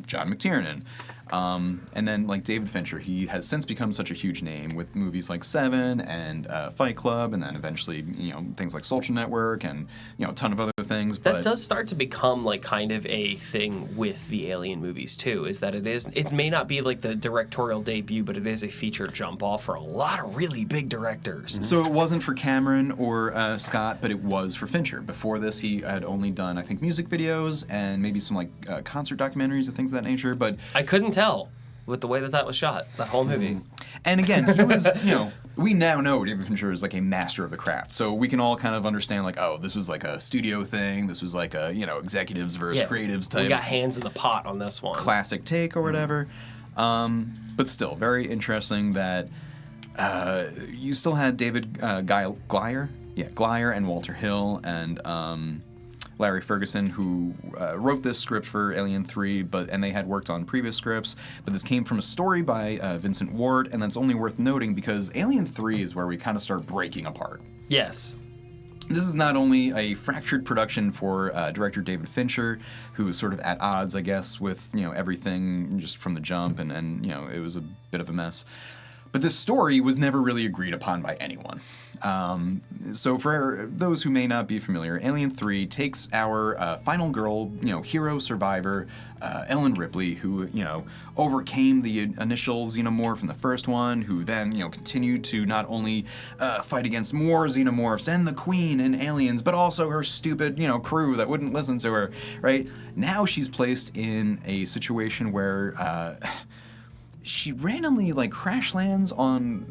John McTiernan. And then, like David Fincher, he has since become such a huge name with movies like Seven and Fight Club, and then eventually, things like Social Network and, a ton of other things. That does start to become like kind of a thing with the Alien movies too, is that it may not be like the directorial debut, but it is a feature jump off for a lot of really big directors. So it wasn't for Cameron or Scott, but it was for Fincher. Before this, he had only done, I think, music videos and maybe some like concert documentaries and things of that nature, but I couldn't tell with the way that was shot, that whole movie. And again, he was, we now know David Fincher is like a master of the craft. So we can all kind of understand like, oh, this was like a studio thing. This was like a, executives versus creatives type. We got hands in the pot on this one. Classic take or whatever. But still, very interesting that you still had David Glyer and Walter Hill and Larry Ferguson, who wrote this script for Alien 3, and they had worked on previous scripts, but this came from a story by Vincent Ward, and that's only worth noting because Alien 3 is where we kind of start breaking apart. Yes. This is not only a fractured production for director David Fincher, who is sort of at odds, I guess, with everything just from the jump, and it was a bit of a mess. But this story was never really agreed upon by anyone. So for those who may not be familiar, Alien 3 takes our final girl, hero survivor, Ellen Ripley, who, overcame the initial xenomorph in the first one, who then, continued to not only fight against more xenomorphs and the Queen and aliens, but also her stupid, crew that wouldn't listen to her, right? Now she's placed in a situation where she randomly, crash lands on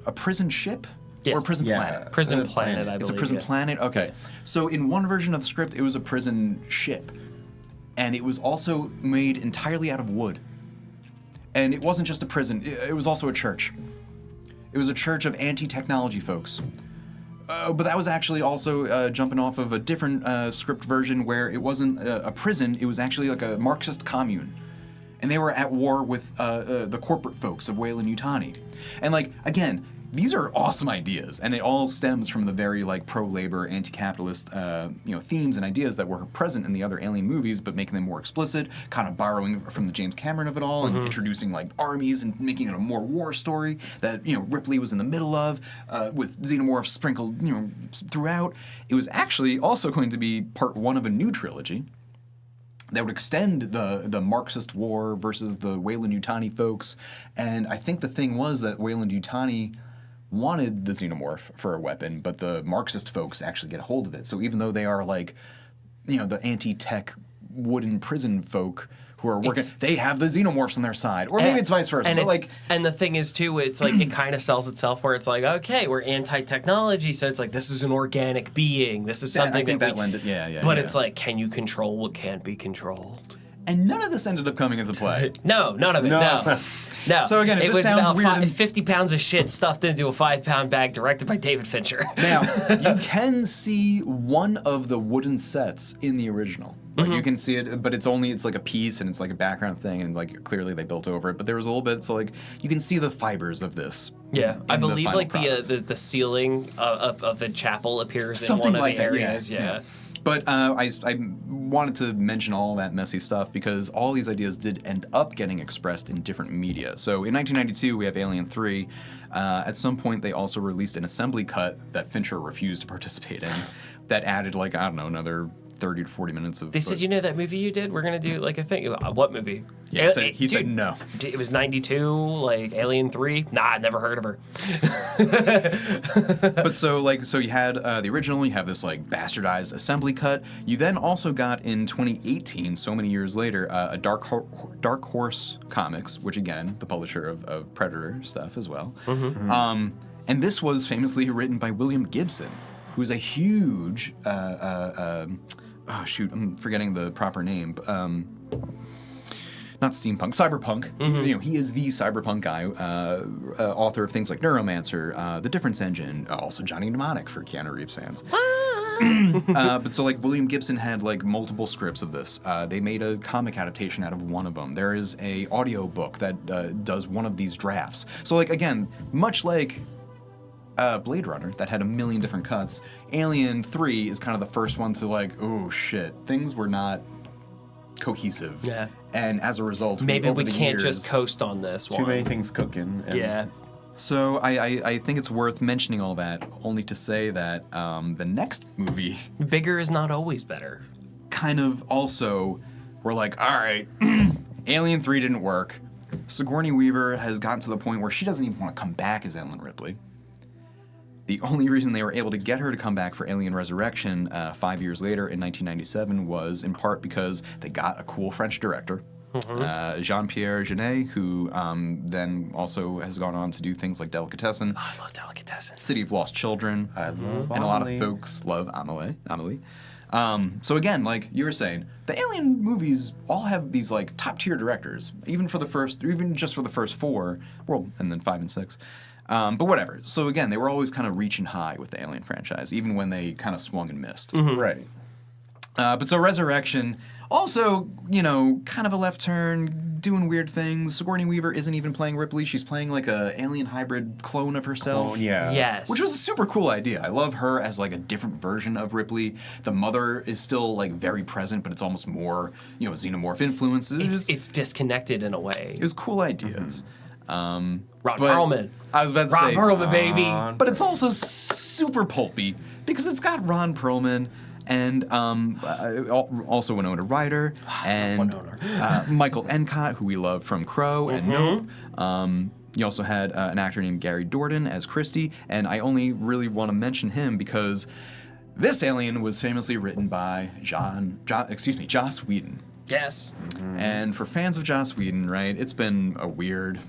a prison ship? Yes. Or a prison planet? Prison planet, I believe. It's a prison planet? Okay. So in one version of the script, it was a prison ship. And it was also made entirely out of wood. And it wasn't just a prison, it was also a church. It was a church of anti-technology folks. But that was actually also jumping off of a different script version where it wasn't a prison, it was actually like a Marxist commune. And they were at war with the corporate folks of Weyland-Yutani. And again, these are awesome ideas, and it all stems from the very pro-labor, anti-capitalist themes and ideas that were present in the other Alien movies, but making them more explicit, kind of borrowing from the James Cameron of it all, and introducing armies and making it a more war story that Ripley was in the middle of, with xenomorphs sprinkled throughout. It was actually also going to be part one of a new trilogy that would extend the Marxist war versus the Weyland-Yutani folks. And I think the thing was that Weyland-Yutani wanted the xenomorph for a weapon, but the Marxist folks actually get a hold of it. So even though they are the anti-tech wooden prison folk who are working, they have the xenomorphs on their side. Or maybe it's vice versa. And the thing is, too, it's it kind of sells itself where it's okay, we're anti-technology, so it's this is an organic being. This is something But it's can you control what can't be controlled? And none of this ended up coming into play. No, none of it, no. No. So again, it this was sounds about weird 50 pounds of shit stuffed into a 5-pound bag, directed by David Fincher. Now, you can see one of the wooden sets in the original. You can see it, but it's like a piece, and it's like a background thing, and clearly they built over it. But there was a little bit, so you can see the fibers of this. Yeah, I believe the ceiling the ceiling of the chapel appears Something in one like of the that, areas. Yeah. But I wanted to mention all that messy stuff because all these ideas did end up getting expressed in different media. So in 1992, we have Alien 3. At some point, they also released an assembly cut that Fincher refused to participate in that added, like, I don't know, another 30 to 40 minutes of... They said, you know that movie you did? We're going to do, like, a thing. What movie? Yeah, he said no. It was 92, like, Alien 3? Nah, I never heard of her. But so you had the original, you have this, like, bastardized assembly cut. You then also got, in 2018, so many years later, a Dark Horse Comics, which, again, the publisher of Predator stuff as well. And this was famously written by William Gibson, who's a huge... oh shoot, I'm forgetting the proper name. Not steampunk, cyberpunk. You know, he is the cyberpunk guy, author of things like Neuromancer, The Difference Engine, also Johnny Mnemonic for Keanu Reeves fans. But so like William Gibson had like multiple scripts of this. They made a comic adaptation out of one of them. There is a audio book that does one of these drafts. So like again, much like Blade Runner that had a million different cuts, Alien 3 is kind of the first one to like, oh shit, things were not cohesive. Yeah. And as a result, Maybe over we the can't years, just coast on this one. Too many things cooking. And Yeah. So I think it's worth mentioning all that, only to say that the next movie Bigger is not always better. kind of also, we're like, all right, Alien 3 didn't work. Sigourney Weaver has gotten to the point where she doesn't even want to come back as Ellen Ripley. The only reason they were able to get her to come back for Alien Resurrection 5 years later in 1997 was in part because they got a cool French director, Jean-Pierre Jeunet, who then also has gone on to do things like Delicatessen, I love Delicatessen. City of Lost Children, I love and a lot of Amelie. folks love Amelie. So again, like you were saying, the Alien movies all have these like top tier directors, even just for the first four, well, and then 5 and 6. But whatever. So again, they were always kind of reaching high with the Alien franchise, even when they kind of swung and missed. Right. But so Resurrection, also, you know, kind of a left turn, doing weird things. Sigourney Weaver isn't even playing Ripley. She's playing like a alien hybrid clone of herself. Oh, yeah. Yes. Which was a super cool idea. I love her as like a different version of Ripley. The mother is still like very present, but it's almost more, you know, xenomorph influences. It's disconnected in a way. It was cool ideas. Ron but- Perlman. I was about to Ron say, Perlman, baby. but it's also super pulpy because it's got Ron Perlman and also Winona Ryder and Michael Encott, who we love from Crow and Nope. You also had an actor named Gary Dourdan as Christie, and I only really want to mention him because this Alien was famously written by Joss Whedon. Yes. And for fans of Joss Whedon, right, it's been a weird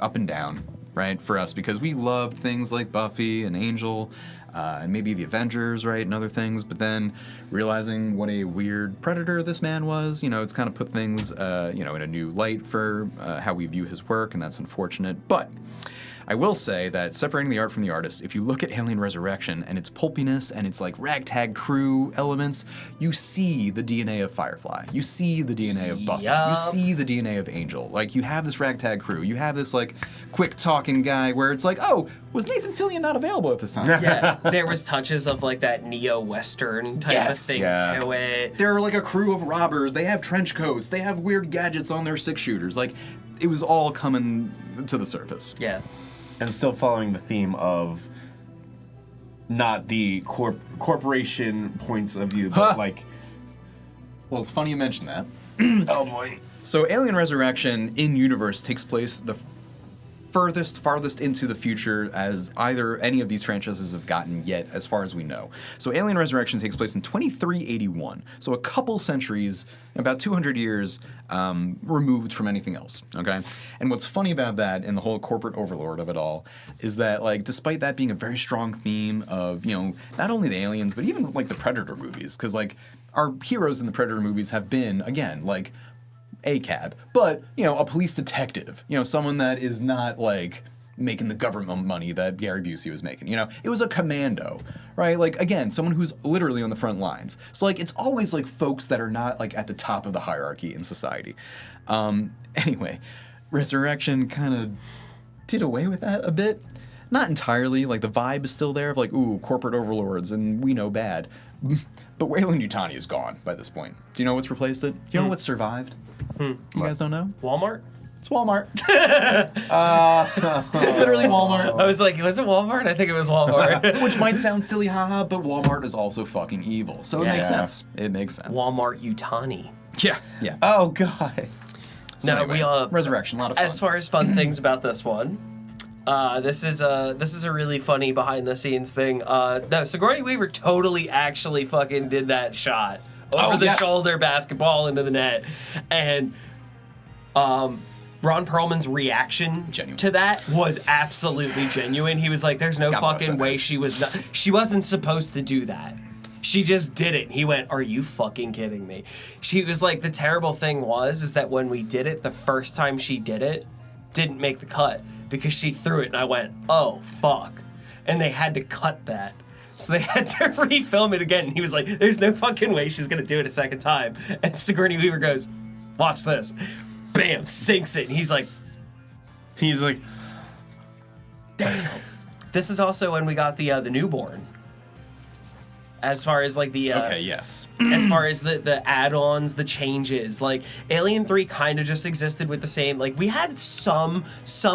up and down, right, for us because we loved things like Buffy and Angel and maybe the Avengers, right, and other things, but then realizing what a weird predator this man was, you know, it's kind of put things, you know, in a new light for how we view his work, and that's unfortunate. But I will say that separating the art from the artist, if you look at Alien Resurrection and its pulpiness and its like ragtag crew elements, you see the DNA of Firefly. You see the DNA of Buffy. Yup. You see the DNA of Angel. Like you have this ragtag crew. You have this like quick talking guy where it's like, oh, was Nathan Fillion not available at this time? Yeah. There was touches of like that neo-Western type Yes. of thing Yeah. to it. They're like a crew of robbers. They have trench coats. They have weird gadgets on their 6-shooters. Like it was all coming to the surface. Yeah. And still following the theme of not the corporation points of view, but like, Well, it's funny you mention that. oh boy. So Alien Resurrection in universe takes place the farthest into the future as either any of these franchises have gotten yet, as far as we know. So Alien Resurrection takes place in 2381, so a couple centuries, about 200 years removed from anything else, okay? And what's funny about that and the whole corporate overlord of it all is that, like, despite that being a very strong theme of, you know, not only the aliens, but even, like, the Predator movies, because, like, our heroes in the Predator movies have been, again, like, a cab, but, you know, a police detective, you know, someone that is not like making the government money that Gary Busey was making, you know, it was a commando, right? Like, again, someone who's literally on the front lines. So, like, it's always like folks that are not like at the top of the hierarchy in society. Anyway, Resurrection kind of did away with that a bit. Not entirely, like the vibe is still there of like, ooh, corporate overlords and we know bad. But Weyland-Yutani is gone by this point. Do you know what's replaced it? Do you know what survived? You guys don't know? Walmart? It's Walmart. Literally Walmart. I was like, was it Walmart? I think it was Walmart. Which might sound silly, haha, but Walmart is also fucking evil. So it makes Yeah. sense. It makes sense. Walmart-Yutani. Yeah. Yeah. Oh God. No, Anyway, we Resurrection, a lot of fun. As far as fun things about this one, this is a really funny behind the scenes thing. No, Sigourney Weaver totally actually fucking did that shot over the shoulder basketball into the net, and Ron Perlman's reaction Genuine. to that was absolutely genuine. He was like, "There's no God bless fucking that way man. she wasn't supposed to do that." She just did it. He went, "Are you fucking kidding me?" She was like, the terrible thing is that when we did it, the first time she did it, didn't make the cut because she threw it, and I went, "Oh fuck," and they had to cut that. So they had to refilm it again. And he was like, "There's no fucking way she's gonna do it a second time." And Sigourney Weaver goes, "Watch this." Bam, sinks it. And he's like, "Damn." This is also when we got the newborn. As far as like the Okay, yes. as far as the add-ons, the changes, like Alien 3 kind of just existed with the same, like we had some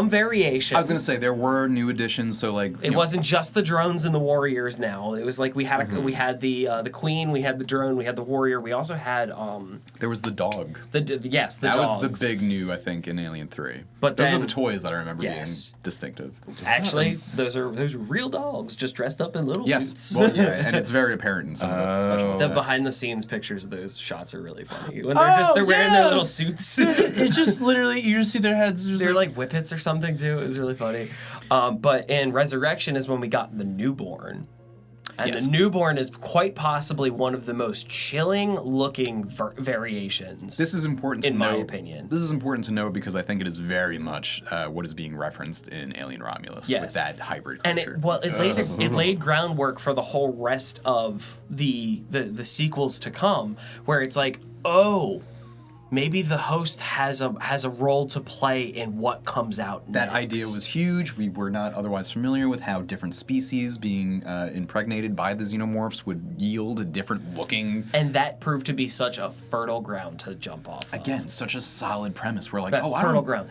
variation. I was gonna say there were new additions, so like It wasn't just the drones and the warriors now. It was like we had we had the queen, we had the drone, we had the warrior, we also had there was the dog. the That dogs. was the big new, I think, in Alien 3. But those then- were the toys that I remember Yes. being distinctive. Actually, those are real dogs just dressed up in little Yes, suits. well, yeah, and it's very apparent in some of the special The effects. behind the scenes pictures of those shots are really funny. When they're wearing their little suits. It's just literally you just see their heads. They're like whippets or something too. It was really funny. But in Resurrection is when we got the newborn. And Yes. the newborn is quite possibly one of the most chilling looking variations. This is important to in know. my opinion. This is important to know because I think it is very much what is being referenced in Alien Romulus Yes. with that hybrid And culture. it laid groundwork for the whole rest of the sequels to come, where it's like, oh, maybe the host has a role to play in what comes out that next. idea was huge. We were not otherwise familiar with how different species being impregnated by the xenomorphs would yield a different looking. And that proved to be such a fertile ground to jump off of. Again, such a solid premise. We're like, That oh, I fertile don't. ground.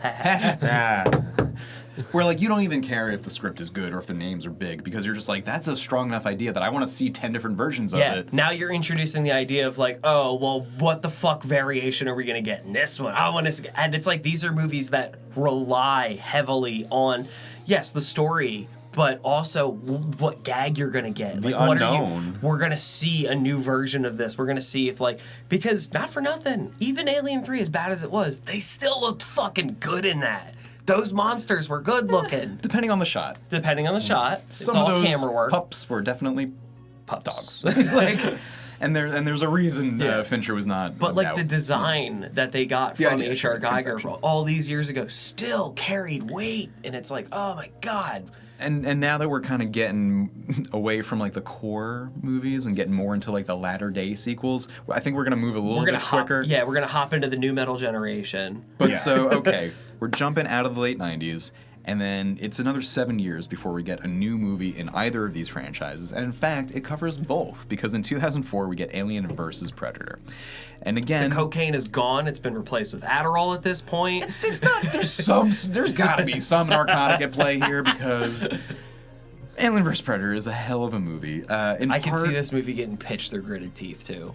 We're like, you don't even care if the script is good or if the names are big because you're just like, that's a strong enough idea that I want to see 10 different versions of Yeah, it. now you're introducing the idea of like, oh, well, what the fuck variation are we gonna get in this one? I want to, and it's like these are movies that rely heavily on, yes, the story, but also what gag you're gonna get. The Like, what are unknown. we're gonna see a new version of this. We're gonna see if like, because not for nothing, even Alien 3, as bad as it was, they still looked fucking good in that. Those monsters were good looking. Depending on the shot. Depending on the shot, it's Some all of those camera work. pups were definitely Pups. dogs. like, and there's a reason Fincher was not. But like out. the design that they got The from idea, H.R. sure, Geiger conceptual. all these years ago still carried weight, and it's like, oh my god. And now that we're kind of getting away from like the core movies and getting more into like the latter day sequels, I think we're gonna move a little bit quicker. We're gonna hop into the new metal generation. But Yeah. so okay, we're jumping out of the late '90s, and then it's another 7 years before we get a new movie in either of these franchises. And in fact, it covers both because in 2004 we get Alien vs. Predator, and again, Cocaine is gone. It's been replaced with Adderall at this point. it's not. There's got to be some narcotic at play here because Alien vs. Predator is a hell of a movie. I can see this movie getting pitched through gritted teeth too.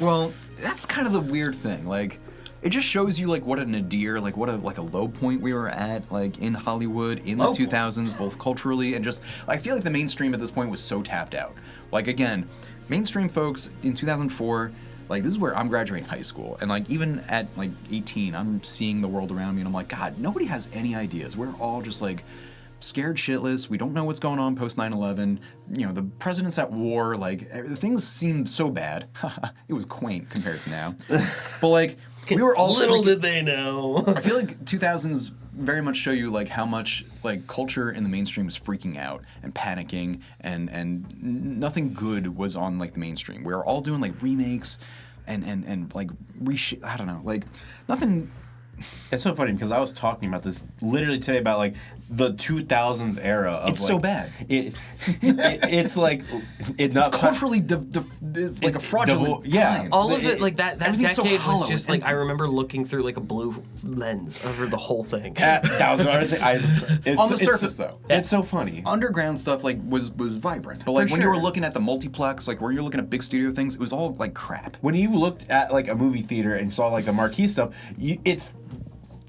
Well, that's kind of the weird thing. Like, it just shows you like what a nadir, like what a low point we were at, like in Hollywood in the Low 2000s, both culturally and just. I feel like the mainstream at this point was so tapped out. Like again, mainstream folks in 2004. Like, this is where I'm graduating high school, and like even at like 18, I'm seeing the world around me, and I'm like, God, nobody has any ideas. We're all just like scared shitless. We don't know what's going on post 9/11. You know, the president's at war. Like, things seem so bad. It was quaint compared to now. But like, we were all Little did they know. I feel like 2000s very much show you like how much like culture in the mainstream was freaking out and panicking, and nothing good was on like the mainstream. We were all doing like remakes and like I don't know, like nothing It's so funny because I was talking about this literally today about like the 2000s era of It's like, so bad. It's like It's culturally like a fraudulent time. All of it, like that everything's so decade hollow was just and like, I remember looking through like a blue lens over the whole thing. that was another thing. On the surface, though. It's so funny. Underground stuff like was vibrant, but like For when you were sure. looking at the multiplex, like when you were looking at big studio things, it was all like crap. When you looked at like a movie theater and saw like the marquee stuff, it's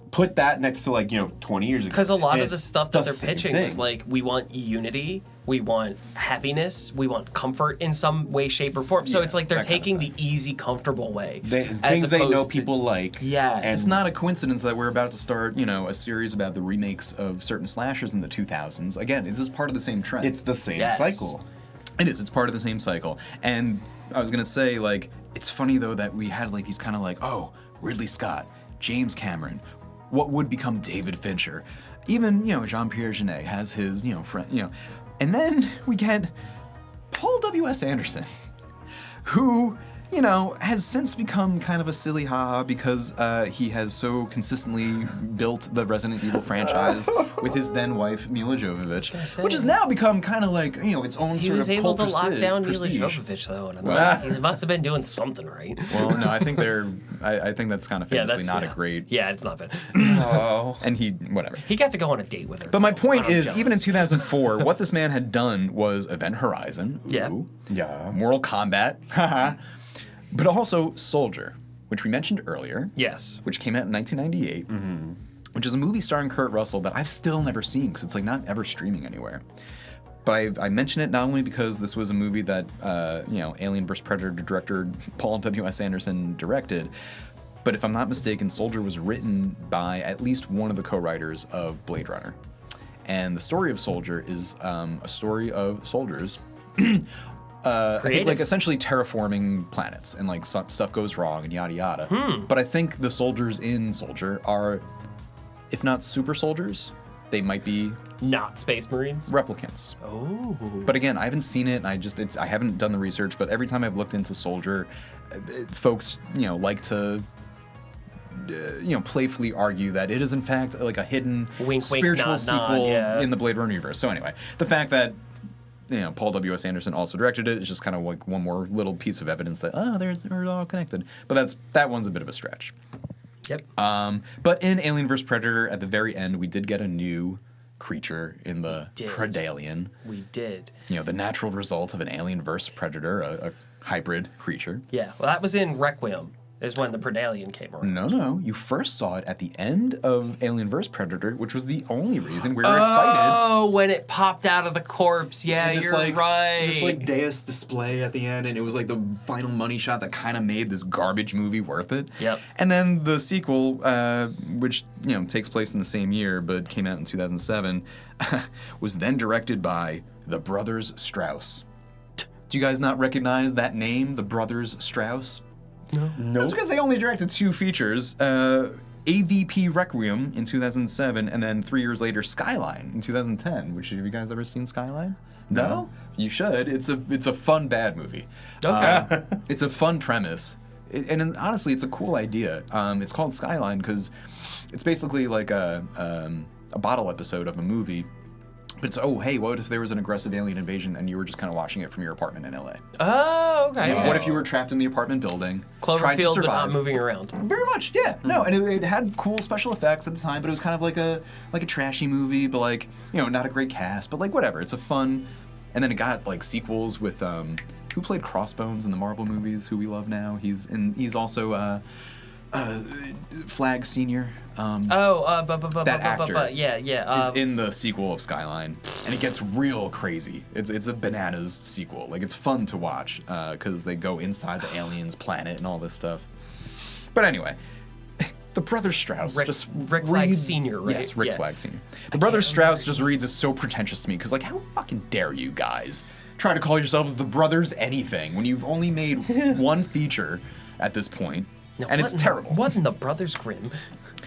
put that next to like 20 years ago. Because a lot and of the it's stuff that the they're same pitching thing. was like, we want unity, we want happiness, we want comfort in some way, shape, or form. So Yeah, it's like they're that kind of taking thing. the easy, comfortable way. things they know people like. Yes. and It's not a coincidence that we're about to start, a series about the remakes of certain slashers in the 2000s. Again, this is part of the same trend. It's the same Yes. cycle. It is. It's part of the same cycle. And I was gonna say, like, it's funny though that we had like these kind of like, oh, Ridley Scott, James Cameron, what would become David Fincher, even Jean-Pierre Jeunet has his friend, and then we get Paul W.S. Anderson, who has since become kind of a silly haha because he has so consistently built the Resident Evil franchise with his then wife Mila Jovovich, which has now become kind of like its own He sort was of able cult to lock down Mila prestige. Jovovich, though, and I'm like, he must have been doing something right. Well, no, I think I think that's kind of famously not a great. Yeah, it's not bad. Oh. And whatever. He got to go on a date with her. But my point I'm is, even in jealous. 2004, what this man had done was Event Horizon, Yeah. Yeah. Mortal Kombat, haha, but also Soldier, which we mentioned earlier, Yes. which came out in 1998, which is a movie starring Kurt Russell that I've still never seen because it's like not ever streaming anywhere. But I mention it not only because this was a movie that Alien vs. Predator director Paul W.S. Anderson directed, but if I'm not mistaken, Soldier was written by at least one of the co-writers of Blade Runner. And the story of Soldier is a story of soldiers I think like essentially terraforming planets, and like stuff goes wrong and yada yada. But I think the soldiers in Soldier are, if not super soldiers, they might be Not Space Marines. replicants. Oh. But again, I haven't seen it, and I haven't done the research. But every time I've looked into Soldier, folks like to playfully argue that it is in fact like a hidden Wink, wink, spiritual nod, sequel nod, yeah. in the Blade Runner universe. So anyway, the fact that Paul W.S. Anderson also directed it is just kind of like one more little piece of evidence that they're all connected. But that one's a bit of a stretch. Yep. But in Alien vs. Predator, at the very end, we did get a new creature in the did. Predalien. We did. The natural result of an Alien vs. Predator, a hybrid creature. Yeah. Well, that was in Requiem, is when the Predalien came around. No. You first saw it at the end of Alien vs. Predator, which was the only reason we were excited. Oh, when it popped out of the corpse. Yeah, And this, you're like, right. This like Deus display at the end, and it was like the final money shot that kind of made this garbage movie worth it. Yep. And then the sequel, which takes place in the same year but came out in 2007, was then directed by the Brothers Strauss. Do you guys not recognize that name, the Brothers Strauss? No. That's because they only directed 2 features. AVP Requiem in 2007, and then 3 years later, Skyline in 2010. Which have you guys ever seen Skyline? No? You should. It's a fun bad movie. Okay. It's a fun premise, and honestly, it's a cool idea. It's called Skyline because it's basically like a bottle episode of a movie. But it's, hey, what if there was an aggressive alien invasion and you were just kind of watching it from your apartment in LA? Oh, okay. What if you were trapped in the apartment building, trying to Cloverfield, but survive? not moving around. Very much, yeah. No, and it had cool special effects at the time, but it was kind of like a trashy movie, but like not a great cast, but like whatever. It's a fun. And then it got like sequels with who played Crossbones in the Marvel movies, who we love now. He's also Flag Senior. That actor yeah. Is in the sequel of Skyline, and it gets real crazy. It's a bananas sequel. Like, it's fun to watch because they go inside the aliens' planet and all this stuff. But anyway, the Brothers Strauss Rick Flag Sr., right? Yes, Rick Yeah. Flag Sr. The Brothers Strauss just reads as so pretentious to me because, like, how fucking dare you guys try to call yourselves the Brothers anything when you've only made one feature at this point, and it's terrible. What in the Brothers Grimm?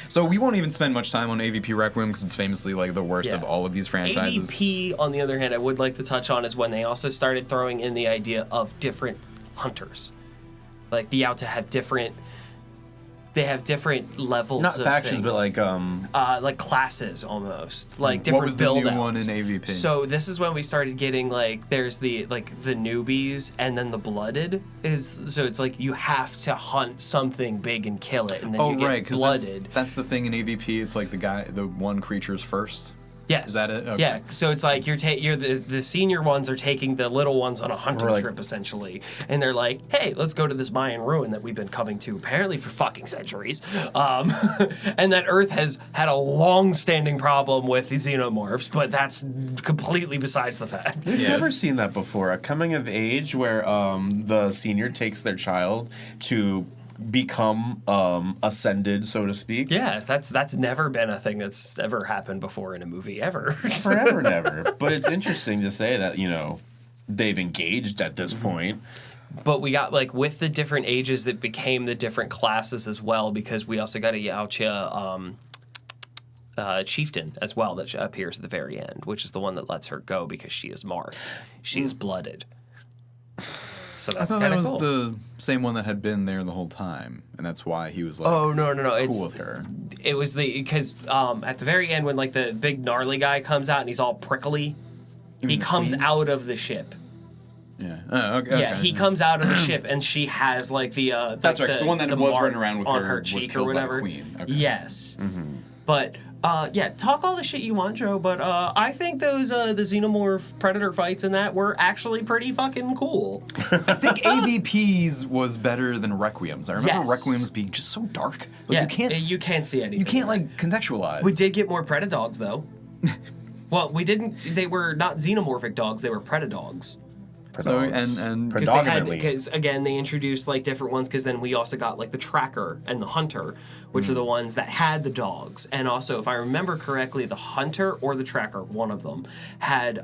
So we won't even spend much time on AVP Requiem because it's famously like the worst of all of these franchises. AVP, on the other hand, I would like to touch on is when they also started throwing in the idea of different hunters. Like the yautja have different they have different levels Not of factions, things. but like classes almost, like What different was the build new outs. one in AVP? So this is when we started getting like there's the newbies and then the blooded so it's like you have to hunt something big and kill it and then you get blooded. That's the thing in AVP. It's like the one creature's first. Yes. Is that it? Okay. Yeah. So it's like you're the senior ones are taking the little ones on a hunting trip essentially, and they're like, hey, let's go to this Mayan ruin that we've been coming to apparently for fucking centuries, and that Earth has had a long-standing problem with the xenomorphs, but that's completely besides the fact. I've never seen that before. A coming of age where the senior takes their child to become ascended, so to speak. Yeah, that's never been a thing that's ever happened before in a movie ever. Forever never. But it's interesting to say that, they've engaged at this point. But we got like with the different ages that became the different classes as well, because we also got a yautja chieftain as well that appears at the very end, which is the one that lets her go because she is marked. She is blooded. So that's I thought that was cool. the same one that had been there the whole time, and that's why he was like, oh no, cool with her. It was because at the very end when like the big gnarly guy comes out and he's all prickly, he comes out of the ship. Yeah. Oh, okay. Yeah, he comes out of the ship and she has like the That's right, 'cause the one that was mark running around with on her her was cheek killed or by the whatever. queen. Okay. Yes, but talk all the shit you want, Joe. But I think those the xenomorph predator fights in that were actually pretty fucking cool. I think AVP's was better than Requiem's. I remember Yes. Requiem's being just so dark. Like, Yeah, you can't see anything. You can't like contextualize. We did get more predadogs though. Well, we didn't. They were not xenomorphic dogs. They were predadogs. So and Predominantly. Because again, they introduced like different ones. Because then we also got like the tracker and the hunter, which are the ones that had the dogs. And also, if I remember correctly, the hunter or the tracker, one of them, had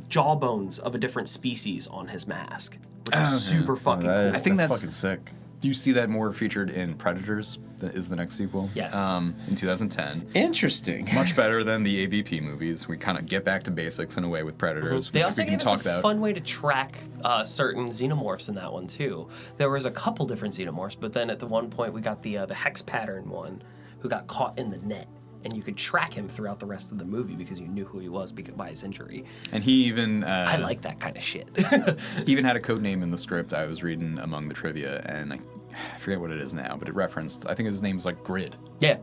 jawbones of a different species on his mask, which is super fucking cool. I think that's fucking sick. Do you see that more featured in Predators? That is the next sequel. Yes. In 2010. Interesting. Much better than the AVP movies. We kind of get back to basics in a way with Predators. They which also we can gave us talk a about. fun way to track certain xenomorphs in that one too. There was a couple different xenomorphs, but then at the one point we got the hex pattern one, who got caught in the net, and you could track him throughout the rest of the movie because you knew who he was by his injury. And he even I like that kind of shit. he even had a code name in the script I was reading among the trivia, and I forget what it is now, but it referenced, I think his name's like Grid. Yeah.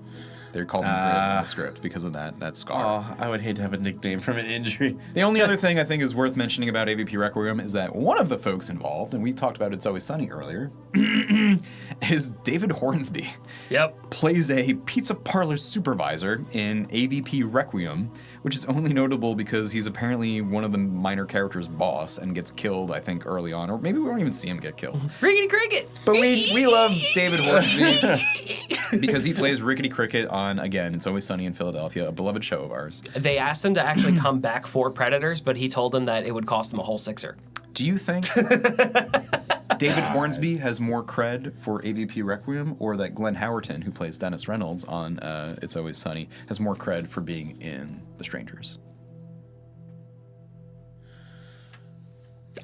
They called him Grid in the script because of that scar. Oh, I would hate to have a nickname from an injury. The only other thing I think is worth mentioning about AVP Requiem is that one of the folks involved, and we talked about It's Always Sunny earlier, is David Hornsby. Yep. Plays a pizza parlor supervisor in AVP Requiem, which is only notable because he's apparently one of the minor characters' boss and gets killed, I think, early on. Or maybe we won't even see him get killed. Rickety Cricket! But we love David Hornsby because he plays Rickety Cricket on, again, It's Always Sunny in Philadelphia, a beloved show of ours. They asked him to actually come back for Predators, but he told them that it would cost him a whole $6. Do you think David Hornsby has more cred for AVP Requiem, or that Glenn Howerton, who plays Dennis Reynolds on It's Always Sunny, has more cred for being in The Strangers?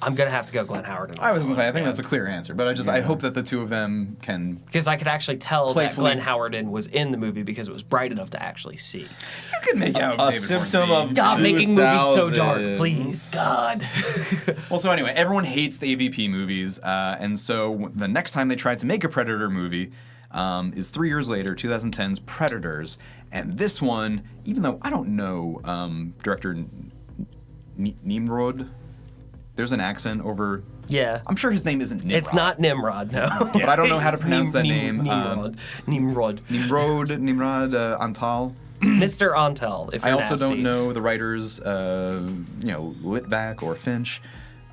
I'm gonna have to go Glenn Howard. I was gonna say, I think that's a clear answer, but I hope that the two of them can. Because I could actually tell that Playfully. Glenn Howerton was in the movie because it was bright enough to actually see. You can make out A David symptom Hornsby. of Stop making movies so dark, 2000s. please. God. Well, so anyway, everyone hates the AVP movies, and so the next time they tried to make a Predator movie is 3 years later, 2010's Predators, and this one, even though I don't know director Nimrod, there's an accent over. Yeah. I'm sure his name isn't Nimrod. It's not Nimrod, no. But I don't know how to It's pronounce that name. Nimrod. Nimrod Antal. Mr. Antel, if I you're also nasty. don't know the writers, Litvak or Finch.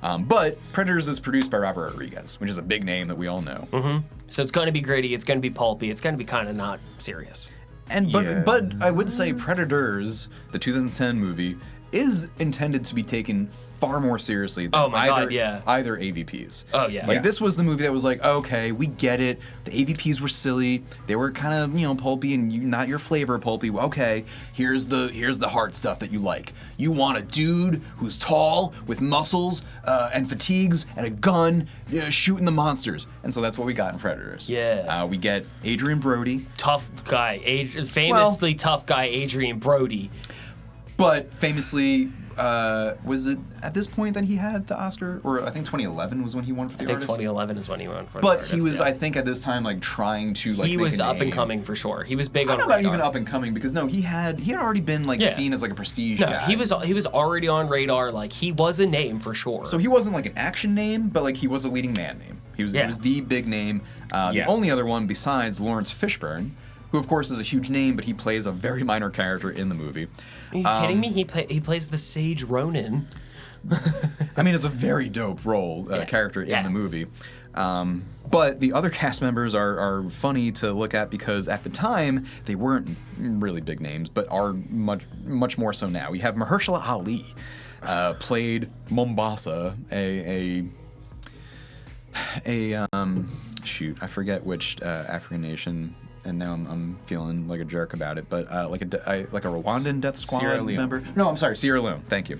But Predators is produced by Robert Rodriguez, which is a big name that we all know. So it's going to be gritty, it's going to be pulpy, it's going to be kind of not serious. And Yeah. but I would say Predators, the 2010 movie, is intended to be taken far more seriously than Oh my God, yeah. either AVPs. Oh, yeah. Like, Yeah. this was the movie that was like, okay, we get it. The AVPs were silly. They were kind of, pulpy and not your flavor pulpy. Okay, here's the hard stuff that you like. You want a dude who's tall, with muscles, and fatigues, and a gun, shooting the monsters. And so that's what we got in Predators. Yeah. We get Adrian Brody. Tough guy, famously tough guy Adrian Brody. But famously, was it at this point that he had the Oscar? Or I think 2011 was when he won for the I think artist? 2011 is when he won for the But artist, he was, yeah. I think, at this time, like, trying to, like, He make was a up and name. coming for sure. He was big I on don't know about radar. even up and coming, because, no, he had already been, like, Yeah. seen as, like, a prestige No, guy. he was already on radar. Like, he was a name for sure. So he wasn't, like, an action name, but, like, he was a leading man name. He was the big name. The only other one besides Lawrence Fishburne, who, of course, is a huge name, but he plays a very minor character in the movie. Are you kidding me? He plays the Sage Ronin. I mean, it's a very dope role, character in the movie. But the other cast members are funny to look at because at the time they weren't really big names, but are much more so now. We have Mahershala Ali, played Mombasa, shoot, I forget which African nation. And now I'm feeling like a jerk about it, but like a Rwandan death squad member. No, I'm sorry, Sierra Leone. Thank you.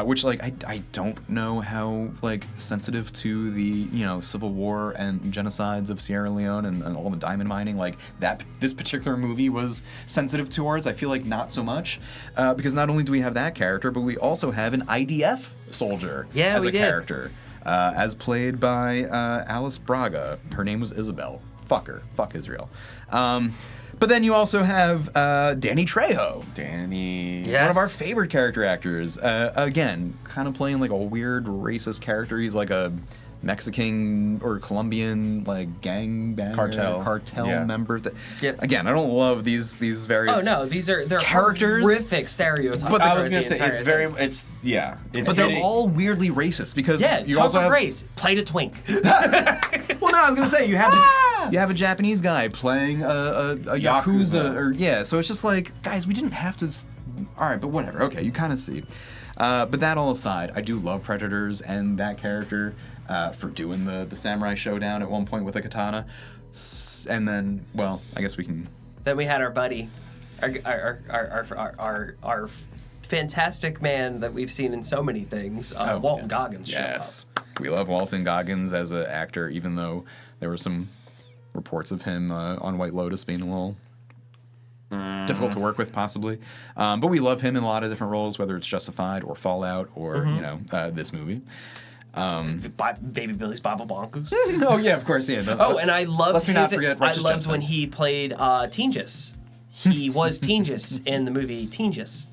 Which, like, I don't know how, like, sensitive to the, civil war and genocides of Sierra Leone and all the diamond mining, like, that this particular movie was sensitive towards. I feel like not so much, because not only do we have that character, but we also have an IDF soldier as a character, as played by Alice Braga. Her name was Isabel. Fuck her. Fuck Israel. But then you also have Danny Trejo. Danny. Yes. One of our favorite character actors. Again, kind of playing like a weird racist character. He's like a Mexican or Colombian like cartel member. Yep. Again, I don't love these various. Oh no, they're characters, horrific stereotypes. But I was gonna say it's but they're all weirdly racist because you talk also of have race. Played a twink. Well, no, I was gonna say you have a Japanese guy playing a yakuza, so it's just like, guys, we didn't have to. All right, but whatever. Okay, you kind of see. But that all aside, I do love Predators and that character for doing the samurai showdown at one point with a katana, and then, well, I guess we can. Then we had our buddy, our fantastic man that we've seen in so many things, Walton Goggins. Yes, we love Walton Goggins as an actor, even though there were some reports of him on White Lotus being a little difficult to work with, possibly. But we love him in a lot of different roles, whether it's Justified or Fallout or, this movie. Baby Billy's Baba Bonkers. Oh, yeah, of course, yeah. And I loved I loved when he played Teengis. He was Teengis in the movie Teengis.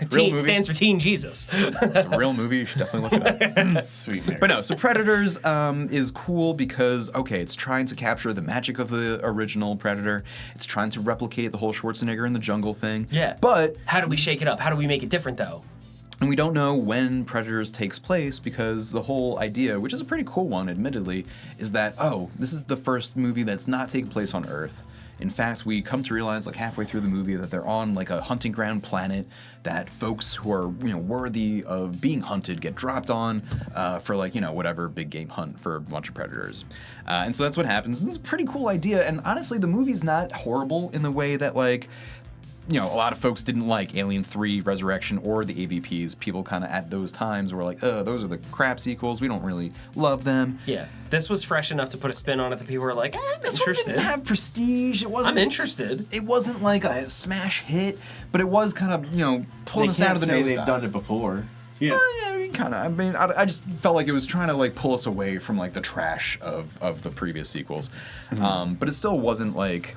Teen stands for Teen Jesus. It's a real movie. You should definitely look it up. Sweet Mary. But no, so Predators is cool because, okay, it's trying to capture the magic of the original Predator. It's trying to replicate the whole Schwarzenegger in the jungle thing. Yeah. But how do we shake it up? How do we make it different, though? And we don't know when Predators takes place because the whole idea, which is a pretty cool one, admittedly, is that, this is the first movie that's not taking place on Earth. In fact, we come to realize, like, halfway through the movie that they're on, like, a hunting ground planet that folks who are, worthy of being hunted get dropped on for, like, whatever big game hunt for a bunch of predators. And so that's what happens. And it's a pretty cool idea. And honestly, the movie's not horrible in the way that, like, a lot of folks didn't like Alien 3 Resurrection or the AVPs. People kind of at those times were like, those are the crap sequels. We don't really love them. Yeah. This was fresh enough to put a spin on it that people were like, I'm this interested. One didn't have prestige. It wasn't. I'm interested. It wasn't like a smash hit, but it was kind of, pulling us out of the nose. They've done it before. Yeah. Kind of. I mean, I just felt like it was trying to, like, pull us away from, like, the trash of the previous sequels. Mm-hmm. But it still wasn't, like,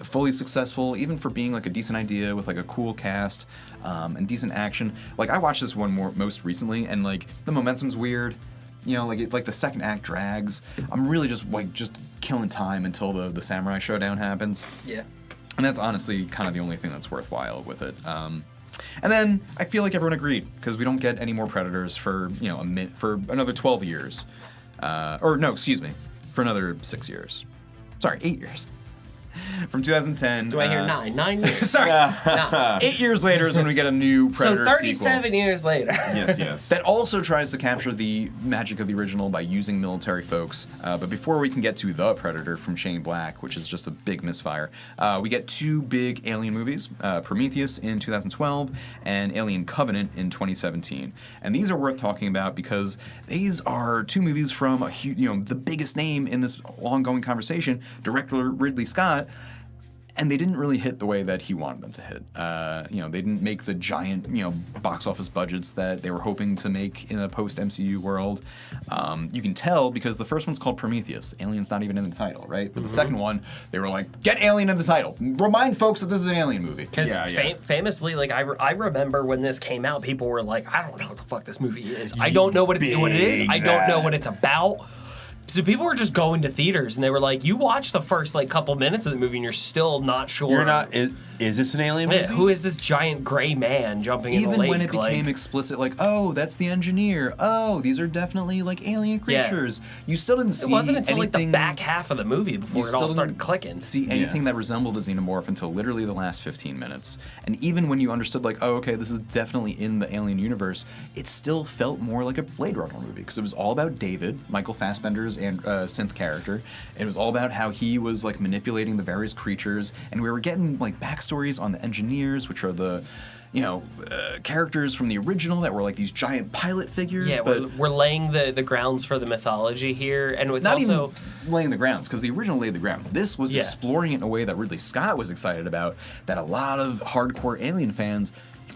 fully successful, even for being like a decent idea with like a cool cast and decent action. Like, I watched this one most recently, and like the momentum's weird. Like the second act drags. I'm really just killing time until the samurai showdown happens. Yeah. And that's honestly kind of the only thing that's worthwhile with it. And then I feel like everyone agreed because we don't get any more Predators for for another 12 years, for another 6 years. Sorry, 8 years. from 2010. Do I hear 9? 9 years? Sorry. No. 8 years later is when we get a new Predator So 37 years later. Yes. that also tries to capture the magic of the original by using military folks. But before we can get to The Predator from Shane Black, which is just a big misfire, we get 2 big alien movies, Prometheus in 2012 and Alien Covenant in 2017. And these are worth talking about because these are 2 movies from the biggest name in this ongoing conversation, director Ridley Scott. And they didn't really hit the way that he wanted them to hit. They didn't make the giant, box office budgets that they were hoping to make in a post-MCU world. You can tell because the first one's called Prometheus. Alien's not even in the title, right? But the second one, they were like, get Alien in the title. Remind folks that this is an Alien movie. Because famously, like, I remember when this came out, people were like, I don't know what the fuck this movie is. I don't know what it is. I don't know what it's about. So people were just going to theaters, and they were like, you watch the first, couple minutes of the movie, and you're still not sure. You're not... Is this an alien movie? Who is this giant gray man jumping in the lake? Even when it became explicit, oh, that's the engineer. Oh, these are definitely, alien creatures. Yeah. You still didn't see It wasn't until, anything, the back half of the movie before it all started clicking. See anything that resembled a xenomorph until literally the last 15 minutes. And even when you understood, oh, okay, this is definitely in the Alien universe, it still felt more like a Blade Runner movie. Because it was all about David, Michael Fassbender's synth character. It was all about how he was, manipulating the various creatures. And we were getting, backstories on the engineers, which are the characters from the original that were these giant pilot figures. Yeah, but we're laying the grounds for the mythology here, and it's not also even laying the grounds, because the original laid the grounds. This was exploring it in a way that Ridley Scott was excited about, that a lot of hardcore Alien fans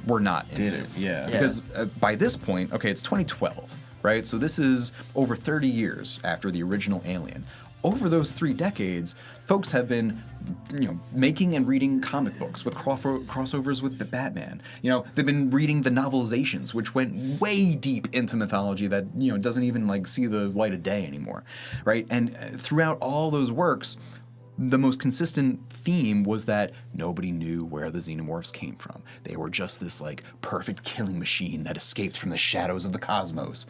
were not into. Because by this point, okay, it's 2012, right? So this is over 30 years after the original Alien. Over those 3 decades, folks have been, making and reading comic books with crossovers with the Batman. They've been reading the novelizations, which went way deep into mythology that, doesn't even, see the light of day anymore, right? And throughout all those works, the most consistent theme was that nobody knew where the xenomorphs came from. They were just this, perfect killing machine that escaped from the shadows of the cosmos.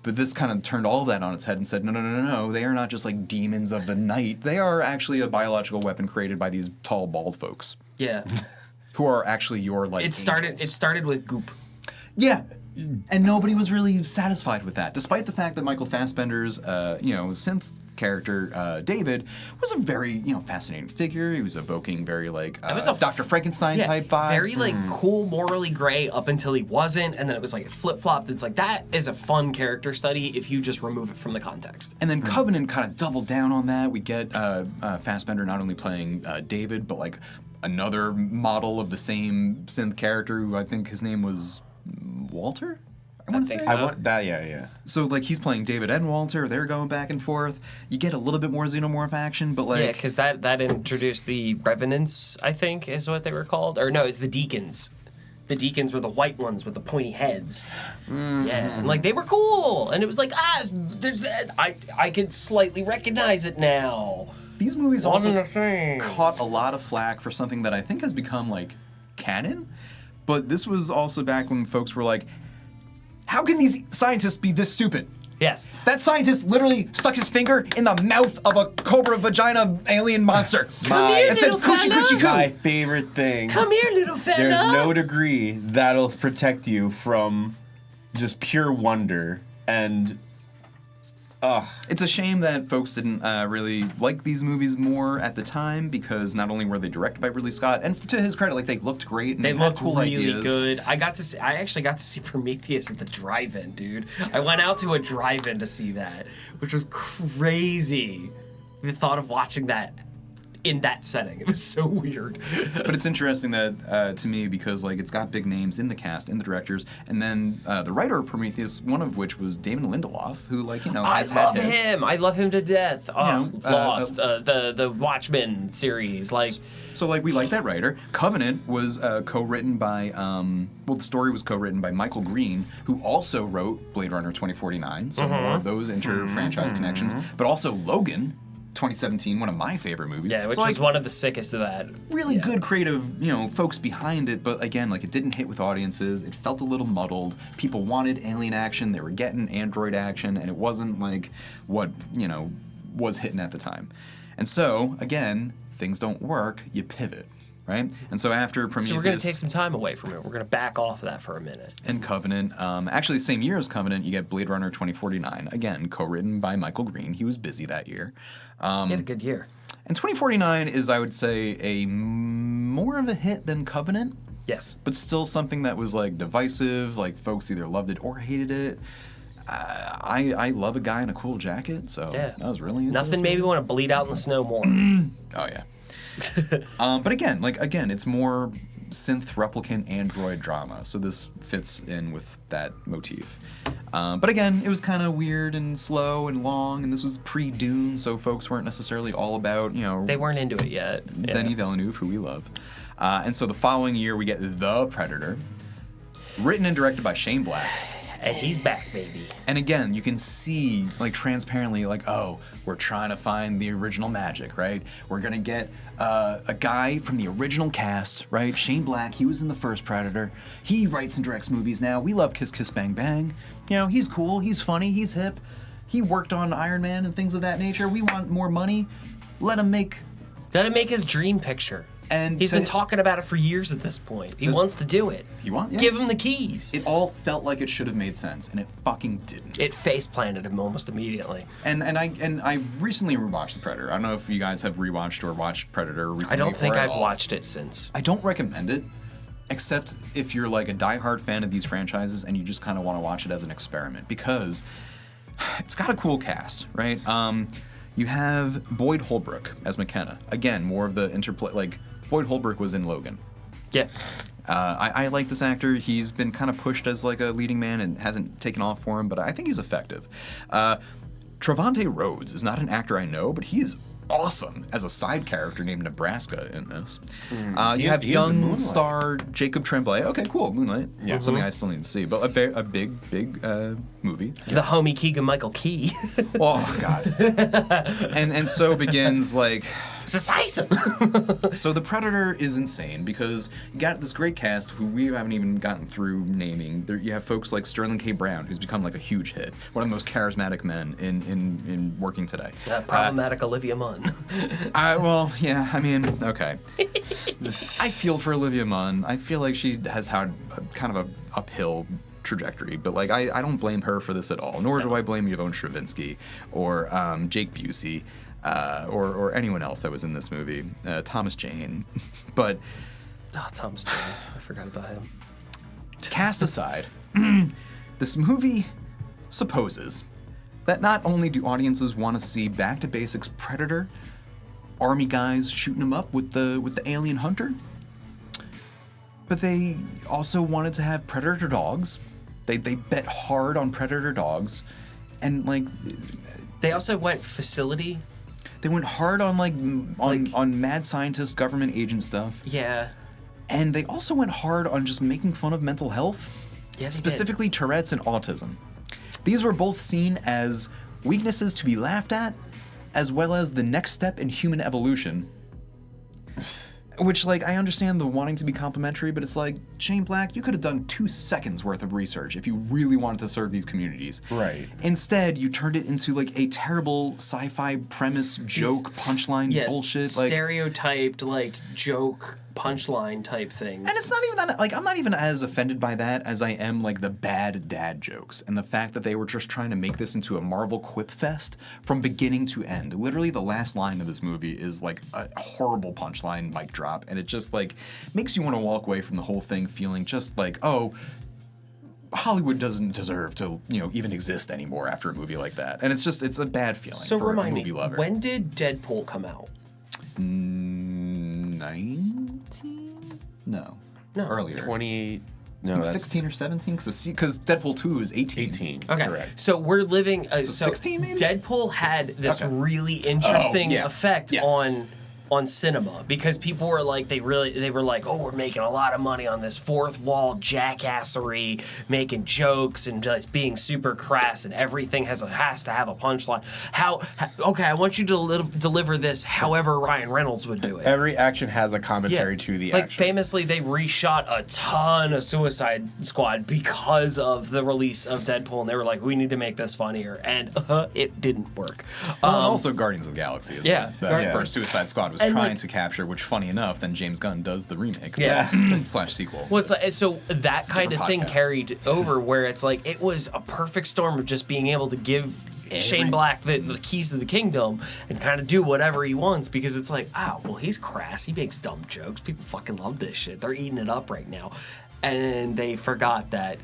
But this kind of turned all of that on its head and said, no, they are not just demons of the night. They are actually a biological weapon created by these tall, bald folks. Yeah. Who are actually your, It started with goop. Yeah. And nobody was really satisfied with that, despite the fact that Michael Fassbender's, synth character, David, was a very, fascinating figure. He was evoking very, Dr. Frankenstein type vibes. Very, cool, morally gray up until he wasn't, and then it was, flip-flopped. It's that is a fun character study if you just remove it from the context. And then Covenant kind of doubled down on that. We get Fassbender not only playing David, but, another model of the same synth character, who I think his name was Walter? I think so. I want that, yeah. So, he's playing David and Walter. They're going back and forth. You get a little bit more xenomorph action, but, Yeah, because that introduced the Revenants, I think, is what they were called. Or, no, it's the Deacons. The Deacons were the white ones with the pointy heads. Mm-hmm. Yeah, and, they were cool. And it was I could slightly recognize it now. These movies also caught a lot of flack for something that I think has become, canon. But this was also back when folks were like, how can these scientists be this stupid? Yes. That scientist literally stuck his finger in the mouth of a cobra vagina alien monster. Come here, and said, little coochie fella. coochie coo. My favorite thing. Come here, little fella. There's no degree that'll protect you from just pure wonder and... It's a shame that folks didn't really like these movies more at the time, because not only were they directed by Ridley Scott, and to his credit, they looked great and they had looked cool really ideas. good. I actually got to see Prometheus at the drive-in, dude. I went out to a drive-in to see that, which was crazy. The thought of watching that in that setting, it was so weird. But it's interesting that to me, because it's got big names in the cast, in the directors, and then the writer of Prometheus, one of which was Damon Lindelof, who has I love him. I love him to death. Lost, the Watchmen series, So we like that writer. Covenant was co-written by the story was co-written by Michael Green, who also wrote Blade Runner 2049. So more of those inter-franchise connections, but also Logan. 2017, one of my favorite movies. Yeah, which was one of the sickest of that. Really good creative, folks behind it, but again, it didn't hit with audiences. It felt a little muddled. People wanted alien action, they were getting android action, and it wasn't what, was hitting at the time. And so, again, things don't work, you pivot, right? And so after Prometheus... So we're going to take some time away from it. We're going to back off of that for a minute. And Covenant. Actually, the same year as Covenant, you get Blade Runner 2049. Again, co-written by Michael Green. He was busy that year. He had a good year. And 2049 is, I would say, more of a hit than Covenant. Yes. But still something that was, like, divisive. Like, folks either loved it or hated it. I love a guy in a cool jacket, so I was really into Nothing this made me movie. want to bleed out in the snow more. Oh, yeah. But again, it's more synth replicant android drama, so this fits in with that motif. But again, it was kind of weird and slow and long, and this was pre-Dune, so folks weren't necessarily all about, They weren't into it yet. Denis Villeneuve, who we love. And so the following year, we get The Predator, written and directed by Shane Black. And he's back, baby. And again, you can see, like, transparently, like, oh, we're trying to find the original magic, right? We're going to get a guy from the original cast, right? Shane Black, he was in the first Predator. He writes and directs movies now. We love Kiss Kiss Bang Bang. He's cool, he's funny, he's hip. He worked on Iron Man and things of that nature. We want more money. Let him make his dream picture. And he's been talking about it for years at this point. He wants to do it. Give him the keys. It all felt like it should have made sense, and it fucking didn't. It face planted him almost immediately. And I recently rewatched The Predator. I don't know if you guys have rewatched or watched Predator recently. I don't think I've watched it since. I don't recommend it, except if you're like a diehard fan of these franchises and you just kind of want to watch it as an experiment, because it's got a cool cast, right? You have Boyd Holbrook as McKenna. Again, more of the interplay. Like, Boyd Holbrook was in Logan. Yeah. I like this actor. He's been kind of pushed as like a leading man and hasn't taken off for him, but I think he's effective. Trevante Rhodes is not an actor I know, but he is awesome as a side character named Nebraska in this. You have young star Jacob Tremblay. Okay, cool. Moonlight. Yeah. Something I still need to see, but a big movie. The homie Keegan-Michael Key. Oh, God. and so begins, like... Decisive. So The Predator is insane because you got this great cast who we haven't even gotten through naming. You have folks like Sterling K. Brown, who's become like a huge hit, one of the most charismatic men in working today. Problematic Olivia Munn. Well, yeah, I mean, okay. I feel for Olivia Munn. I feel like she has had kind of a uphill trajectory, but like I don't blame her for this at all. Nor do I blame Yvonne Stravinsky or Jake Busey. Or anyone else that was in this movie, Thomas Jane, but Thomas Jane, I forgot about him. Cast aside, this movie supposes that not only do audiences want to see back to basics Predator, army guys shooting them up with the alien hunter, but they also wanted to have Predator dogs. They bet hard on Predator dogs, and like they also went facility. They went hard on on mad scientist government agent stuff. Yeah. And they also went hard on just making fun of mental health. Yeah, specifically Tourette's and autism. These were both seen as weaknesses to be laughed at, as well as the next step in human evolution. Which, like, I understand the wanting to be complimentary, but it's like, Shane Black, you could have done 2 seconds worth of research if you really wanted to serve these communities. Right. Instead, you turned it into, like, a terrible sci-fi premise, joke, punchline bullshit. Like, stereotyped, like, joke, punchline type things. And it's not even that, like, I'm not even as offended by that as I am, like, the bad dad jokes. And the fact that they were just trying to make this into a Marvel quip fest from beginning to end. Literally, the last line of this movie is, like, a horrible punchline mic drop. And it just, like, makes you want to walk away from the whole thing feeling just like, oh, Hollywood doesn't deserve to, even exist anymore after a movie like that. And it's a bad feeling for a movie lover. When did Deadpool come out? 19? No. Earlier. 20. No, 16 or 17? Because Deadpool 2 is 18. 18. Okay. Correct. So we're living. So 16 maybe? Deadpool had this really interesting effect on cinema because people were like they were like, oh, we're making a lot of money on this fourth wall jackassery, making jokes and just being super crass, and everything has to have a punchline. Okay, I want you to deliver this however Ryan Reynolds would do it. Every action has a commentary to the action. Like famously, they reshot a ton of Suicide Squad because of the release of Deadpool, and they were like, we need to make this funnier, and it didn't work. And also Guardians of the Galaxy as well. Yeah. The first Suicide Squad was was And, trying like- to capture, which, funny enough, then James Gunn does the remake. Yeah. Slash sequel. Well, it's like, so that a kind of different thing podcast. carried over where it's like it was a perfect storm of just being able to give Shane Black the keys to the kingdom and kind of do whatever he wants, because it's like, oh, well, he's crass. He makes dumb jokes. People fucking love this shit. They're eating it up right now. And they forgot that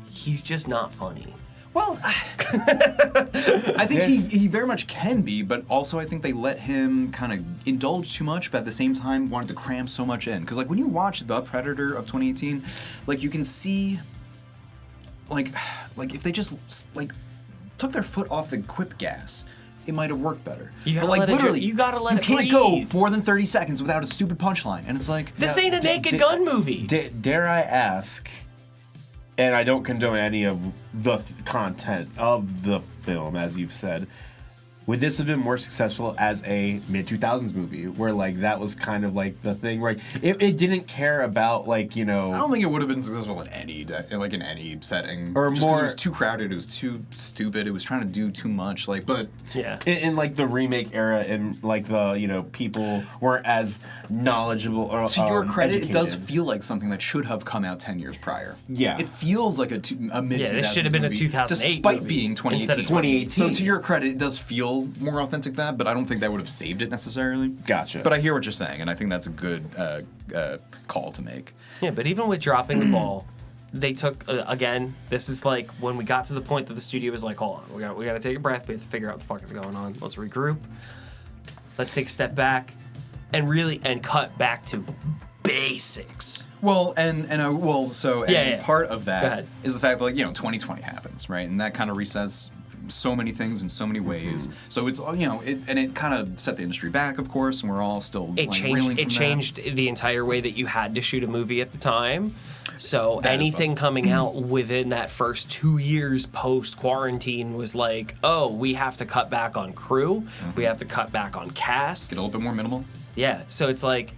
he's just not funny. Well, I think he very much can be, but also I think they let him kind of indulge too much, but at the same time wanted to cram so much in. Because, like, when you watch The Predator of 2018, like, you can see, like if they just, like, took their foot off the quip gas, it might have worked better. You gotta but, like, let it literally, you gotta let it can't breathe. go more than 30 seconds without a stupid punchline. And it's like... This ain't a Naked Gun movie. Dare I ask, and I don't condone any of the content of the film, as you've said, would this have been more successful as a mid-2000s movie, where, like, that was kind of, like, the thing, where it didn't care about, like, you know... I don't think it would have been successful in any setting. Or just 'cause more- it was too crowded, it was too stupid, it was trying to do too much, like, but... Yeah. In like, the remake era, and, like, the, you know, people weren't as knowledgeable or To your credit, it does educated. feel like something that should have come out 10 years prior. Yeah. It feels like a mid-2000s Yeah, this should have been a movie, 2008 despite movie being 2018. instead of 2018. So to your credit, it does feel more authentic than that, but I don't think that would have saved it necessarily. Gotcha. But I hear what you're saying, and I think that's a good call to make. Yeah, but even with dropping the ball, they took again. This is like when we got to the point that the studio was like, "Hold on, we got to take a breath. We have to figure out what the fuck is going on. Let's regroup. Let's take a step back, and cut back to basics." Well, Yeah. part of Go that ahead. is the fact that, like, 2020 happens, right? And that kind of resets so many things in so many ways. So it's, it kind of set the industry back, of course, and we're all still It like, reeling changed. It from that. changed the entire way that you had to shoot a movie at the time. So That as anything well. coming out within that first 2 years post quarantine was like, oh, we have to cut back on crew. We have to cut back on cast. Get a little bit more minimal. Yeah, so it's like,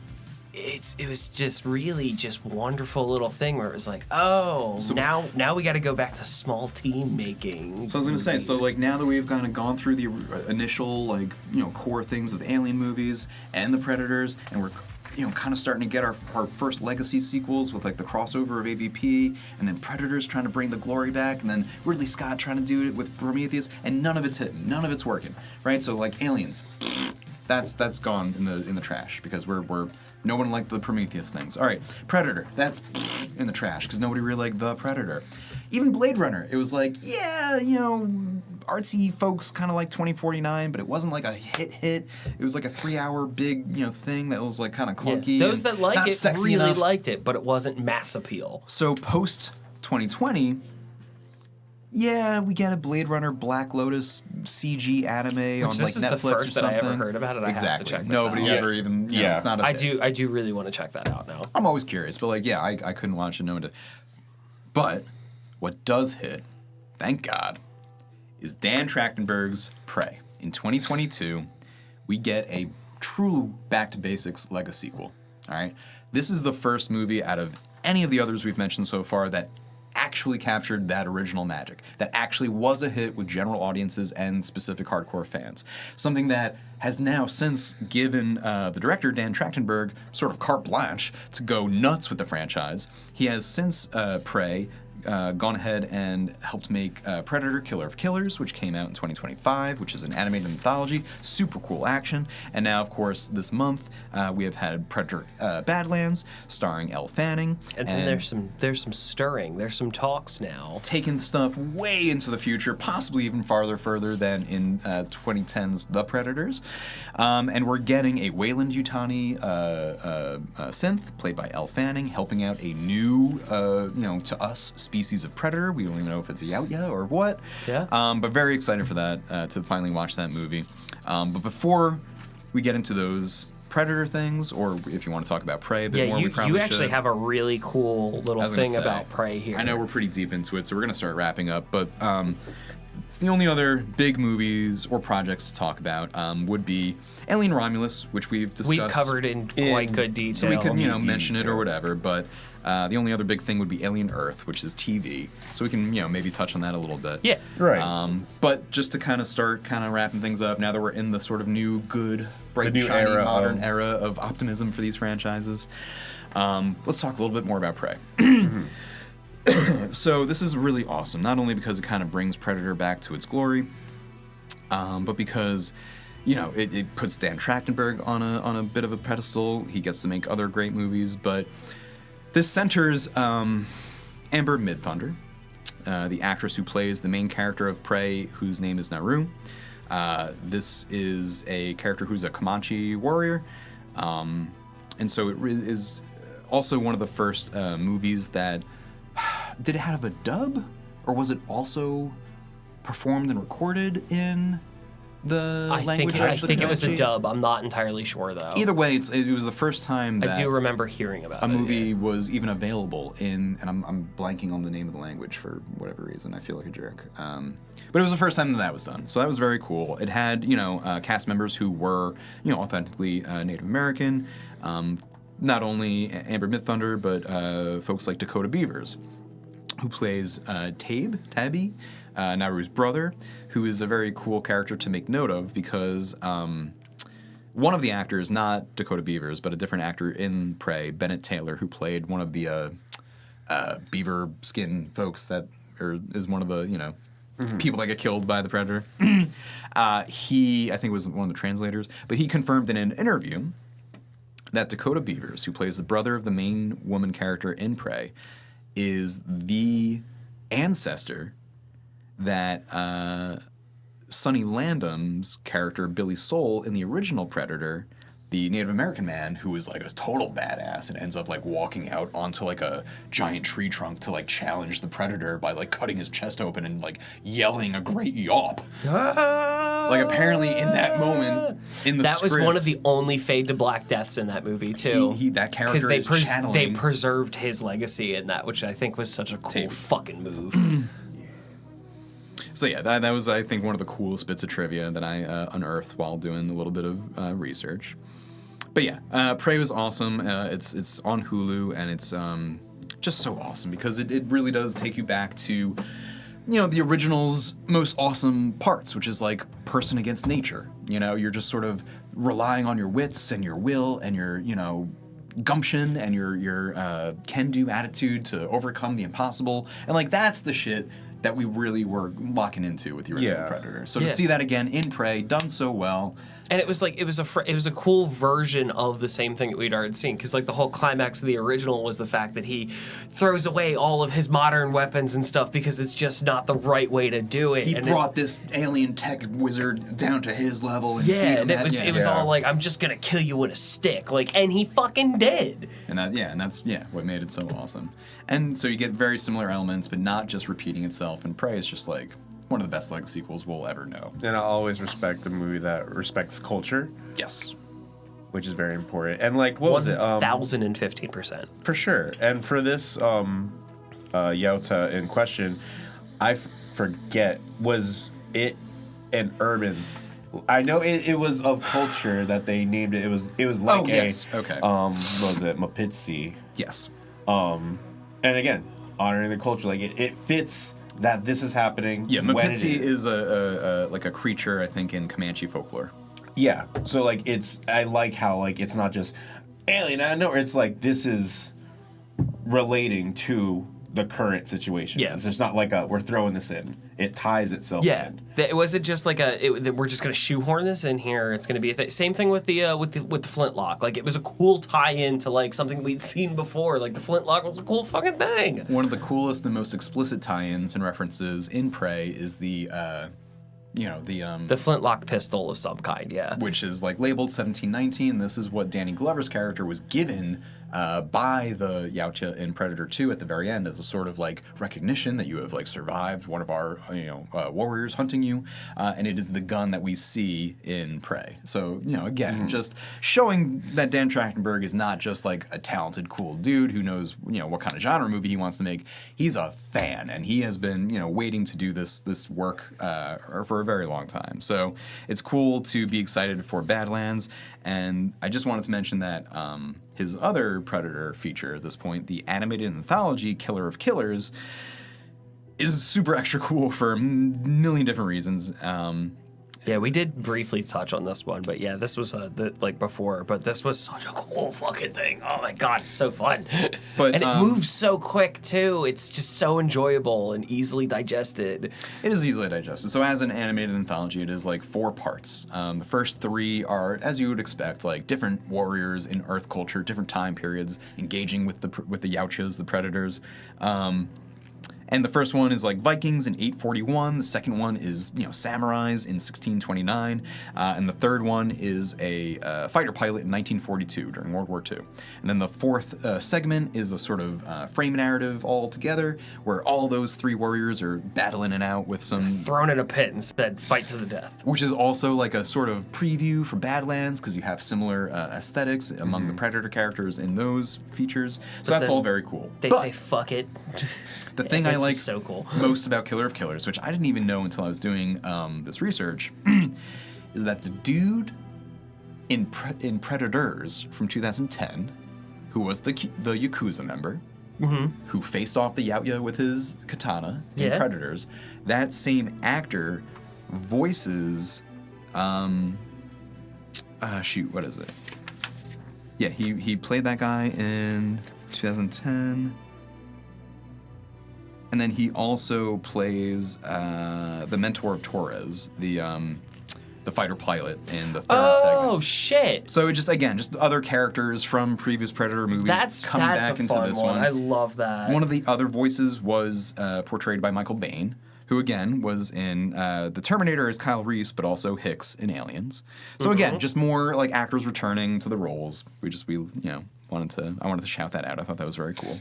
it was just really just wonderful little thing where it was like, oh, So now we got to go back to small team making. So I was gonna say, so, movies. like, now that we've kind of gone through the initial, like, core things of the Alien movies and the Predators, and we're kind of starting to get our first legacy sequels with, like, the crossover of AVP, and then Predators trying to bring the glory back, and then Ridley Scott trying to do it with Prometheus, and none of it's hitting, none of it's working, right? So, like, Aliens, that's gone in the trash because we're no one liked the Prometheus things. All right, Predator, that's in the trash because nobody really liked the Predator. Even Blade Runner, it was like, yeah, artsy folks kind of like 2049, but it wasn't like a hit. It was like a 3-hour big, thing that was like kind of Yeah, clunky. those and that like not it sexy really enough. liked it, but it wasn't mass appeal. So post 2020, yeah, we get a Blade Runner Black Lotus CG anime on, this like, is the Netflix first or that something. I ever heard about it. I have to Exactly. check this Nobody out. ever even. Yeah. It's not a I thing. do really want to check that out now. I'm always curious, but, like, yeah, I couldn't watch it. No one did. But what does hit, thank God, is Dan Trachtenberg's Prey. In 2022, we get a true back to basics Lego sequel. All right, this is the first movie out of any of the others we've mentioned so far that actually captured that original magic, that actually was a hit with general audiences and specific hardcore fans. Something that has now since given the director, Dan Trachtenberg, sort of carte blanche to go nuts with the franchise. He has since Prey gone ahead and helped make Predator Killer of Killers, which came out in 2025, which is an animated anthology, super cool action. And now, of course, this month, we have had Predator Badlands, starring Elle Fanning. And then there's some stirring. There's some talks now. Taking stuff way into the future, possibly even further than in 2010's The Predators. And we're getting a Wayland-Yutani synth, played by Elle Fanning, helping out a new, to us, species of predator. We don't even know if it's a yautja or what. Yeah. But very excited for that, to finally watch that movie. But before we get into those Predator things, or if you want to talk about Prey a bit more, we probably you actually should. have a really cool little I was gonna thing say, about Prey here. I know we're pretty deep into it, so we're going to start wrapping up. But the only other big movies or projects to talk about would be Alien Romulus, which we've discussed. We've covered in quite good detail. So we could, mention it or whatever. But The only other big thing would be Alien Earth, which is TV. So we can, maybe touch on that a little bit. Yeah. Right. But just to kind of start wrapping things up, now that we're in the sort of new, good, bright, new shiny, era modern era of optimism for these franchises, let's talk a little bit more about Prey. So this is really awesome, not only because it kind of brings Predator back to its glory, but because, it puts Dan Trachtenberg on a bit of a pedestal. He gets to make other great movies, but this centers Amber Midthunder, the actress who plays the main character of Prey, whose name is Naru. This is a character who's a Comanche warrior, and so it is also one of the first movies that... Did it have a dub, or was it also performed and recorded in the language of the I think it was a Comanche? dub. I'm not entirely sure, though. Either way, it was the first time that I do remember hearing about a it. movie was even available in, and I'm blanking on the name of the language for whatever reason. I feel like a jerk. But it was the first time that was done, so that was very cool. It had, cast members who were, authentically Native American. Not only Amber Midthunder, but folks like Dakota Beavers, who plays Tabby, Naru's brother, who is a very cool character to make note of because one of the actors, not Dakota Beavers, but a different actor in Prey, Bennett Taylor, who played one of the beaver skin folks is one of the, people that get killed by the Predator. He, I think, was one of the translators, but he confirmed in an interview that Dakota Beavers, who plays the brother of the main woman character in Prey, is the ancestor that Sonny Landham's character, Billy Soul, in the original Predator, the Native American man who is like a total badass and ends up like walking out onto like a giant tree trunk to like challenge the Predator by like cutting his chest open and like yelling a great yawp. Like apparently in that moment in the that script, was one of the only fade to black deaths in that movie too. That character is channeling. They preserved his legacy in that, which I think was such a cool fucking move. So yeah, that was I think one of the coolest bits of trivia that I unearthed while doing a little bit of research. But yeah, Prey was awesome. It's on Hulu and it's just so awesome because it really does take you back to the original's most awesome parts, which is like person against nature. You're just sort of relying on your wits and your will and your gumption and your can-do attitude to overcome the impossible. And like that's the shit that we really were locking into with the original Predator. So to see that again in Prey, done so well. And it was like it was a cool version of the same thing that we'd already seen, because like the whole climax of the original was the fact that he throws away all of his modern weapons and stuff because it's just not the right way to do it. He brought this alien tech wizard down to his level. And it was all like, I'm just gonna kill you with a stick, and he fucking did. And that's what made it so awesome. And so you get very similar elements, but not just repeating itself. And Prey is just like one of the best Lego sequels we'll ever know. And I always respect the movie that respects culture. Yes. Which is very important. And like, what was it? 1,015%. For sure. And for this yautja in question, I forget, was it an urban? I know it was of culture that they named it. It was like okay. What was it? Mapitsi. Yes. And again, honoring the culture, like it fits that this is happening. Yeah, Mapitsi is a like a creature, I think, in Comanche folklore. Yeah, so like I like how like it's not just alien out of nowhere. It's like this is relating to the current situation. Yeah, it's just not like we're throwing this in. It ties itself in. It wasn't just like we're just gonna shoehorn this in here. It's gonna be a same thing with the flintlock. Like it was a cool tie-in to like something we'd seen before. Like the flintlock was a cool fucking thing. One of the coolest and most explicit tie-ins and references in Prey is the flintlock pistol of some kind, which is like labeled 1719. This is what Danny Glover's character was given by the yautja in Predator 2 at the very end as a sort of like recognition that you have like survived one of our warriors hunting you, and it is the gun that we see in Prey. So again, just showing that Dan Trachtenberg is not just like a talented, cool dude who knows what kind of genre movie he wants to make. He's a fan, and he has been waiting to do this work for a very long time. So it's cool to be excited for Badlands, and I just wanted to mention that his other Predator feature at this point, the animated anthology Killer of Killers, is super extra cool for a million different reasons. Yeah, we did briefly touch on this one, but yeah, this was before, but this was such a cool fucking thing. Oh my god, it's so fun. But, and it moves so quick too. It's just so enjoyable and easily digested. It is easily digested. So as an animated anthology, it is like 4 parts. The first 3 are, as you would expect, like different warriors in Earth culture, different time periods, engaging with the yautjas, the predators. And the first one is like Vikings in 841. The second one is, samurais in 1629. And the third one is a fighter pilot in 1942 during World War II. And then the fourth segment is a sort of frame narrative all together, where all those 3 warriors are battling it out with some... Thrown in a pit and said, fight to the death. Which is also like a sort of preview for Badlands, because you have similar aesthetics among the Predator characters in those features. So that's all very cool. They say, fuck it. The thing I like so cool. most about Killer of Killers, which I didn't even know until I was doing this research, is that the dude in Predators from 2010, who was the Yakuza member, who faced off the yautja with his katana in Predators, that same actor voices, what is it? Yeah, he played that guy in 2010. And then he also plays the mentor of Torres, the fighter pilot in the third segment. Oh, shit. So just other characters from previous Predator movies coming back into this one. I love that. One of the other voices was portrayed by Michael Biehn, who again was in the Terminator as Kyle Reese, but also Hicks in Aliens. So again, just more like actors returning to the roles. I wanted to shout that out. I thought that was very cool.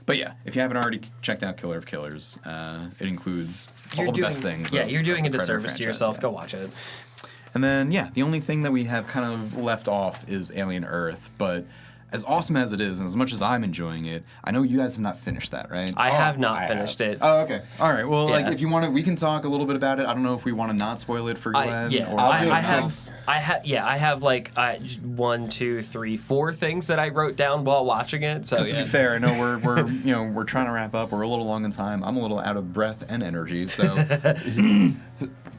But yeah, if you haven't already checked out Killer of Killers, it includes all the best things. Yeah, you're doing a disservice to yourself. Yeah. Go watch it. And then, the only thing that we have kind of left off is Alien Earth. But as awesome as it is, and as much as I'm enjoying it, I know you guys have not finished that, right? I have not finished it. Oh, okay. All right. Well, if you want to, we can talk a little bit about it. I don't know if we want to not spoil it for Glenn. I have like 1, 2, 3, 4 things that I wrote down while watching it. So to be fair, I know we're trying to wrap up. We're a little long in time. I'm a little out of breath and energy. So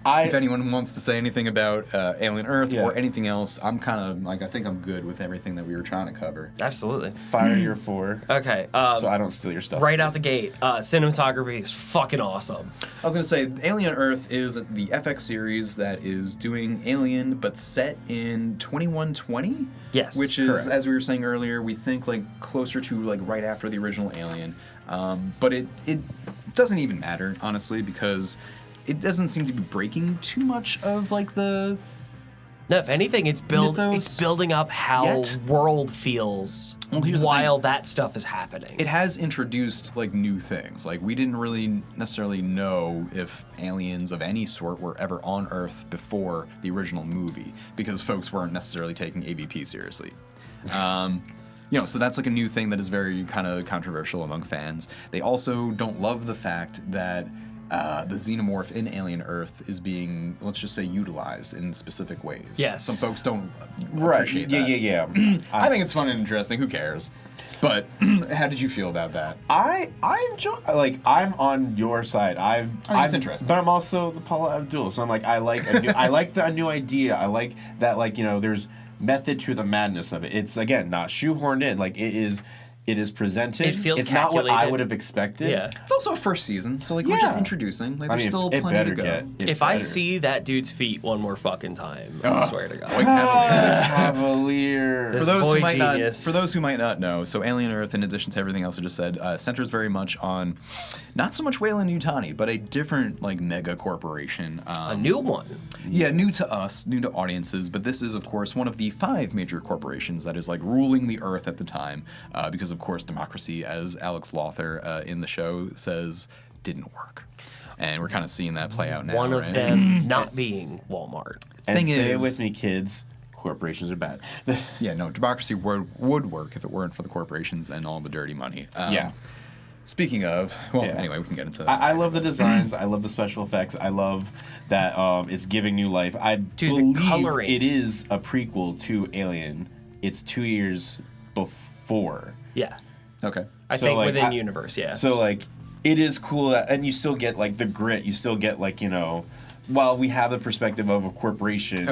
if anyone wants to say anything about Alien Earth or anything else, I'm kind of I think I'm good with everything that we were trying to cover. Absolutely. Fire your 4. Okay. So I don't steal your stuff. Right out the gate, cinematography is fucking awesome. I was going to say, Alien Earth is the FX series that is doing Alien, but set in 2120? Yes. Which is, correct. as we were saying earlier, we think closer to right after the original Alien. But it doesn't even matter, honestly, because it doesn't seem to be breaking too much of the... No, if anything, it's building up how world feels while that stuff is happening. It has introduced new things. We didn't really necessarily know if aliens of any sort were ever on Earth before the original movie, because folks weren't necessarily taking AVP seriously. So that's a new thing that is very kind of controversial among fans. They also don't love the fact that the xenomorph in Alien Earth is being, let's just say, utilized in specific ways. Yes. Some folks don't appreciate that. Yeah. I think it's fun and interesting. Who cares? But how did you feel about that? I enjoy, I'm on your side. It's interesting. But I'm also the Paula Abdul, so I'm I like a new idea. I like that, there's method to the madness of it. It's, again, not shoehorned in. It is presented. It feels It's calculated. not what I would have expected. Yeah. It's also a first season, so we're just introducing. There's still plenty to go. If I see that dude's feet one more fucking time, I swear to God. Cavalier. For those who might not know, so Alien Earth, in addition to everything else I just said, centers very much on not so much Weyland-Yutani, but a different mega corporation. A new one. Yeah, new to us, new to audiences, but this is, of course, one of the 5 major corporations that is ruling the Earth at the time, because of course democracy, as Alex Lothar in the show says, didn't work. And we're kind of seeing that play out now. One of them not being Walmart. And say it with me, kids. Corporations are bad. Yeah, no, democracy would work if it weren't for the corporations and all the dirty money. Speaking of, anyway, we can get into that. I love the designs. I love the special effects. I love that it's giving new life. I believe the coloring. It is a prequel to Alien it's 2 years before. Yeah. Okay. I So, think like, within universe, yeah. So like it is cool, and you still get like the grit. You still get like, you know, while we have the perspective of a corporation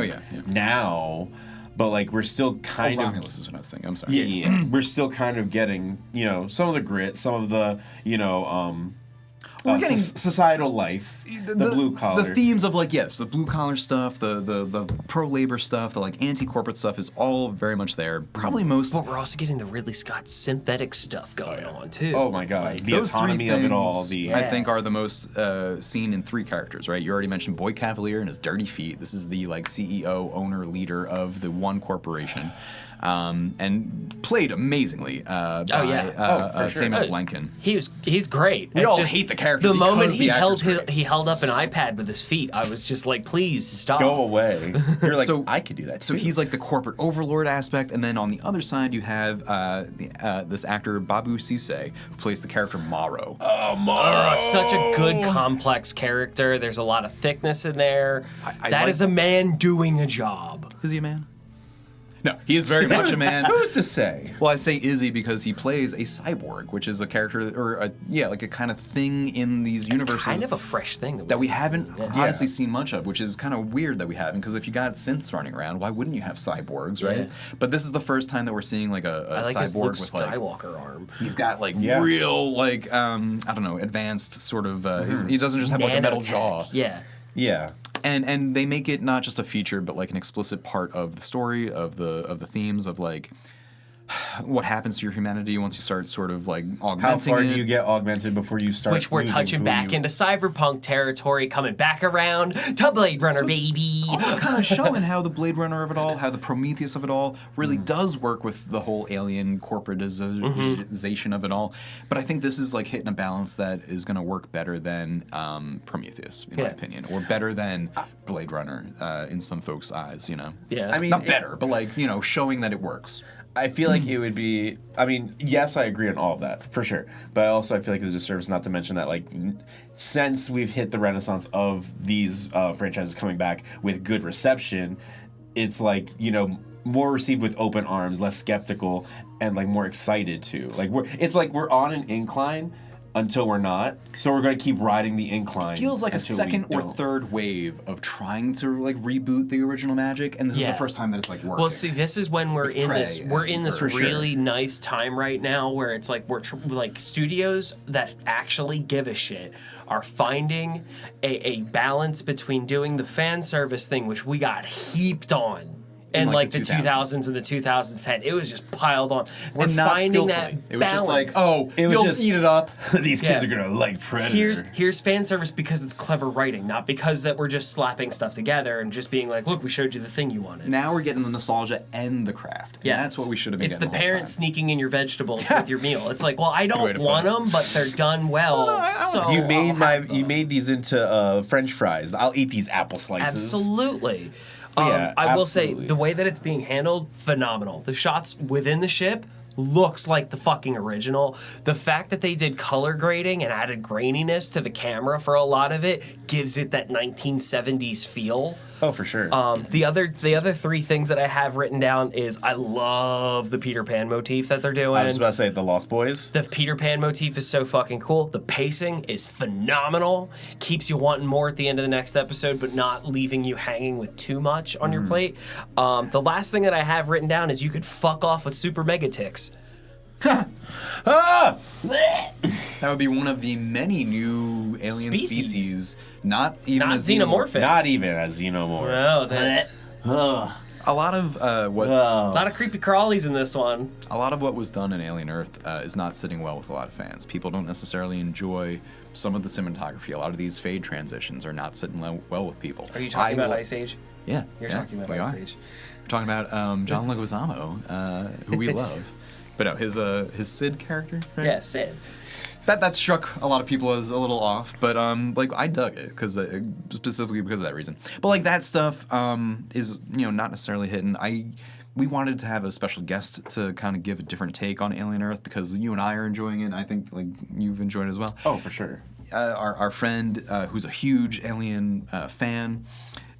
now, but like we're still kind of Romulus is what I was thinking. I'm sorry. yeah. We're still kind of getting, you know, some of the grit, some of the, you know, We're getting societal life, the blue collar. The themes of like, yes, the blue collar stuff, the pro labor stuff, the like anti corporate stuff is all very much there. Probably most. But we're also getting the Ridley Scott synthetic stuff going on too. Oh my god, Like, the those autonomy three of it all. things, The I think are the most seen in 3 characters, right? You already mentioned Boy Cavalier and his dirty feet. This is the like CEO, owner, leader of the one corporation. And played amazingly by for sure. Samuel Blanken. He's great. We It's all just hate the character The because moment the he actor's great. held up an iPad with his feet, I was just like, please stop. go away. You're like, So- I could do that. So too. he's like the corporate overlord aspect, and then on the other side you have this actor Babu Sise, who plays the character Morrow. Such a good complex character. There's a lot of thickness in there. I That like- is a man doing a job. Is he a man? No, he is very much a man. Who's to say? Well, I say is he because he plays a cyborg, which is a character, or like a kind of thing in these It's universes kind of a fresh thing that we haven't seen. Yeah. honestly seen much of, which is kind of weird that we haven't. Because if you got synths running around, why wouldn't you have cyborgs, right? Yeah. But this is the first time that we're seeing like a I like his cyborg Luke with like Skywalker arm. he's got like Yeah. real like I don't know, advanced sort of. He doesn't just have like a metal Nanotech. jaw. Yeah. Yeah. And they make it not just a feature, but like an explicit part of the story, of the themes of like what happens to your humanity once you start sort of like How augmenting far it. do you get augmented before you start? Which we're losing touching who back you- into cyberpunk territory, coming back around to Blade Runner, baby. Almost kind of showing how the Blade Runner of it all, how the Prometheus of it all really does work with the whole alien corporatization of it all. But I think this is like hitting a balance that is going to work better than Prometheus, in my Yeah. opinion, or better than Blade Runner in some folks' eyes, you know? Yeah. I mean, Not better, but like, you know, showing that it works. I feel like it would be. I mean, yes, I agree on all of that for sure. But also, I feel like it's a disservice not to mention that, like, since we've hit the renaissance of these franchises coming back with good reception, it's like, you know, more received with open arms, less skeptical, and like more excited too. Like we're on an incline until we're not. So we're going to keep riding the incline. Feels like a until we second or don't. third wave of trying to like reboot the original Magic, and this is Yeah. the first time that it's like working. Well, see, this is when we're With in Prey this. We're in this for sure. really nice time right now, where it's like like studios that actually give a shit are finding a balance between doing the fan service thing, which we got heaped on. In like the 2000s and the 2010, it was just piled on. Or and not finding skillfully. that It was just like, balance. oh, It was you'll just- eat it up. These kids Yeah. are going to like Predator. Here's fan service because it's clever writing, not because that we're just slapping stuff together and just being like, look, we showed you the thing you wanted. Now we're getting the nostalgia and the craft. Yeah, And that's what we should have been It's the getting whole parents time. sneaking in your vegetables with your meal. It's like, well, I way don't to want put it. them, but they're done well. So You made I'll have you them. made these into French fries. I'll eat these apple slices. Absolutely. Yeah, I will say absolutely. the way that it's being handled, phenomenal. The shots within the ship looks like the fucking original. The fact that they did color grading and added graininess to the camera for a lot of it gives it that 1970s feel. Oh, for sure. The other 3 things that I have written down is I love the Peter Pan motif that they're doing. I was about to say the Lost Boys. The Peter Pan motif is so fucking cool. The pacing is phenomenal. Keeps you wanting more at the end of the next episode, but not leaving you hanging with too much on your plate. The last thing that I have written down is you could fuck off with super mega ticks. Ah! That would be one of the many new alien species, not even Not a xenomorph. xenomorphic. Not even a xenomorph. Oh, that, A lot of what a lot of creepy crawlies in this one. a lot of what was done in Alien Earth is not sitting well with a lot of fans. People don't necessarily enjoy some of the cinematography. A lot of these fade transitions are not sitting well with people. Are you talking about will- Ice Age? Yeah, You're yeah, talking about we Ice are. Age. We're talking about John Leguizamo, who we loved. But no, his Sid character. Right? Yeah, Sid. That struck a lot of people as a little off, but like I dug it because specifically because of that reason. But like that stuff is not necessarily hidden. We wanted to have a special guest to kind of give a different take on Alien Earth because you and I are enjoying it. I think like you've enjoyed it as well. Oh, for sure. Our friend who's a huge Alien fan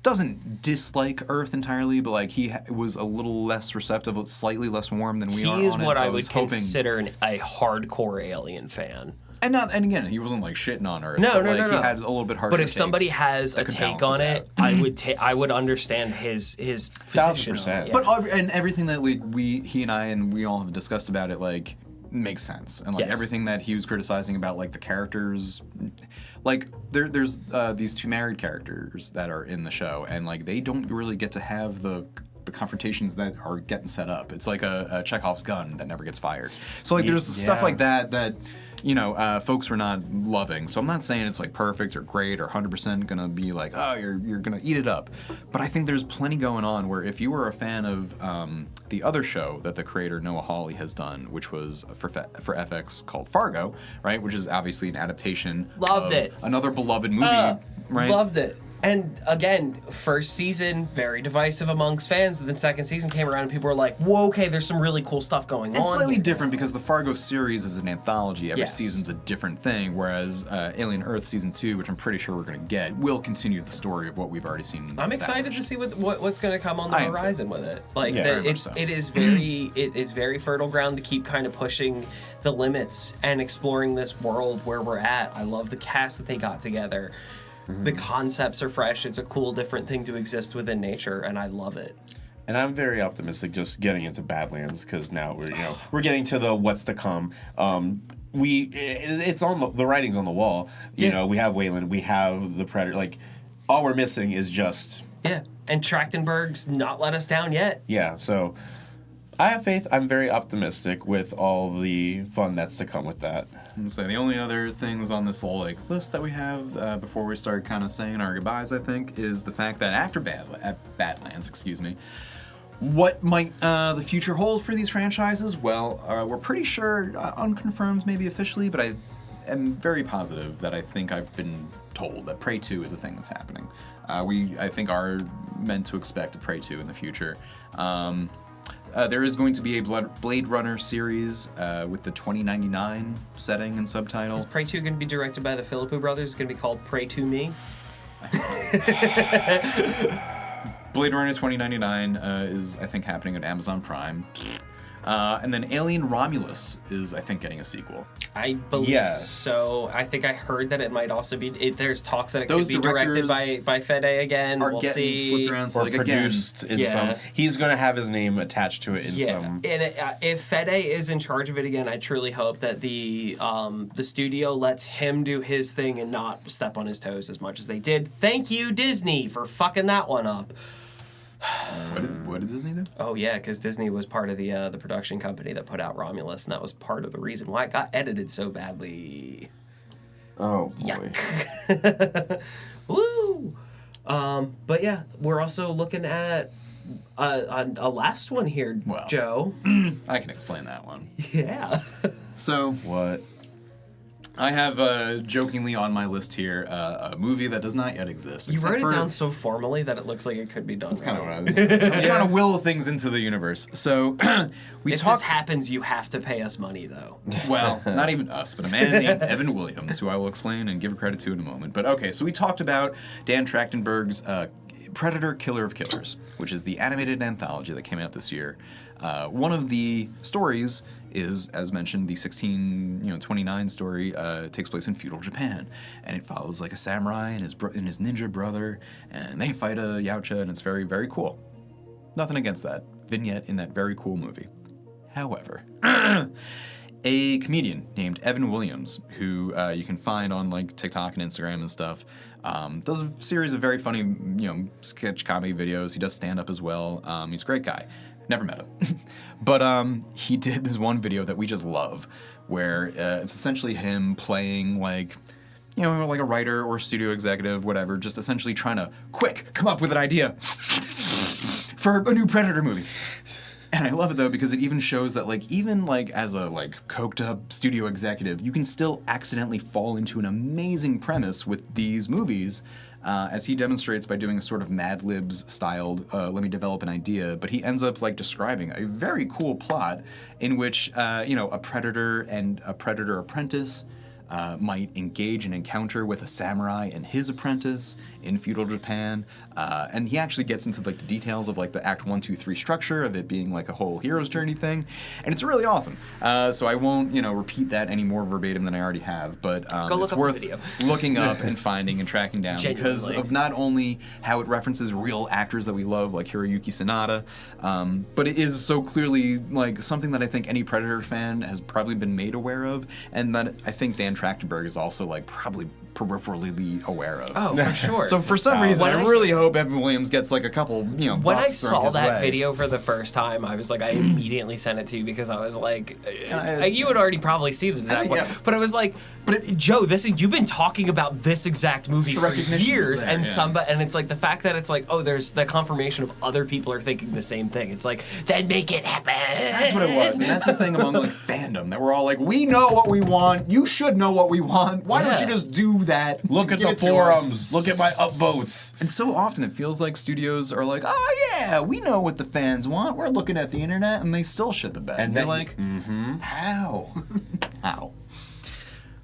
doesn't dislike Earth entirely, but like he was a little less receptive, slightly less warm than we are on it. He is what so I was would hoping, consider a hardcore Alien fan. and again, he wasn't like shitting on Earth. No. He had a little bit harsher. But if somebody has a take on it, I would understand his position. 1000%. Yeah. But and everything that like he and I and we all have discussed about it like makes sense, and like Yes. everything that he was criticizing about like the characters, like there's these two married characters that are in the show, and like they don't really get to have the confrontations that are getting set up. It's like a Chekhov's gun that never gets fired. So like there's stuff like that you know, folks were not loving. So I'm not saying it's like perfect or great or 100% gonna be like, oh, you're gonna eat it up. But I think there's plenty going on where if you were a fan of the other show that the creator Noah Hawley has done, which was for FX called Fargo, right? Which is obviously an adaptation Loved of it. another beloved movie, right? Loved it. And again, first season, very divisive amongst fans. And then second season came around and people were like, whoa, okay, there's some really cool stuff going on. It's slightly here. different because the Fargo series is an anthology. Every Yes. season's a different thing, whereas Alien Earth Season 2, which I'm pretty sure we're going to get, will continue the story of what we've already seen. I'm excited to see what's going to come on the I am too. horizon with it. Like Yeah, very much so. it is very it's very fertile ground to keep kind of pushing the limits and exploring this world where we're at. I love the cast that they got together. The concepts are fresh. It's a cool, different thing to exist within nature, and I love it. And I'm very optimistic just getting into Badlands because now we're getting to the what's to come. It's on the writing's on the wall. You know, we have Wayland, we have the Predator. Like, all we're missing is just And Trachtenberg's not let us down yet. So I have faith. I'm very optimistic with all the fun that's to come with that. And so the only other things on this whole like list that we have before we start kind of saying our goodbyes, I think, is the fact that after Badlands, what might the future hold for these franchises? Well, we're pretty sure, unconfirmed maybe officially, but I am very positive that I think I've been told that Prey 2 is a thing that's happening. I think are meant to expect a Prey 2 in the future. There is going to be a Blade Runner series with the 2099 setting and subtitle. Is Prey 2 going to be directed by the Philippou brothers? It's going to be called Pray to Me. Blade Runner 2099 is, I think, happening at Amazon Prime. And then Alien Romulus is, I think, getting a sequel. I believe Yes. so. I think I heard that it might also be. There's talks that it Those could be directed directors by Fede again. Are We'll getting see. flipped around. So Or like, produced in Yeah. some. He's going to have his name attached to it in Yeah, some. and if Fede is in charge of it again, I truly hope that the studio lets him do his thing and not step on his toes as much as they did. Thank you, Disney, for fucking that one up. What did Disney do? Oh yeah, because Disney was part of the production company that put out Romulus, and that was part of the reason why it got edited so badly. Oh boy. Woo! But yeah, we're also looking at a last one here, Well. Joe. I can explain that one. Yeah. So What? I have jokingly on my list here a movie that does not yet exist. You except wrote it for- down so formally that it looks like it could be done. That's kind of what I was. I'm trying to will things into the universe. So we If talked. this happens, you have to pay us money, though. Well, not even us, but a man named Evan Williams, who I will explain and give credit to in a moment. But okay, so we talked about Dan Trachtenberg's Predator Killer of Killers, which is the animated anthology that came out this year. One of the stories is, as mentioned, the 1629 story takes place in feudal Japan, and it follows like a samurai and his ninja brother, and they fight a yautja, and it's very, very cool. Nothing against that vignette in that very cool movie. However, a comedian named Evan Williams, who you can find on like TikTok and Instagram and stuff, does a series of very funny, sketch comedy videos. He does stand up as well. He's a great guy. Never met him, but he did this one video that we just love, where it's essentially him playing like a writer or studio executive, whatever, just essentially trying to come up with an idea for a new Predator movie. And I love it though because it even shows that even as a coked up studio executive, you can still accidentally fall into an amazing premise with these movies, as he demonstrates by doing a sort of Mad Libs styled let me develop an idea, but he ends up describing a very cool plot in which a predator and a predator apprentice might engage an encounter with a samurai and his apprentice in feudal Japan. And he actually gets into like the details of like the Act 1, 2, 3 structure of it being like a whole hero's journey thing, and it's really awesome. So I won't repeat that any more verbatim than I already have, but it's worth looking up and finding and tracking down because of not only how it references real actors that we love like Hiroyuki Sanada, but it is so clearly like something that I think any Predator fan has probably been made aware of, and that I think Dan Trachtenberg is also like probably peripherally aware of. Oh, for sure. So for some reason, I really hope Evan Williams gets like a couple, when I saw that video for the first time, I was like, I immediately sent it to you because I was like, you had already probably seen it at that point. Yeah. But I was like, Joe, you've been talking about this exact movie for years, and and it's like the fact that it's like, oh, there's the confirmation of other people are thinking the same thing. It's like, then make it happen. That's what it was, and that's the thing among like fandom that we're all like, we know what we want. You should know what we want. Why don't you just do that? Look at the forums. Look at my upvotes. And so often it feels like studios are like, oh yeah, we know what the fans want. We're looking at the internet, and they still shit the bed. And you're like, how? How?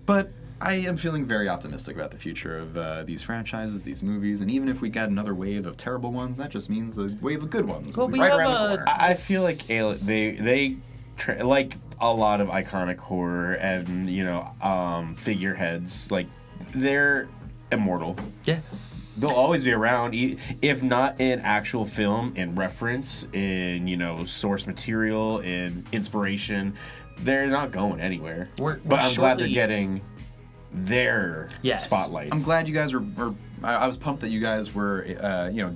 But I am feeling very optimistic about the future of these franchises, these movies, and even if we got another wave of terrible ones, that just means a wave of good ones will be right around the corner. I feel like they like a lot of iconic horror and figureheads, like they're immortal. Yeah. They'll always be around, if not in actual film, in reference, in source material, in inspiration. They're not going anywhere. I'm glad they're getting their spotlights. I'm glad you guys were I was pumped that you guys were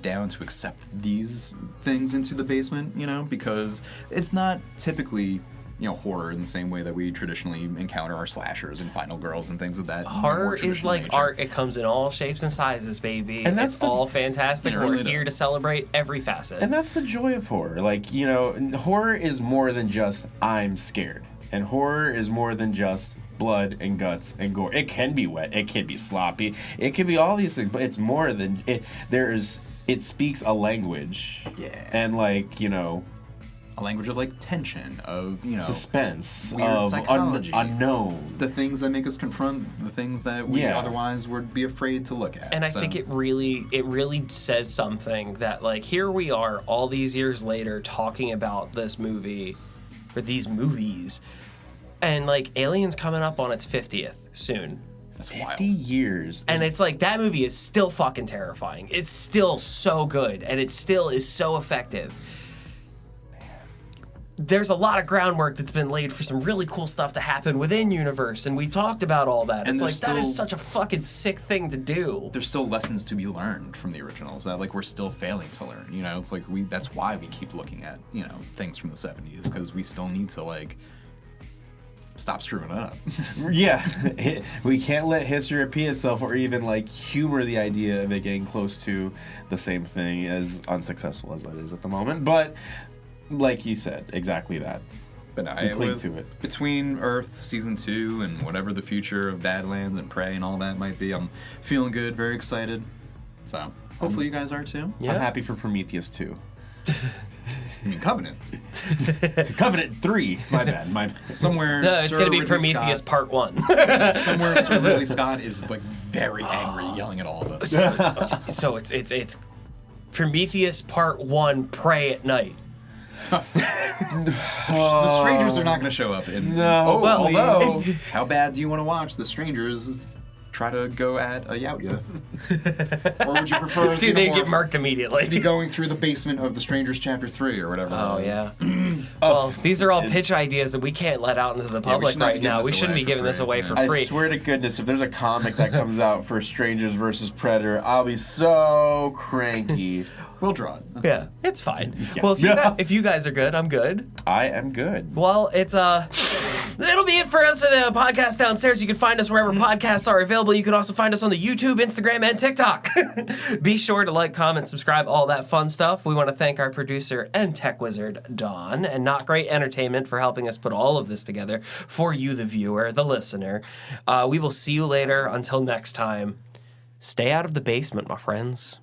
down to accept these things into the basement, because it's not typically horror in the same way that we traditionally encounter our slashers and Final Girls and things of that. Horror is like art. It comes in all shapes and sizes, baby. And that's all fantastic. We're here to celebrate every facet. And that's the joy of horror. Like, horror is more than just I'm scared. And horror is more than just blood and guts and gore. It can be wet. It can be sloppy. It can be all these things, but it's more than it. It speaks a language. Yeah. And a language of like tension, of suspense, weird of psychology, unknown, the things that make us confront the things that we otherwise would be afraid to look at. And I think it really says something that like here we are all these years later talking about this movie or these movies, and like Alien's coming up on its 50th soon. That's 50 years. And it's like that movie is still fucking terrifying. It's still so good, and it still is so effective. There's a lot of groundwork that's been laid for some really cool stuff to happen within universe, and we've talked about all that. And it's like, that is such a fucking sick thing to do. There's still lessons to be learned from the originals that like we're still failing to learn. It's like that's why we keep looking at things from the 70s, because we still need to like stop screwing up. Yeah, we can't let history repeat itself, or even like humor the idea of it getting close to the same thing, as unsuccessful as that is at the moment. But like you said, exactly that. But I cling to it. Between Earth Season 2 and whatever the future of Badlands and Prey and all that might be, I'm feeling good, very excited. So hopefully you guys are too. Yeah. I'm happy for Prometheus 2. You mean Covenant? Covenant 3. My bad. Somewhere. No, it's going to be Prometheus Part 1. Somewhere Sir Ridley Scott is like very angry, yelling at all of us. So it's Prometheus Part 1, Prey at Night. The Strangers are not going to show up in. No. Although, how bad do you want to watch The Strangers try to go at a yautja? Or would you prefer Dude, they get marked immediately. To be going through the basement of The Strangers Chapter 3 or whatever. Oh, yeah. Well, these are all pitch ideas that we can't let out into the public right now. We shouldn't be giving this away for free. I swear to goodness, if there's a comic that comes out for Strangers versus Predator, I'll be so cranky. We'll draw it. Yeah, it's fine. Yeah. Well, if you guys are good, I'm good. I am good. Well, it'll be it for us for the podcast downstairs. You can find us wherever podcasts are available. You can also find us on the YouTube, Instagram, and TikTok. Be sure to like, comment, subscribe, all that fun stuff. We want to thank our producer and tech wizard, Dawn, and Not Great Entertainment for helping us put all of this together for you, the viewer, the listener. We will see you later. Until next time, stay out of the basement, my friends.